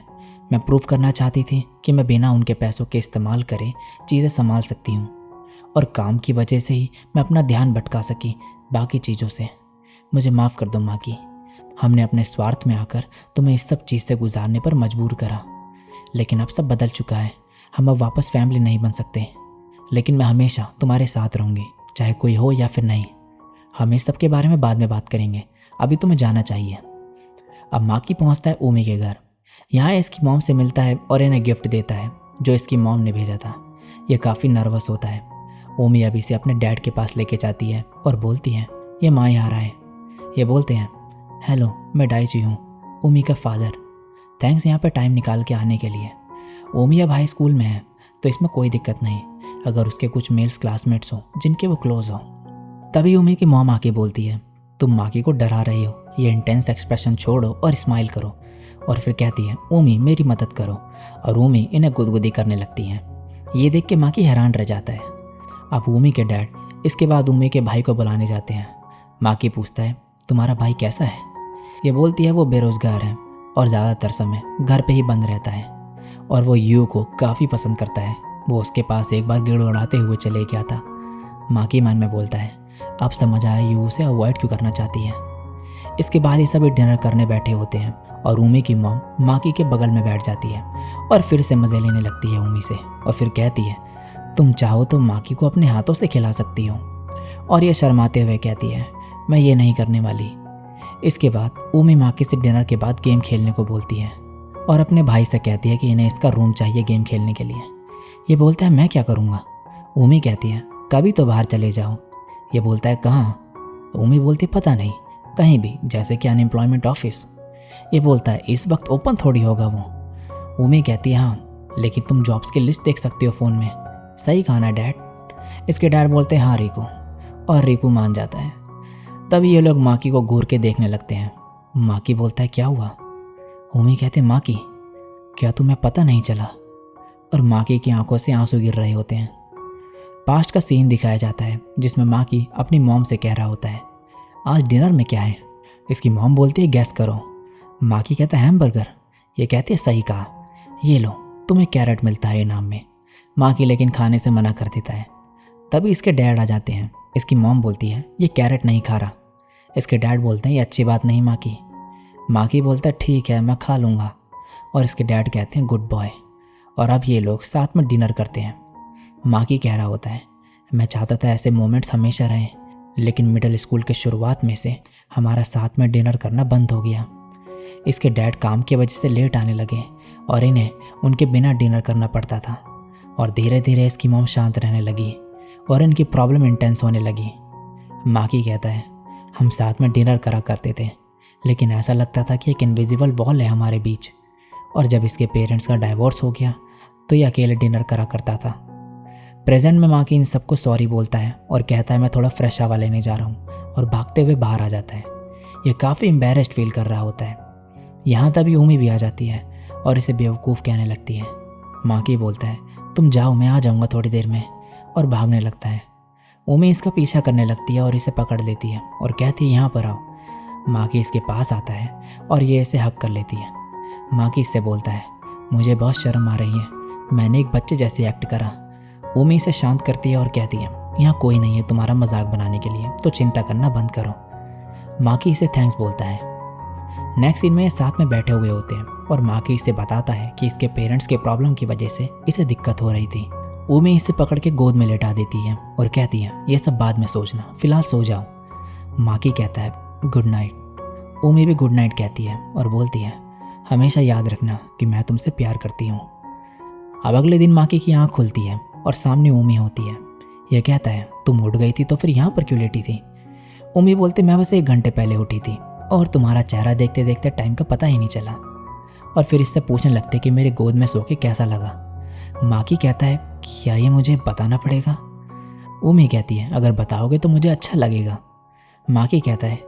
मैं प्रूव करना चाहती थी कि मैं बिना उनके पैसों के इस्तेमाल करे चीज़ें संभाल सकती हूँ, और काम की वजह से ही मैं अपना ध्यान भटका सकी बाकी चीज़ों से। मुझे माफ़ कर दो माकी, हमने अपने स्वार्थ में आकर तुम्हें इस सब चीज़ से गुजारने पर मजबूर करा, लेकिन अब सब बदल चुका है। हम अब वापस फैमिली नहीं बन सकते, लेकिन मैं हमेशा तुम्हारे साथ रहूँगी, चाहे कोई हो या फिर नहीं। हम इस सब के बारे में बाद में बात करेंगे, अभी तुम्हें जाना चाहिए। अब माकी पहुँचता है ऊमी के घर। यहाँ इसकी मॉम से मिलता है और इन्हें गिफ्ट देता है जो इसकी मॉम ने भेजा था। ये काफ़ी नर्वस होता है। ऊमी अभी से अपने डैड के पास लेके जाती है और बोलती है ये माँ आ रहा है। ये बोलते हैं हेलो, मैं डाइची हूँ, ऊमी का फादर। थैंक्स यहाँ पे टाइम निकाल के आने के लिए। ऊमी अब हाई स्कूल में है तो इसमें कोई दिक्कत नहीं अगर उसके कुछ मेल्स क्लासमेट्स हो जिनके वो क्लोज हो। तभी ऊमी की मॉम आके बोलती है तुम माकी को डरा रही हो, ये इंटेंस एक्सप्रेशन छोड़ो और स्माइल करो। और फिर कहती है ऊमी मेरी मदद करो, और ऊमी इन्हें गुदगुदी करने लगती हैं। ये देख के माकी हैरान रह जाता है। अब ऊमी के डैड इसके बाद ऊमी के भाई को बुलाने जाते हैं। माकी पूछता है तुम्हारा भाई कैसा है? ये बोलती है वो बेरोजगार है और ज़्यादातर समय घर पे ही बंद रहता है, और वो यू को काफ़ी पसंद करता है। वो उसके पास एक बार गिड़गिड़ाते हुए चले गया था। माकी मन में बोलता है अब समझ आया यू उसे अवॉइड क्यों करना चाहती है। इसके बाद ये सभी डिनर करने बैठे होते हैं और ऊमी की मॉम माकी के बगल में बैठ जाती है और फिर से मज़े लेने लगती है ऊमी से, और फिर कहती है तुम चाहो तो माकी को अपने हाथों से खिला सकती हो। और ये शर्माते हुए कहती है मैं ये नहीं करने वाली। इसके बाद ऊमी माकी से डिनर के बाद गेम खेलने को बोलती है और अपने भाई से कहती है कि इन्हें इसका रूम चाहिए गेम खेलने के लिए। ये बोलता है मैं क्या करूँगा? ऊमी कहती है कभी तो बाहर चले जाओ। ये बोलता है कहाँ? ऊमी बोलती पता नहीं, कहीं भी, जैसे कि अनएम्प्लॉयमेंट ऑफिस। ये बोलता है इस वक्त ओपन थोड़ी होगा वो। ऊमी कहती है हाँ, लेकिन तुम जॉब्स की लिस्ट देख सकते हो फ़ोन में। सही कहा ना डैड? इसके डैड बोलते हैं हाँ रिकू, और रिकू मान जाता है। तभी ये लोग माकी को घूर के देखने लगते हैं। माकी बोलता है क्या हुआ? ऊमी कहते माकी क्या तुम्हें पता नहीं चला? और माकी की आंखों से आंसू गिर रहे होते हैं। पास्ट का सीन दिखाया जाता है जिसमें माकी अपनी मॉम से कह रहा होता है आज डिनर में क्या है? इसकी मॉम बोलती है गैस करो। माकी कहता है हैमबर्गर। ये कहती है सही कहा, ये लो तुम्हें कैरेट मिलता है इनाम में। माकी लेकिन खाने से मना कर देता है। तभी इसके डैड आ जाते हैं। इसकी मॉम बोलती है ये कैरेट नहीं खा रहा। इसके डैड बोलते हैं ये अच्छी बात नहीं माकी। माकी बोलता है ठीक है मैं खा लूँगा, और इसके डैड कहते हैं गुड बॉय। और अब ये लोग साथ में डिनर करते हैं। माकी कह रहा होता है मैं चाहता था ऐसे मोमेंट्स हमेशा रहें, लेकिन मिडिल स्कूल के शुरुआत में से हमारा साथ में डिनर करना बंद हो गया। इसके डैड काम की वजह से लेट आने लगे और इन्हें उनके बिना डिनर करना पड़ता था, और धीरे धीरे इसकी मॉम शांत रहने लगी और इनकी प्रॉब्लम इंटेंस होने लगी। माकी कहता है हम साथ में डिनर करा करते थे, लेकिन ऐसा लगता था कि एक इनविजिबल वॉल है हमारे बीच, और जब इसके पेरेंट्स का डाइवोर्स हो गया तो ये अकेले डिनर करा करता था। प्रेजेंट में माकी इन सबको सॉरी बोलता है और कहता है मैं थोड़ा फ्रेश हवा लेने जा रहा हूँ, और भागते हुए बाहर आ जाता है। ये काफ़ी एम्बेरस्ड फील कर रहा होता है। यहाँ तभी ऊमी भी आ जाती है और इसे बेवकूफ़ कहने लगती है। माकी बोलता है तुम जाओ मैं आ जाऊँगा थोड़ी देर में, और भागने लगता है। ऊमी इसका पीछा करने लगती है और इसे पकड़ लेती है और कहती है यहाँ पर आओ। माकी इसके पास आता है और ये इसे हक कर लेती है। माकी इससे बोलता है मुझे बहुत शर्म आ रही है, मैंने एक बच्चे जैसे एक्ट करा। ऊमी इसे शांत करती है और कहती है यहाँ कोई नहीं है तुम्हारा मजाक बनाने के लिए, तो चिंता करना बंद करो। माकी इसे थैंक्स बोलता है। नेक्स्ट सीन में ये साथ में बैठे हुए होते हैं और माकी इसे बताता है कि इसके पेरेंट्स के प्रॉब्लम की वजह से इसे दिक्कत हो रही थी। ऊमी इसे पकड़ के गोद में लेटा देती है और कहती है ये सब बाद में सोचना, फिलहाल सो जाओ। माकी कहता है गुड नाइट। ऊमी भी गुड नाइट कहती है और बोलती है हमेशा याद रखना कि मैं तुमसे प्यार करती हूँ। अब अगले दिन माकी की आँख खुलती है और सामने ऊमी होती है। यह कहता है तुम उठ गई थी तो फिर यहाँ पर क्यों लेटी थी? ऊमी बोलती मैं बस 1 घंटे पहले उठी थी और तुम्हारा चेहरा देखते देखते टाइम का पता ही नहीं चला। और फिर इससे पूछने लगते कि मेरे गोद में सो के कैसा लगा। माकी कहता है क्या ये मुझे बताना पड़ेगा? ऊमी कहती है अगर बताओगे तो मुझे अच्छा लगेगा। माकी कहता है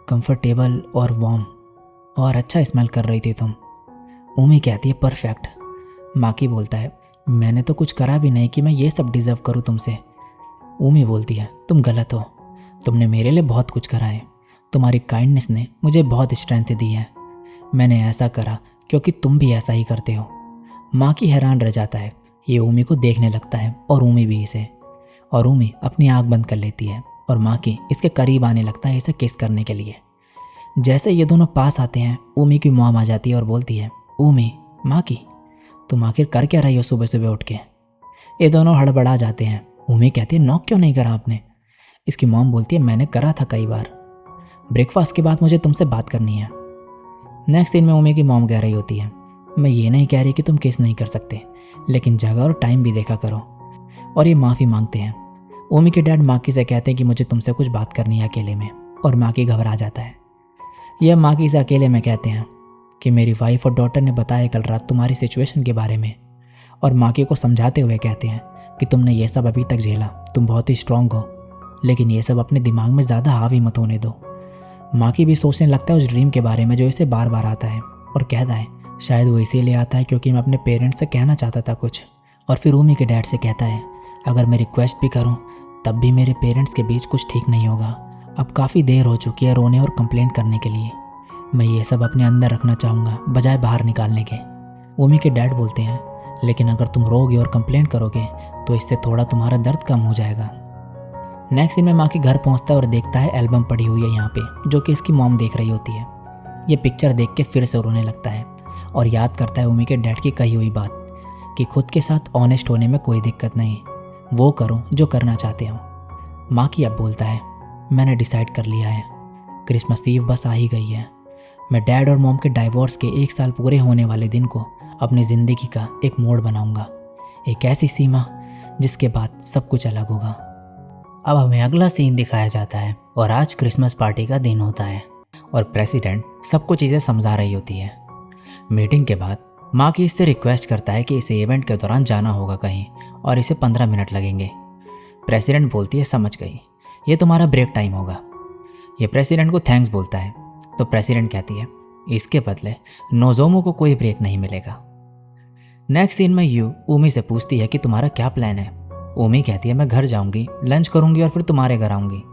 कंफर्टेबल और वार्म, और अच्छा स्मेल कर रही थी तुम। ऊमी कहती है परफेक्ट। माकी बोलता है मैंने तो कुछ करा भी नहीं कि मैं ये सब डिज़र्व करूँ तुमसे। ऊमी बोलती है तुम गलत हो, तुमने मेरे लिए बहुत कुछ करा है, तुम्हारी काइंडनेस ने मुझे बहुत स्ट्रेंथ दी है। मैंने ऐसा करा क्योंकि तुम भी ऐसा ही करते हो। माकी हैरान रह जाता है। ये ऊमी को देखने लगता है और ऊमी भी इसे, और ऊमी अपनी आँख बंद कर लेती है और माकी इसके करीब आने लगता है इसे किस करने के लिए। जैसे ये दोनों पास आते हैं ऊमी की मॉम आ जाती है और बोलती है, ऊमी माँ की, तुम आखिर कर क्या रही हो सुबह सुबह उठ के। ये दोनों हड़बड़ा जाते हैं। ऊमी कहती है, नॉक क्यों नहीं करा आपने। इसकी मॉम बोलती है, मैंने करा था कई बार, ब्रेकफास्ट के बाद मुझे तुमसे बात करनी है। नेक्स्ट सीन में ऊमी की मॉम कह रही होती है, मैं ये नहीं कह रही कि तुम किस नहीं कर सकते, लेकिन जगह और टाइम भी देखा करो। और ये माफ़ी मांगते हैं। ऊमी के डैड माकी से कहते हैं कि मुझे तुमसे कुछ बात करनी है अकेले में, और माकी घबरा जाता है। यह माकी से अकेले में कहते हैं कि मेरी वाइफ और डॉटर ने बताया कल रात तुम्हारी सिचुएशन के बारे में, और माकी को समझाते हुए कहते हैं कि तुमने ये सब अभी तक झेला, तुम बहुत ही स्ट्रांग हो, लेकिन ये सब अपने दिमाग में ज़्यादा हावी मत होने दो। माकी भी सोचने लगता है उस ड्रीम के बारे में जो इसे बार बार आता है, और कहता है शायद वो इसीलिए आता है क्योंकि मैं अपने पेरेंट्स से कहना चाहता था कुछ। और फिर ऊमी के डैड से कहता है, अगर मैं रिक्वेस्ट भी करूं तब भी मेरे पेरेंट्स के बीच कुछ ठीक नहीं होगा। अब काफ़ी देर हो चुकी है रोने और कंप्लेंट करने के लिए, मैं ये सब अपने अंदर रखना चाहूँगा बजाय बाहर निकालने के। ऊमी के डैड बोलते हैं, लेकिन अगर तुम रोगे और कंप्लेंट करोगे तो इससे थोड़ा तुम्हारा दर्द कम हो जाएगा। नेक्स्ट सीन में माँ के घर पहुँचता है और देखता है एल्बम पड़ी हुई है यहाँ पे, जो कि इसकी मॉम देख रही होती है। ये पिक्चर देख के फिर से रोने लगता है और याद करता है ऊमी के डैड की कही हुई बात कि खुद के साथ ऑनेस्ट होने में कोई दिक्कत नहीं, वो करो जो करना चाहते हो। माँ की अब बोलता है, मैंने डिसाइड कर लिया है, क्रिसमस ईव बस आ ही गई है। मैं डैड और मॉम के डाइवोर्स के 1 साल पूरे होने वाले दिन को अपनी ज़िंदगी का एक मोड़ बनाऊंगा, एक ऐसी सीमा जिसके बाद सब कुछ अलग होगा। अब हमें अगला सीन दिखाया जाता है और आज क्रिसमस पार्टी का दिन होता है और प्रेसिडेंट सबको चीज़ें समझा रही होती है। मीटिंग के बाद माँ की इससे रिक्वेस्ट करता है कि इसे इवेंट के दौरान जाना होगा कहीं और इसे 15 मिनट लगेंगे। प्रेसिडेंट बोलती है, समझ गई, ये तुम्हारा ब्रेक टाइम होगा। ये प्रेसिडेंट को थैंक्स बोलता है तो प्रेसिडेंट कहती है, इसके बदले नोज़ोमो को कोई ब्रेक नहीं मिलेगा। नेक्स्ट सीन में यू ऊमी से पूछती है कि तुम्हारा क्या प्लान है। ऊमी कहती है, मैं घर जाऊंगी, लंच करूंगी और फिर तुम्हारे घर आऊंगी।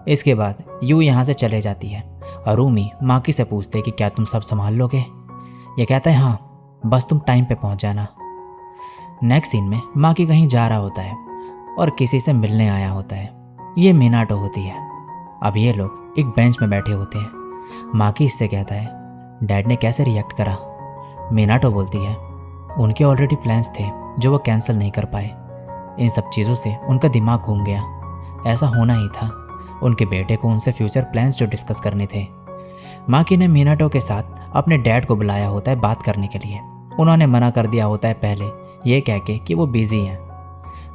इसके बाद यू यहाँ से चले जाती है और ऊमी माकी से पूछते है कि क्या तुम सब संभाल लोगे। ये कहता है, हाँ, बस तुम टाइम पे पहुँच जाना। नेक्स्ट सीन में माकी कहीं जा रहा होता है और किसी से मिलने आया होता है। ये मिनाटो होती है। अब ये लोग एक बेंच में बैठे होते हैं। माकी इससे कहता है, डैड ने कैसे रिएक्ट करा। मिनाटो बोलती है, उनके ऑलरेडी प्लान्स थे जो वो कैंसिल नहीं कर पाए। इन सब चीज़ों से उनका दिमाग घूम गया। ऐसा होना ही था, उनके बेटे को उनसे फ्यूचर प्लान्स जो डिस्कस करने थे। माकी ने मिनाटो के साथ अपने डैड को बुलाया होता है बात करने के लिए। उन्होंने मना कर दिया होता है पहले, ये कह के कि वो बिजी हैं।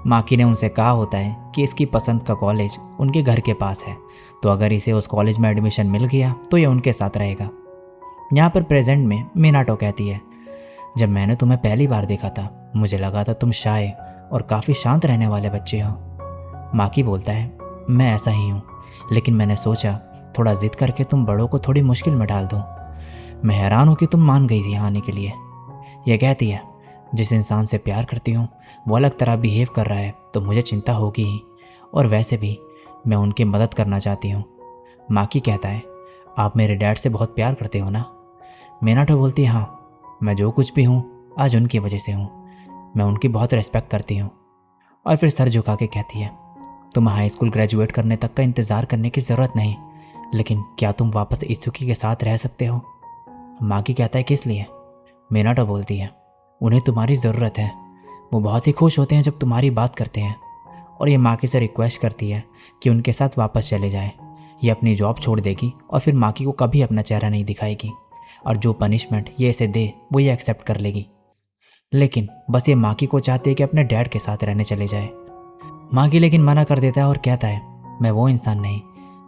माकी ने उनसे कहा होता है कि इसकी पसंद का कॉलेज उनके घर के पास है, तो अगर इसे उस कॉलेज में एडमिशन मिल गया तो ये उनके साथ रहेगा। यहाँ पर प्रेजेंट में मिनाटो कहती है, जब मैंने तुम्हें पहली बार देखा था मुझे लगा था तुम शाय और काफ़ी शांत रहने वाले बच्चे हो। माकी बोलता है, मैं ऐसा ही हूँ, लेकिन मैंने सोचा थोड़ा जिद करके तुम बड़ों को थोड़ी मुश्किल में डाल दूँ। मैं हैरान हूँ कि तुम मान गई थी यहाँ आने के लिए। यह कहती है, जिस इंसान से प्यार करती हूँ वो अलग तरह बिहेव कर रहा है तो मुझे चिंता होगी ही, और वैसे भी मैं उनकी मदद करना चाहती हूँ। माकी कहता है, आप मेरे डैड से बहुत प्यार करते हो ना। मिनाटो बोलती है, हाँ, मैं जो कुछ भी हूँ आज उनकी वजह से हूँ, मैं उनकी बहुत रिस्पेक्ट करती हूँ। और फिर सर झुका के कहती है, तुम्हें हाई स्कूल ग्रेजुएट करने तक का इंतज़ार करने की ज़रूरत नहीं, लेकिन क्या तुम वापस इत्सुकी के साथ रह सकते हो। माकी कहता है, किस लिए। मिनाटो बोलती है, उन्हें तुम्हारी ज़रूरत है, वो बहुत ही खुश होते हैं जब तुम्हारी बात करते हैं। और ये माकी से रिक्वेस्ट करती है कि उनके साथ वापस चले जाए। ये अपनी जॉब छोड़ देगी और फिर माकी को कभी अपना चेहरा नहीं दिखाएगी, और जो पनिशमेंट ये इसे दे वो ये एक्सेप्ट कर लेगी। लेकिन बस ये माकी को चाहती है कि अपने डैड के साथ रहने चले जाए। माकी लेकिन मना कर देता है और कहता है, मैं वो इंसान नहीं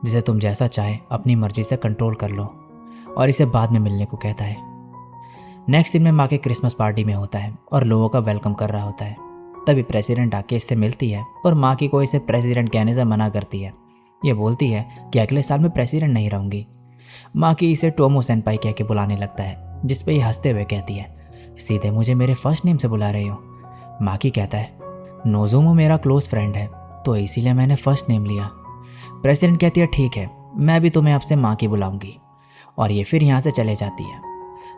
जिसे तुम जैसा चाहे अपनी मर्जी से कंट्रोल कर लो, और इसे बाद में मिलने को कहता है। नेक्स्ट दिन में माकी क्रिसमस पार्टी में होता है और लोगों का वेलकम कर रहा होता है। तभी प्रेसिडेंट आके इससे मिलती है और माकी को इसे प्रेसिडेंट कहने से मना करती है। ये बोलती है कि अगले साल मैं प्रेसिडेंट नहीं रहूँगी। माकी इसे टोमो सेनपाई कह के बुलाने लगता है, जिस पे ये हंसते हुए कहती है, सीधे मुझे मेरे फर्स्ट नेम से बुला रही हो। माकी कहता है, नोज़ोमो मेरा क्लोज फ्रेंड है तो इसीलिए मैंने फर्स्ट नेम लिया। प्रेसिडेंट कहती है, ठीक है, मैं भी तुम्हें आपसे माकी बुलाऊंगी, और ये फिर यहाँ से चले जाती है।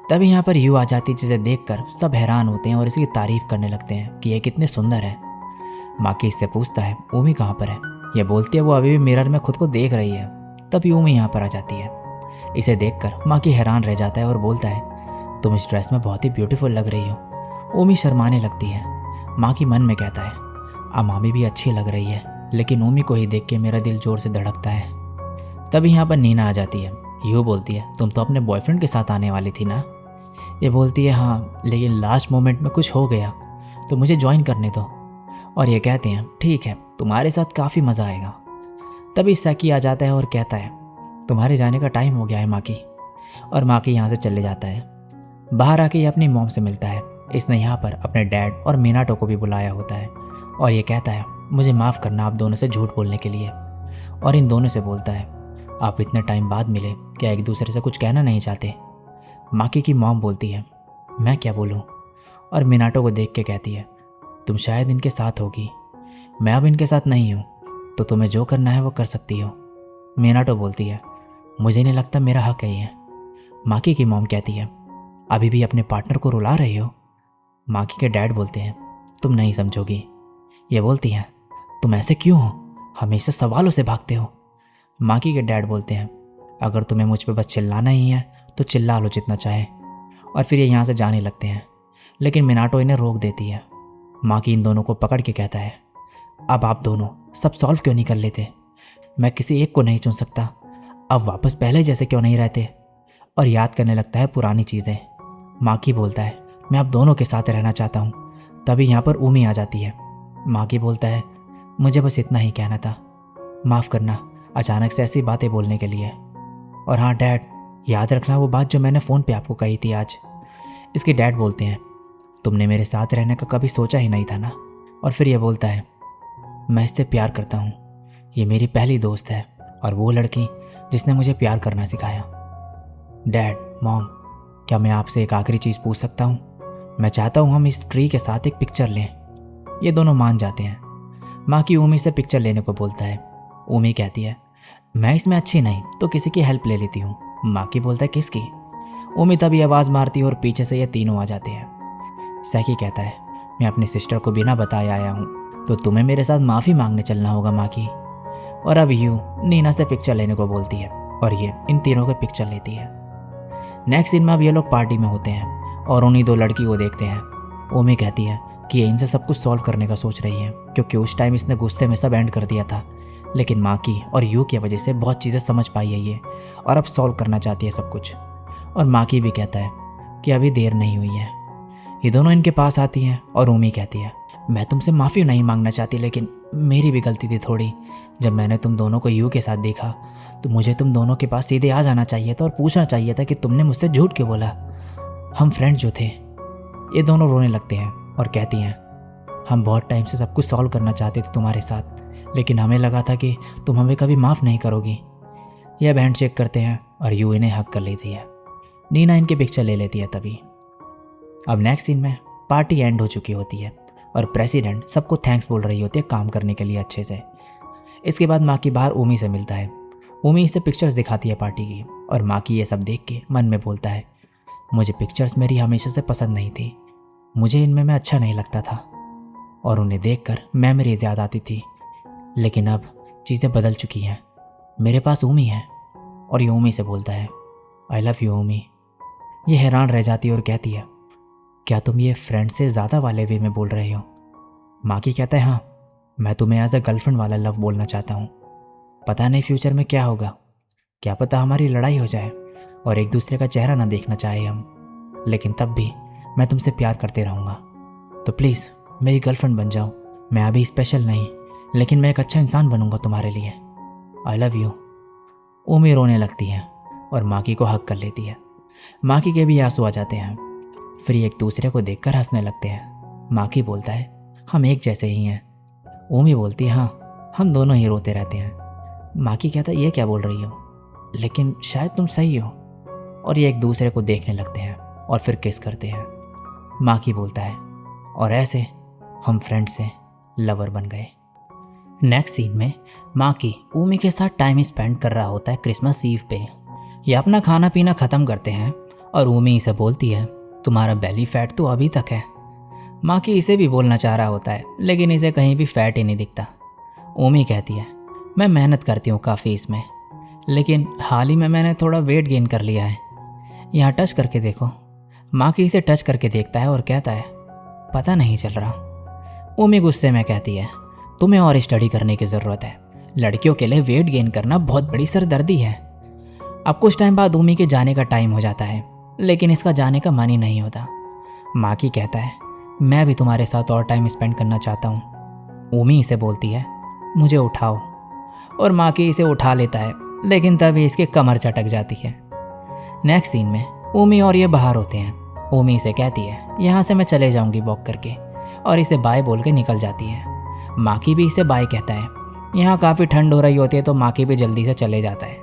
तभी यहाँ पर यू आ जाती है, जिसे देखकर सब हैरान होते हैं और इसकी तारीफ करने लगते हैं कि ये कितने सुंदर है। माकी इससे पूछता है, ऊमी कहाँ पर है। यह बोलती है वो अभी भी मिरर में खुद को देख रही है। तभी ऊमी यहाँ पर आ जाती है। इसे देखकर माकी हैरान रह जाता है और बोलता है, तुम इस ड्रेस में बहुत ही ब्यूटीफुल लग रही हो। ऊमी शर्माने लगती है। माकी मन में कहता है, अमामी भी अच्छी लग रही है, लेकिन ऊमी को ही देख के मेरा दिल जोर से धड़कता है। तभी यहाँ पर नीना आ जाती है। यूँ बोलती है, तुम तो अपने बॉयफ्रेंड के साथ आने वाली थी ना। ये बोलती है, हाँ, लेकिन लास्ट मोमेंट में कुछ हो गया तो मुझे ज्वाइन करने दो। और ये कहते हैं, ठीक है, तुम्हारे साथ काफ़ी मज़ा आएगा। तभी सैकी आ जाता है और कहता है, तुम्हारे जाने का टाइम हो गया है माकी। और माकी यहाँ से चले जाता है। बाहर आके ये अपनी मॉम से मिलता है। इसने यहाँ पर अपने डैड और मीनाटो को भी बुलाया होता है और ये कहता है, मुझे माफ़ करना आप दोनों से झूठ बोलने के लिए। और इन दोनों से बोलता है, आप इतने टाइम बाद मिले, क्या एक दूसरे से कुछ कहना नहीं चाहते। माकी की मॉम बोलती है, मैं क्या बोलूँ। और मीनाटो को देख के कहती है, तुम शायद इनके साथ होगी, मैं अब इनके साथ नहीं हूँ, तो तुम्हें जो करना है वो कर सकती हो। मीनाटो बोलती है, मुझे नहीं लगता मेरा हक है ये। माकी की मॉम कहती है, अभी भी अपने पार्टनर को रुला रही हो। माकी के डैड बोलते हैं, तुम नहीं समझोगी। ये बोलती हैं, तुम ऐसे क्यों हो, हमेशा सवालों से भागते हो। माकी के डैड बोलते हैं, अगर तुम्हें मुझ पर बस चिल्लाना ही है तो चिल्ला लो जितना चाहे। और फिर ये यहाँ से जाने लगते हैं, लेकिन मीनाटो इन्हें रोक देती है। माकी इन दोनों को पकड़ के कहता है, अब आप दोनों सब सॉल्व क्यों नहीं कर लेते, मैं किसी एक को नहीं चुन सकता, अब वापस पहले जैसे क्यों नहीं रहते। और याद करने लगता है पुरानी चीज़ें। माकी बोलता है, मैं आप दोनों के साथ रहना चाहता हूँ। तभी यहाँ पर ऊमी आ जाती है। माकी बोलता है, मुझे बस इतना ही कहना था, माफ़ करना अचानक से ऐसी बातें बोलने के लिए। और हाँ डैड, याद रखना वो बात जो मैंने फ़ोन पे आपको कही थी आज। इसके डैड बोलते हैं, तुमने मेरे साथ रहने का कभी सोचा ही नहीं था ना। और फिर ये बोलता है, मैं इससे प्यार करता हूँ, ये मेरी पहली दोस्त है और वो लड़की जिसने मुझे प्यार करना सिखाया। डैड, मॉम, क्या मैं आपसे एक आखिरी चीज़ पूछ सकता हूँ? मैं चाहता हूँ हम इस ट्री के साथ एक पिक्चर लें। ये दोनों मान जाते हैं। माकी ऊमी से पिक्चर लेने को बोलता है। ऊमी कहती है, मैं इसमें अच्छी नहीं तो किसी की हेल्प ले लेती हूँ। माकी बोलता है, किसकी? ऊमी तभी आवाज़ मारती है और पीछे से ये तीनों आ जाते हैं। सैकी कहता है, मैं अपनी सिस्टर को बिना बताए आया हूँ, तो तुम्हें मेरे साथ माफ़ी मांगने चलना होगा माकी। और अब यूँ नीना से पिक्चर लेने को बोलती है और ये इन तीनों के पिक्चर लेती है। नेक्स्ट सीन में अब ये लोग पार्टी में होते हैं और उन्हीं दो लड़की को देखते हैं। ऊमी कहती है कि ये इनसे सब कुछ सॉल्व करने का सोच रही है, क्योंकि उस टाइम इसने गुस्से में सब एंड कर दिया था, लेकिन माकी और यू की वजह से बहुत चीज़ें समझ पाई है ये, और अब सॉल्व करना चाहती है सब कुछ। और माकी भी कहता है कि अभी देर नहीं हुई है। ये दोनों इनके पास आती हैं और ऊमी कहती है, मैं तुमसे माफ़ी नहीं मांगना चाहती, लेकिन मेरी भी गलती थी थोड़ी। जब मैंने तुम दोनों को यू के साथ देखा तो मुझे तुम दोनों के पास सीधे आ जाना चाहिए था और पूछना चाहिए था कि तुमने मुझसे झूठ क्यों बोला। हम फ्रेंड जो थे। ये दोनों रोने लगते हैं और कहती हैं, हम बहुत टाइम से सब कुछ सॉल्व करना चाहते थे तुम्हारे साथ, लेकिन हमें लगा था कि तुम हमें कभी माफ़ नहीं करोगी। ये अब हैंड चेक करते हैं और यू इन्हें हक कर लेती है। नीना इनके पिक्चर ले लेती है। तभी अब नेक्स्ट सीन में पार्टी एंड हो चुकी होती है और प्रेसिडेंट सबको थैंक्स बोल रही होती है काम करने के लिए अच्छे से। इसके बाद माकी बाहर ऊमी से मिलता है। ऊमी इसे पिक्चर्स दिखाती है पार्टी की, और माकी ये सब देख के मन में बोलता है, मुझे पिक्चर्स मेरी हमेशा से पसंद नहीं थी, मुझे इनमें मैं अच्छा नहीं लगता था और उन्हें देखकर मेमोरीज याद आती थी, लेकिन अब चीज़ें बदल चुकी हैं, मेरे पास ऊमी है। और ये ऊमी से बोलता है, आई लव यू ऊमी। ये हैरान रह जाती है और कहती है, क्या तुम ये फ्रेंड से ज़्यादा वाले वे में बोल रहे हो? माकी कहता है, हाँ, मैं तुम्हें एज अ गर्लफ्रेंड वाला लव बोलना चाहता हूँ। पता नहीं फ्यूचर में क्या होगा, क्या पता हमारी लड़ाई हो जाए और एक दूसरे का चेहरा ना देखना चाहे हम, लेकिन तब भी मैं तुमसे प्यार करते रहूँगा। तो प्लीज़ मेरी गर्लफ्रेंड बन जाओ। मैं अभी स्पेशल नहीं, लेकिन मैं एक अच्छा इंसान बनूंगा तुम्हारे लिए। I love you. ऊमी रोने लगती है और माकी को हक कर लेती है। माकी के भी आंसू आ जाते हैं। फिर एक दूसरे को देखकर हंसने लगते हैं। माकी बोलता है, हम एक जैसे ही हैं। ऊमी बोलती है, हाँ, हम दोनों ही रोते रहते हैं। माकी कहता है, ये क्या बोल रही हो, लेकिन शायद तुम सही हो। और ये एक दूसरे को देखने लगते हैं और फिर किस करते हैं। माकी बोलता है, और ऐसे हम फ्रेंड से लवर बन गए। नेक्स्ट सीन में माकी ऊमी के साथ टाइम स्पेंड कर रहा होता है क्रिसमस ईव पे। ये अपना खाना पीना ख़त्म करते हैं और ऊमी इसे बोलती है, तुम्हारा बेली फैट तो अभी तक है। माकी इसे भी बोलना चाह रहा होता है, लेकिन इसे कहीं भी फैट ही नहीं दिखता। ऊमी कहती है, मैं मेहनत करती हूँ काफ़ी इसमें, लेकिन हाल ही में मैंने थोड़ा वेट गेन कर लिया है। यहाँ टच करके देखो। माकी इसे टच करके देखता है और कहता है पता नहीं चल रहा। उमी गुस्से में कहती है तुम्हें और स्टडी करने की ज़रूरत है। लड़कियों के लिए वेट गेन करना बहुत बड़ी सरदर्दी है। अब कुछ टाइम बाद उमी के जाने का टाइम हो जाता है, लेकिन इसका जाने का मन ही नहीं होता। माकी कहता है मैं भी तुम्हारे साथ और टाइम स्पेंड करना चाहता हूँ। उमी इसे बोलती है मुझे उठाओ, और माकी इसे उठा लेता है, लेकिन तभी इसकी कमर चटक जाती है। नेक्स्ट सीन में उमी और ये बाहर होते हैं। उमी इसे कहती है यहाँ से मैं चले जाऊँगी वॉक करके, और इसे बाय बोल के निकल जाती है। माकी भी इसे बाय कहता है। यहाँ काफ़ी ठंड हो रही होती है तो माकी भी जल्दी से चले जाता है।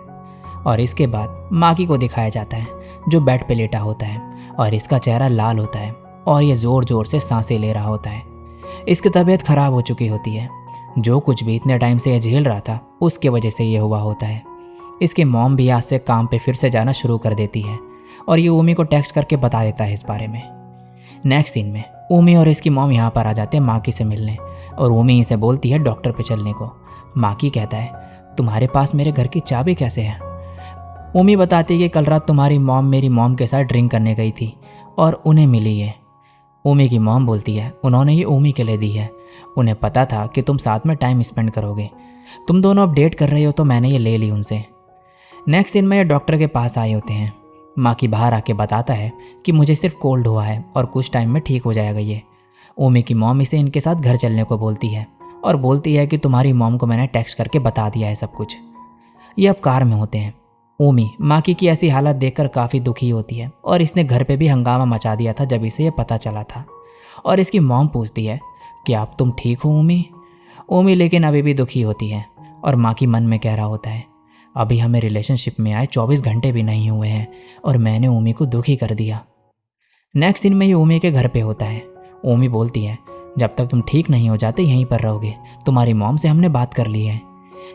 और इसके बाद माकी को दिखाया जाता है जो बेड पे लेटा होता है, और इसका चेहरा लाल होता है और ये ज़ोर ज़ोर से सांसें ले रहा होता है। इसकी तबीयत ख़राब हो चुकी होती है। जो कुछ भी इतने टाइम से ये झेल रहा था उसके वजह से ये हुआ होता है। इसकी मॉम भी आज से काम पे फिर से जाना शुरू कर देती है, और ये उमी को टेक्स्ट करके बता देता है इस बारे में। नेक्स्ट सीन में उमी और इसकी मॉम यहाँ पर आ जाते हैं माकी से मिलने, और उमी इसे बोलती है डॉक्टर पे चलने को। माकी कहता है तुम्हारे पास मेरे घर की चाबी कैसे है? उमी बताती है कि कल रात तुम्हारी मॉम मेरी मॉम के साथ ड्रिंक करने गई थी और उन्हें मिली है। उमी की मॉम बोलती है उन्होंने ये उमी के लिए दी है। उन्हें पता था कि तुम साथ में टाइम स्पेंड करोगे, तुम दोनों अब डेट कर रहे हो तो मैंने ये ले ली उनसे। नेक्स्ट सीन में ये डॉक्टर के पास आए होते हैं। माकी बाहर आके बताता है कि मुझे सिर्फ कोल्ड हुआ है और कुछ टाइम में ठीक हो जाएगा ये। उमी की मॉम इसे इनके साथ घर चलने को बोलती है, और बोलती है कि तुम्हारी मॉम को मैंने टेक्स्ट करके बता दिया है सब कुछ। ये अब कार में होते हैं। उमी माकी की ऐसी हालत देखकर काफ़ी दुखी होती है, और इसने घर पे भी हंगामा मचा दिया था जब इसे ये पता चला था। और इसकी मॉम पूछती है कि आप तुम ठीक हो उमी? उमी लेकिन अभी भी दुखी होती है, और माकी मन में कह रहा होता है अभी हमें रिलेशनशिप में आए 24 घंटे भी नहीं हुए हैं और मैंने उमी को दुखी कर दिया। नेक्स्ट सीन में ये उमी के घर पे होता है। उमी बोलती है जब तक तुम ठीक नहीं हो जाते यहीं पर रहोगे, तुम्हारी मॉम से हमने बात कर ली है।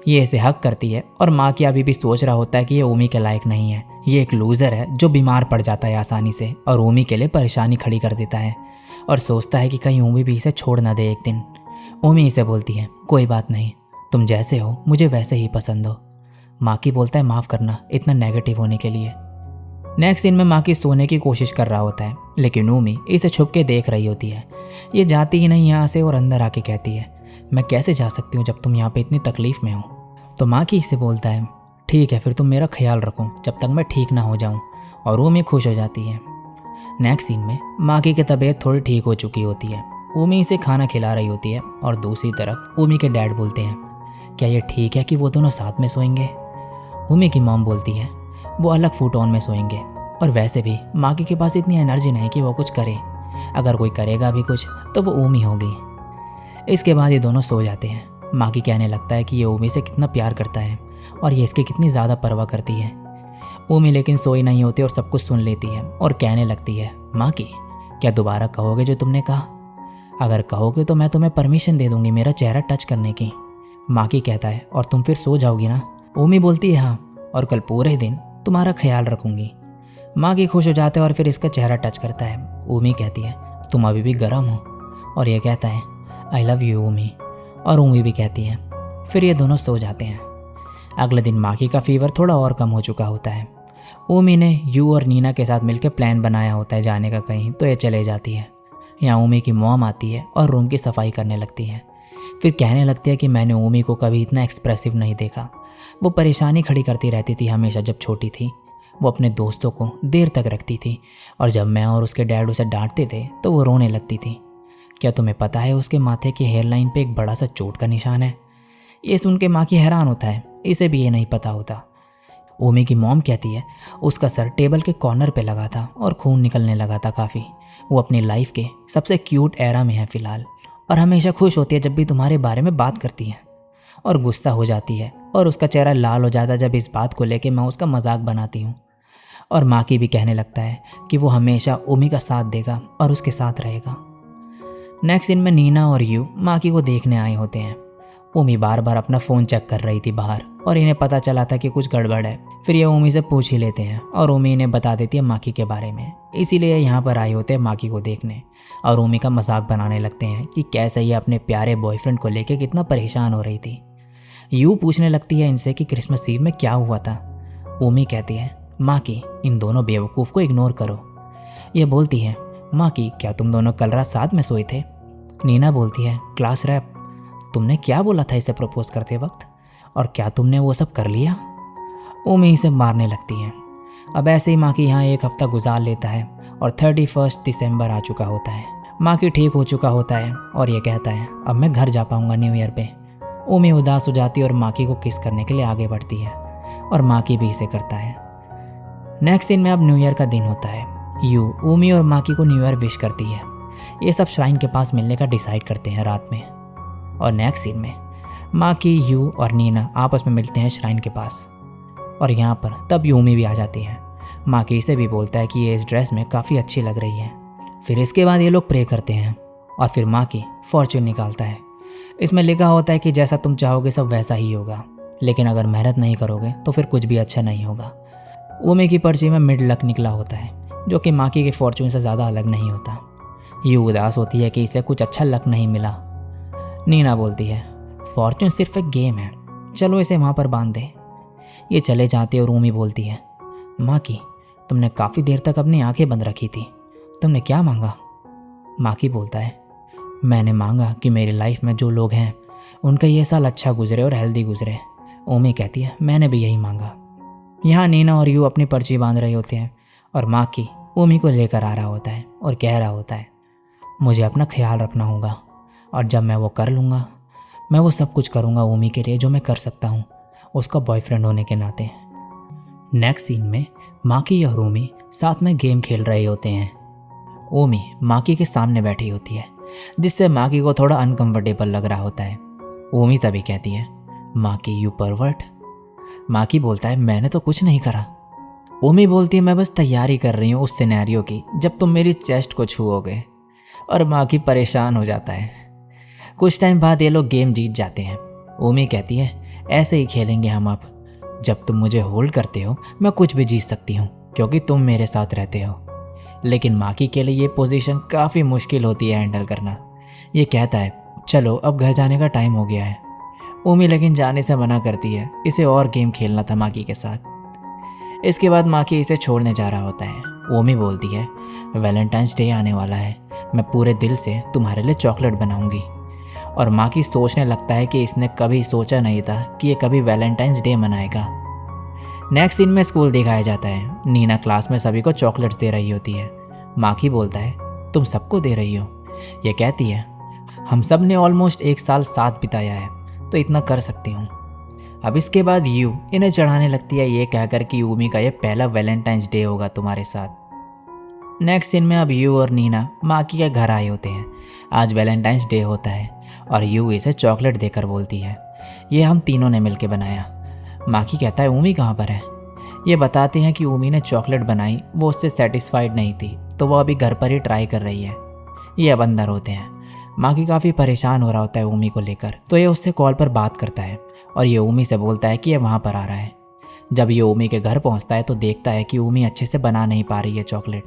ये इसे हक करती है, और माकी अभी भी सोच रहा होता है कि ये उमी के लायक नहीं है। ये एक लूज़र है जो बीमार पड़ जाता है आसानी से और उमी के लिए परेशानी खड़ी कर देता है, और सोचता है कि कहीं उमी भी इसे छोड़ ना दे एक दिन। उमी इसे बोलती है कोई बात नहीं, तुम जैसे हो मुझे वैसे ही पसंद हो। माकी बोलता है माफ़ करना इतना नेगेटिव होने के लिए। नेक्स्ट सीन में माकी सोने की कोशिश कर रहा होता है, लेकिन उमी इसे छुप के देख रही होती है। ये जाती ही नहीं यहाँ से, और अंदर आके कहती है मैं कैसे जा सकती हूँ जब तुम यहाँ पे इतनी तकलीफ़ में हो? तो माकी इससे बोलता है ठीक है फिर तुम मेरा ख्याल रखो जब तक मैं ठीक ना हो जाऊँ, और उमी खुश हो जाती है। नेक्स्ट सीन में माकी की तबीयत थोड़ी ठीक हो चुकी होती है। उमी इसे खाना खिला रही होती है, और दूसरी तरफ उमी के डैड बोलते हैं क्या ये ठीक है कि वो दोनों साथ में सोएंगे? उमी की मॉम बोलती है वो अलग फुटॉन में सोएंगे, और वैसे भी माकी के पास इतनी एनर्जी नहीं कि वो कुछ करे। अगर कोई करेगा भी कुछ तो वो उमी होगी। इसके बाद ये दोनों सो जाते हैं। माकी कहने लगता है कि ये उमी से कितना प्यार करता है और ये इसकी कितनी ज़्यादा परवाह करती है। उमी लेकिन सोई नहीं होती और सब कुछ सुन लेती है, और कहने लगती है माकी क्या दोबारा कहोगे जो तुमने कहा? अगर कहोगे तो मैं तुम्हें परमिशन दे दूंगी मेरा चेहरा टच करने की। माकी कहता है और तुम फिर सो जाओगी ना? उमी बोलती है हाँ, और कल पूरे दिन तुम्हारा ख्याल रखूंगी। माकी खुश हो जाता है और फिर इसका चेहरा टच करता है। उमी कहती है तुम अभी भी गर्म हो, और ये कहता है आई लव यू उमी, और उमी भी कहती है। फिर ये दोनों सो जाते हैं। अगले दिन माकी का फीवर थोड़ा और कम हो चुका होता है। उमी ने यू और नीना के साथ मिलकर प्लान बनाया होता है जाने का कहीं, तो ये चले जाती है। यहाँ उमी की मॉम आती है और रूम की सफाई करने लगती है। फिर कहने लगती है कि मैंने उमी को कभी इतना एक्सप्रेसिव नहीं देखा। वो परेशानी खड़ी करती रहती थी हमेशा जब छोटी थी। वो अपने दोस्तों को देर तक रखती थी, और जब मैं और उसके डैड उसे डांटते थे तो वो रोने लगती थी। क्या तुम्हें पता है उसके माथे की हेयरलाइन पे एक बड़ा सा चोट का निशान है? ये सुन के माँ की हैरान होता है, इसे भी ये नहीं पता होता। उमी की मॉम कहती है उसका सर टेबल के कॉर्नर पे लगा था और खून निकलने लगा था काफ़ी। वो अपनी लाइफ के सबसे क्यूट एरा में है फ़िलहाल, और हमेशा खुश होती है जब भी तुम्हारे बारे में बात करती है, और गुस्सा हो जाती है और उसका चेहरा लाल हो जाता है जब इस बात को लेके मैं उसका मजाक बनाती हूँ। और माकी भी कहने लगता है कि वो हमेशा उमी का साथ देगा और उसके साथ रहेगा। नेक्स्ट सीन में नीना और यू माकी को देखने आए होते हैं। उमी बार बार अपना फ़ोन चेक कर रही थी बाहर, और इन्हें पता चला था कि कुछ गड़बड़ है। फिर ये उमी से पूछ ही लेते हैं, और उमी इन्हें बता देती है माकी के बारे में। इसीलिए यहाँ पर आए होते हैं माकी को देखने, और उमी का मजाक बनाने लगते हैं कि कैसे ये अपने प्यारे बॉयफ्रेंड को लेके कितना परेशान हो रही थी। यू पूछने लगती है इनसे कि क्रिसमस ईव में क्या हुआ था। ऊमी कहती है, माँ की इन दोनों बेवकूफ़ को इग्नोर करो। ये बोलती है, माँ की क्या तुम दोनों कल रात साथ में सोए थे? नीना बोलती है, क्लास रैप, तुमने क्या बोला था इसे प्रपोज करते वक्त, और क्या तुमने वो सब कर लिया? ऊमी इसे मारने लगती है। अब ऐसे ही माँ की यहाँ एक हफ्ता गुजार लेता है और 31 दिसंबर आ चुका होता है। माँ की ठीक हो चुका होता है और ये कहता है, अब मैं घर जा पाऊँगा न्यू ईयर पे। ऊमी उदास हो जाती है और माँ की को किस करने के लिए आगे बढ़ती है और माँ की भी इसे करता है। नेक्स्ट सीन में अब न्यू ईयर का दिन होता है। यू ऊमी और माँ की को न्यू ईयर विश करती है। ये सब श्राइन के पास मिलने का डिसाइड करते हैं रात में। और नेक्स्ट सीन में माँ की, यू और नीना आपस में मिलते हैं श्राइन के पास। और यहाँ पर तब यूमी भी आ जाती है। माँ की इसे भी बोलता है कि ये इस ड्रेस में काफ़ी अच्छी लग रही है। फिर इसके बाद ये लोग प्रे करते हैं और फिर माँ की फॉर्च्यून निकालता है। इसमें लिखा होता है कि जैसा तुम चाहोगे सब वैसा ही होगा, लेकिन अगर मेहनत नहीं करोगे तो फिर कुछ भी अच्छा नहीं होगा। ऊमी की पर्ची में मिड लक निकला होता है, जो कि माँ की फॉर्च्यून से ज़्यादा अलग नहीं होता। ये उदास होती है कि इसे कुछ अच्छा लक नहीं मिला। नीना बोलती है, फॉर्च्यून सिर्फ एक गेम है, चलो इसे वहाँ पर बांध दे। ये चले जाते और ऊमी बोलती है, माँ की तुमने काफ़ी देर तक अपनी आंखें बंद रखी थी, तुमने क्या मांगा? माँ की बोलता है, मैंने मांगा कि मेरी लाइफ में जो लोग हैं उनका ये साल अच्छा गुजरे और हेल्दी गुजरे। ऊमी कहती है, मैंने भी यही मांगा। यहाँ नीना और यू अपनी पर्ची बांध रहे होते हैं और माँ की ऊमी को लेकर आ रहा होता है और कह रहा होता है, मुझे अपना ख्याल रखना होगा और जब मैं वो कर लूँगा मैं वो सब कुछ करूँगा ऊमी के लिए जो मैं कर सकता हूँ उसका बॉयफ्रेंड होने के नाते। नेक्स्ट सीन में माकी और ऊमी साथ में गेम खेल रहे होते हैं। ऊमी माकी के सामने बैठी होती है, जिससे माकी को थोड़ा अनकंफर्टेबल लग रहा होता है। ऊमी तभी कहती है, माकी यू परवर्ट। माकी बोलता है, मैंने तो कुछ नहीं करा। ऊमी बोलती है, मैं बस तैयारी कर रही हूँ उस सिनेरियो की जब तुम मेरी चेस्ट को छुओगे। और माकी परेशान हो जाता है। कुछ टाइम बाद ये लोग गेम जीत जाते हैं। ऊमी कहती है, ऐसे ही खेलेंगे हम अब, जब तुम मुझे होल्ड करते हो मैं कुछ भी जीत सकती हूँ क्योंकि तुम मेरे साथ रहते हो। लेकिन माकी के लिए ये पोजीशन काफ़ी मुश्किल होती है हैंडल करना। ये कहता है, चलो अब घर जाने का टाइम हो गया है। ऊमी लेकिन जाने से मना करती है, इसे और गेम खेलना था माकी के साथ। इसके बाद माकी इसे छोड़ने जा रहा होता है। ऊमी बोलती है, वैलेंटाइंस डे आने वाला है, मैं पूरे दिल से तुम्हारे लिए चॉकलेट बनाऊंगी। और माकी सोचने लगता है कि इसने कभी सोचा नहीं था कि ये कभी वैलेंटाइंस डे मनाएगा। नेक्स्ट सीन में स्कूल दिखाया जाता है। नीना क्लास में सभी को चॉकलेट्स दे रही होती है। माकी बोलता है, तुम सबको दे रही हो? ये कहती है, हम सब ने ऑलमोस्ट एक साल साथ बिताया है तो इतना कर सकती हूँ। अब इसके बाद यू इन्हें चढ़ाने लगती है, ये कहकर कि ऊमी का ये पहला वैलेंटाइंस डे होगा तुम्हारे साथ। नेक्स्ट सीन में अब यू और नीना माकी के घर आए होते हैं। आज वैलेंटाइंस डे होता है और यू इसे चॉकलेट देकर बोलती है, ये हम तीनों ने मिलकर बनाया। माकी कहता है, ऊमी कहाँ पर है? ये बताते हैं कि ऊमी ने चॉकलेट बनाई, वो उससे सेटिस्फाइड नहीं थी तो वो अभी घर पर ही ट्राई कर रही है। ये अब अंदर होते हैं। माकी काफ़ी परेशान हो रहा होता है ऊमी को लेकर, तो ये उससे कॉल पर बात करता है और ये ऊमी से बोलता है कि ये वहाँ पर आ रहा है। जब ये ऊमी के घर पहुँचता है तो देखता है कि ऊमी अच्छे से बना नहीं पा रही है चॉकलेट।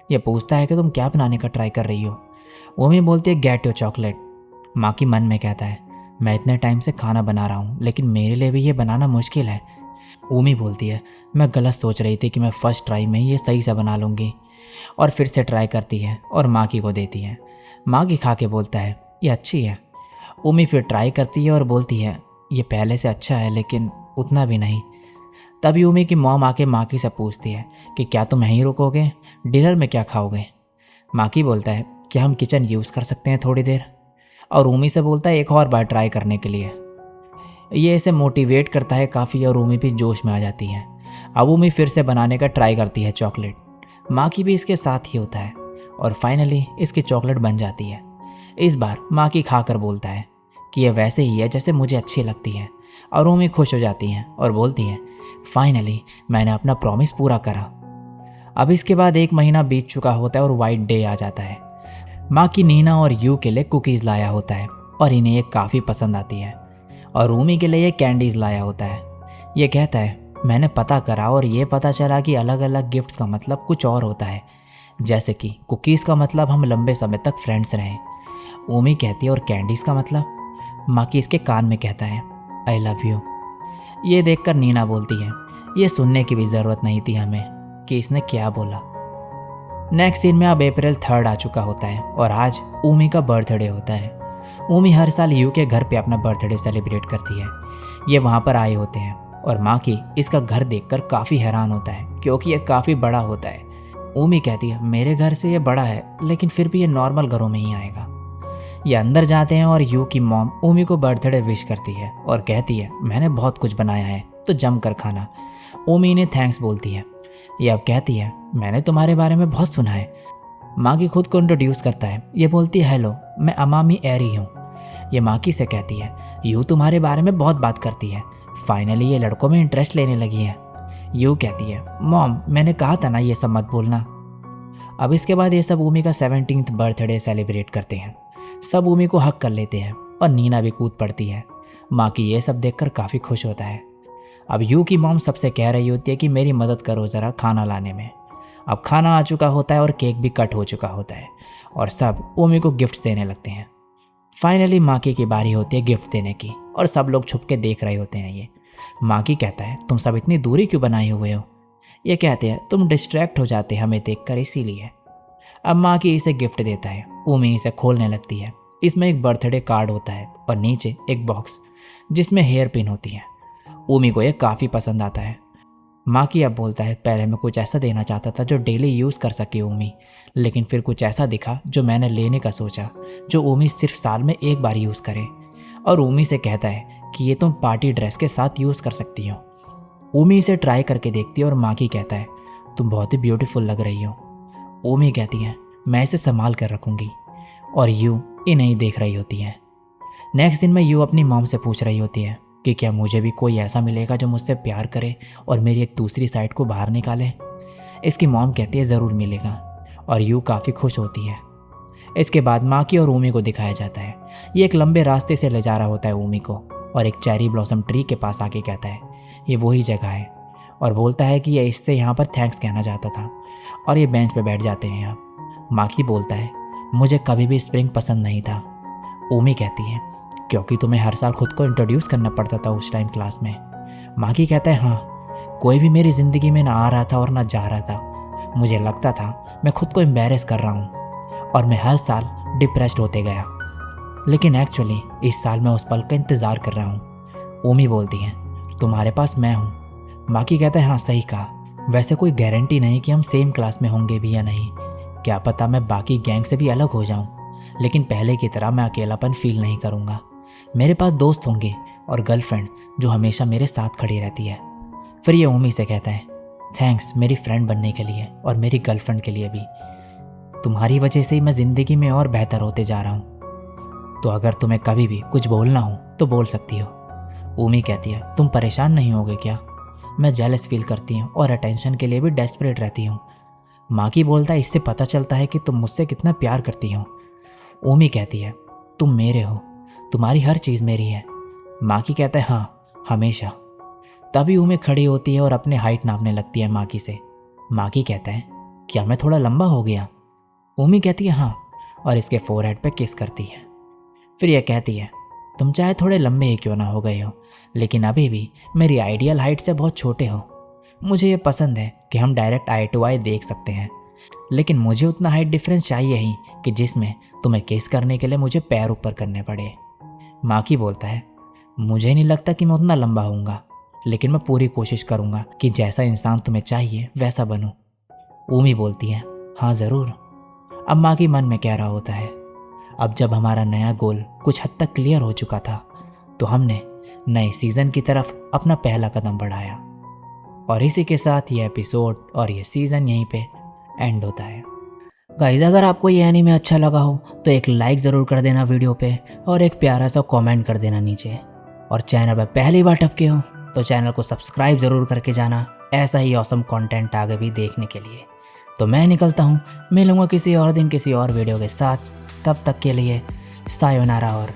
ये पूछता है कि तुम क्या बनाने का ट्राई कर रही हो? ऊमी बोलती है, गेट योर चॉकलेट। माकी मन में कहता है, मैं इतने टाइम से खाना बना रहा हूँ लेकिन मेरे लिए भी ये बनाना मुश्किल है। ऊमी बोलती है, मैं गलत सोच रही थी कि मैं फर्स्ट ट्राई में ये सही से बना लूँगी। और फिर से ट्राई करती है और माकी को देती है। माकी खा के बोलता है, ये अच्छी है। ऊमी फिर ट्राई करती है और बोलती है, ये पहले से अच्छा है लेकिन उतना भी नहीं। तभी ऊमी की मॉम आके माकी से पूछती है कि क्या तुम यहीं रुकोगे, डिनर में क्या खाओगे? माकी बोलता है, क्या हम किचन यूज़ कर सकते हैं थोड़ी देर? और ऊमी से बोलता है एक और बार ट्राई करने के लिए। ये इसे मोटिवेट करता है काफ़ी और ऊमी भी जोश में आ जाती है। अब ऊमी फिर से बनाने का ट्राई करती है चॉकलेट। माकी भी इसके साथ ही होता है और फाइनली इसकी चॉकलेट बन जाती है। इस बार माकी खाकर बोलता है कि ये वैसे ही है जैसे मुझे अच्छी लगती है और ऊमी खुश हो जाती है और बोलती है, फाइनली मैंने अपना प्रॉमिस पूरा करा। अब इसके बाद 1 महीना बीत चुका होता है और वाइट डे आ जाता है। माकी नीना और यू के लिए कुकीज़ लाया होता है और इन्हें ये काफ़ी पसंद आती है। और ऊमी के लिए ये कैंडीज़ लाया होता है। ये कहता है, मैंने पता करा और ये पता चला कि अलग अलग गिफ्ट्स का मतलब कुछ और होता है, जैसे कि कुकीज़ का मतलब हम लंबे समय तक फ्रेंड्स रहें। ऊमी कहती है, और कैंडीज़ का मतलब? माकी इसके कान में कहता है, आई लव यू। ये देखकर नीना बोलती है ये सुनने की भी ज़रूरत नहीं थी हमें कि इसने क्या बोला। नेक्स्ट सीन में अब अप्रैल 3 आ चुका होता है और आज ऊमी का बर्थडे होता है। ऊमी हर साल यू के घर पे अपना बर्थडे सेलिब्रेट करती है। ये वहाँ पर आए होते हैं और माकी इसका घर देखकर काफ़ी हैरान होता है क्योंकि ये काफ़ी बड़ा होता है। ऊमी कहती है मेरे घर से ये बड़ा है लेकिन फिर भी ये नॉर्मल घरों में ही आएगा। ये अंदर जाते हैं और यू की मॉम ऊमी को बर्थडे विश करती है और कहती है मैंने बहुत कुछ बनाया है तो जम कर खाना। ऊमी इन्हें थैंक्स बोलती है। ये अब कहती है मैंने तुम्हारे बारे में बहुत सुना है। माकी खुद को इंट्रोड्यूस करता है। ये बोलती है हेलो मैं अमामी एरी हूँ। ये माकी से कहती है यू तुम्हारे बारे में बहुत बात करती है, फाइनली ये लड़कों में इंटरेस्ट लेने लगी है। यू कहती है मॉम मैंने कहा था ना ये सब मत बोलना। अब इसके बाद ये सब ऊमी का 17th बर्थडे सेलिब्रेट करते हैं। सब ऊमी को हक कर लेते हैं और नीना भी कूद पड़ती है। माकी ये सब देखकर काफ़ी खुश होता है। अब यू की मॉम सबसे कह रही होती है कि मेरी मदद करो ज़रा खाना लाने में। अब खाना आ चुका होता है और केक भी कट हो चुका होता है और सब ऊमी को गिफ्ट्स देने लगते हैं। फाइनली माकी की बारी होती है गिफ्ट देने की और सब लोग छुप के देख रहे होते हैं। ये माकी कहता है तुम सब इतनी दूरी क्यों बनाए हुए हो। ये कहते हैं तुम डिस्ट्रैक्ट हो जाते हमें देखकर इसीलिए। अब माकी इसे गिफ्ट देता है। ऊमी इसे खोलने लगती है। इसमें एक बर्थडे कार्ड होता है और नीचे एक बॉक्स जिसमें हेयर पिन होती है। ऊमी को यह काफ़ी पसंद आता है। माकी अब बोलता है पहले मैं कुछ ऐसा देना चाहता था जो डेली यूज़ कर सके ऊमी, लेकिन फिर कुछ ऐसा दिखा जो मैंने लेने का सोचा जो ऊमी सिर्फ साल में एक बार यूज़ करे। और ऊमी से कहता है कि ये तुम पार्टी ड्रेस के साथ यूज़ कर सकती हो। ऊमी इसे ट्राई करके देखती है और माकी कहता है तुम बहुत ही ब्यूटीफुल लग रही हो। ऊमी कहती है मैं इसे संभाल कर रखूँगी और यू इन्हें ही देख रही होती है। नेक्स्ट दिन में यू अपनी मॉम से पूछ रही होती है कि क्या मुझे भी कोई ऐसा मिलेगा जो मुझसे प्यार करे और मेरी एक दूसरी साइड को बाहर निकाले। इसकी मॉम कहती है ज़रूर मिलेगा और यू काफ़ी खुश होती है। इसके बाद माकी और ऊमी को दिखाया जाता है। ये एक लंबे रास्ते से ले जा रहा होता है ऊमी को और एक चेरी ब्लॉसम ट्री के पास आके कहता है ये वही जगह है और बोलता है कि ये इससे यहाँ पर थैंक्स कहना चाहता था और ये बेंच पे बैठ जाते हैं। यहाँ माकी बोलता है मुझे कभी भी स्प्रिंग पसंद नहीं था। ऊमी कहती है क्योंकि तुम्हें हर साल खुद को इंट्रोड्यूस करना पड़ता था उस टाइम क्लास में। माकी कहता है हाँ कोई भी मेरी ज़िंदगी में ना आ रहा था और ना जा रहा था। मुझे लगता था मैं खुद को एम्बैरेस कर रहा हूँ और मैं हर साल डिप्रेस्ड होते गया, लेकिन एक्चुअली इस साल मैं उस पल का इंतज़ार कर रहा हूँ। ऊमी बोलती है तुम्हारे पास मैं हूँ। माकी कहता है हाँ सही कहा, वैसे कोई गारंटी नहीं कि हम सेम क्लास में होंगे भी या नहीं। क्या पता मैं बाकी गैंग से भी अलग हो जाऊँ, लेकिन पहले की तरह मैं अकेलापन फील नहीं करूँगा। मेरे पास दोस्त होंगे और गर्लफ्रेंड जो हमेशा मेरे साथ खड़ी रहती है। फिर ये ऊमी से कहता है थैंक्स मेरी फ्रेंड बनने के लिए और मेरी गर्लफ्रेंड के लिए भी। तुम्हारी वजह से ही मैं ज़िंदगी में और बेहतर होते जा रहा हूँ, तो अगर तुम्हें कभी भी कुछ बोलना हो तो बोल सकती हो। ऊमी कहती है तुम परेशान नहीं होगे क्या, मैं जेलस फील करती हूँ और अटेंशन के लिए भी डेस्परेट रहती हूँ। माकी बोलता है इससे पता चलता है कि तुम मुझसे कितना प्यार करती हो। ऊमी कहती है तुम मेरे हो, तुम्हारी हर चीज़ मेरी है। माकी कहता है हाँ हमेशा। तभी ऊमी खड़ी होती है और अपने हाइट नापने लगती है माकी से। माकी कहता है क्या मैं थोड़ा लंबा हो गया। ऊमी कहती है हाँ और इसके फोरहेड पे किस करती है। फिर यह कहती है तुम चाहे थोड़े लंबे ही क्यों ना हो गए हो, लेकिन अभी भी मेरी आइडियल हाइट से बहुत छोटे हो। मुझे ये पसंद है कि हम डायरेक्ट आई टू आई देख सकते हैं, लेकिन मुझे उतना हाइट डिफरेंस चाहिए ही कि जिसमें तुम्हें किस करने के लिए मुझे पैर ऊपर करने पड़े। माकी बोलता है मुझे नहीं लगता कि मैं उतना लंबा होऊंगा, लेकिन मैं पूरी कोशिश करूंगा कि जैसा इंसान तुम्हें चाहिए वैसा बनूं। ऊमी बोलती है हाँ ज़रूर। अब माकी मन में कह रहा होता है अब जब हमारा नया गोल कुछ हद तक क्लियर हो चुका था तो हमने नए सीज़न की तरफ अपना पहला कदम बढ़ाया। और इसी के साथ ये एपिसोड और ये सीज़न यहीं पे एंड होता है। गाइस अगर आपको ये एनीमे अच्छा लगा हो तो एक लाइक ज़रूर कर देना वीडियो पे और एक प्यारा सा कमेंट कर देना नीचे। और चैनल पर पहली बार टपके हो तो चैनल को सब्सक्राइब ज़रूर करके जाना, ऐसा ही ऑसम कंटेंट आगे भी देखने के लिए। तो मैं निकलता हूँ, मिलूँगा किसी और दिन किसी और वीडियो के साथ। तब तक के लिए सायोनारा और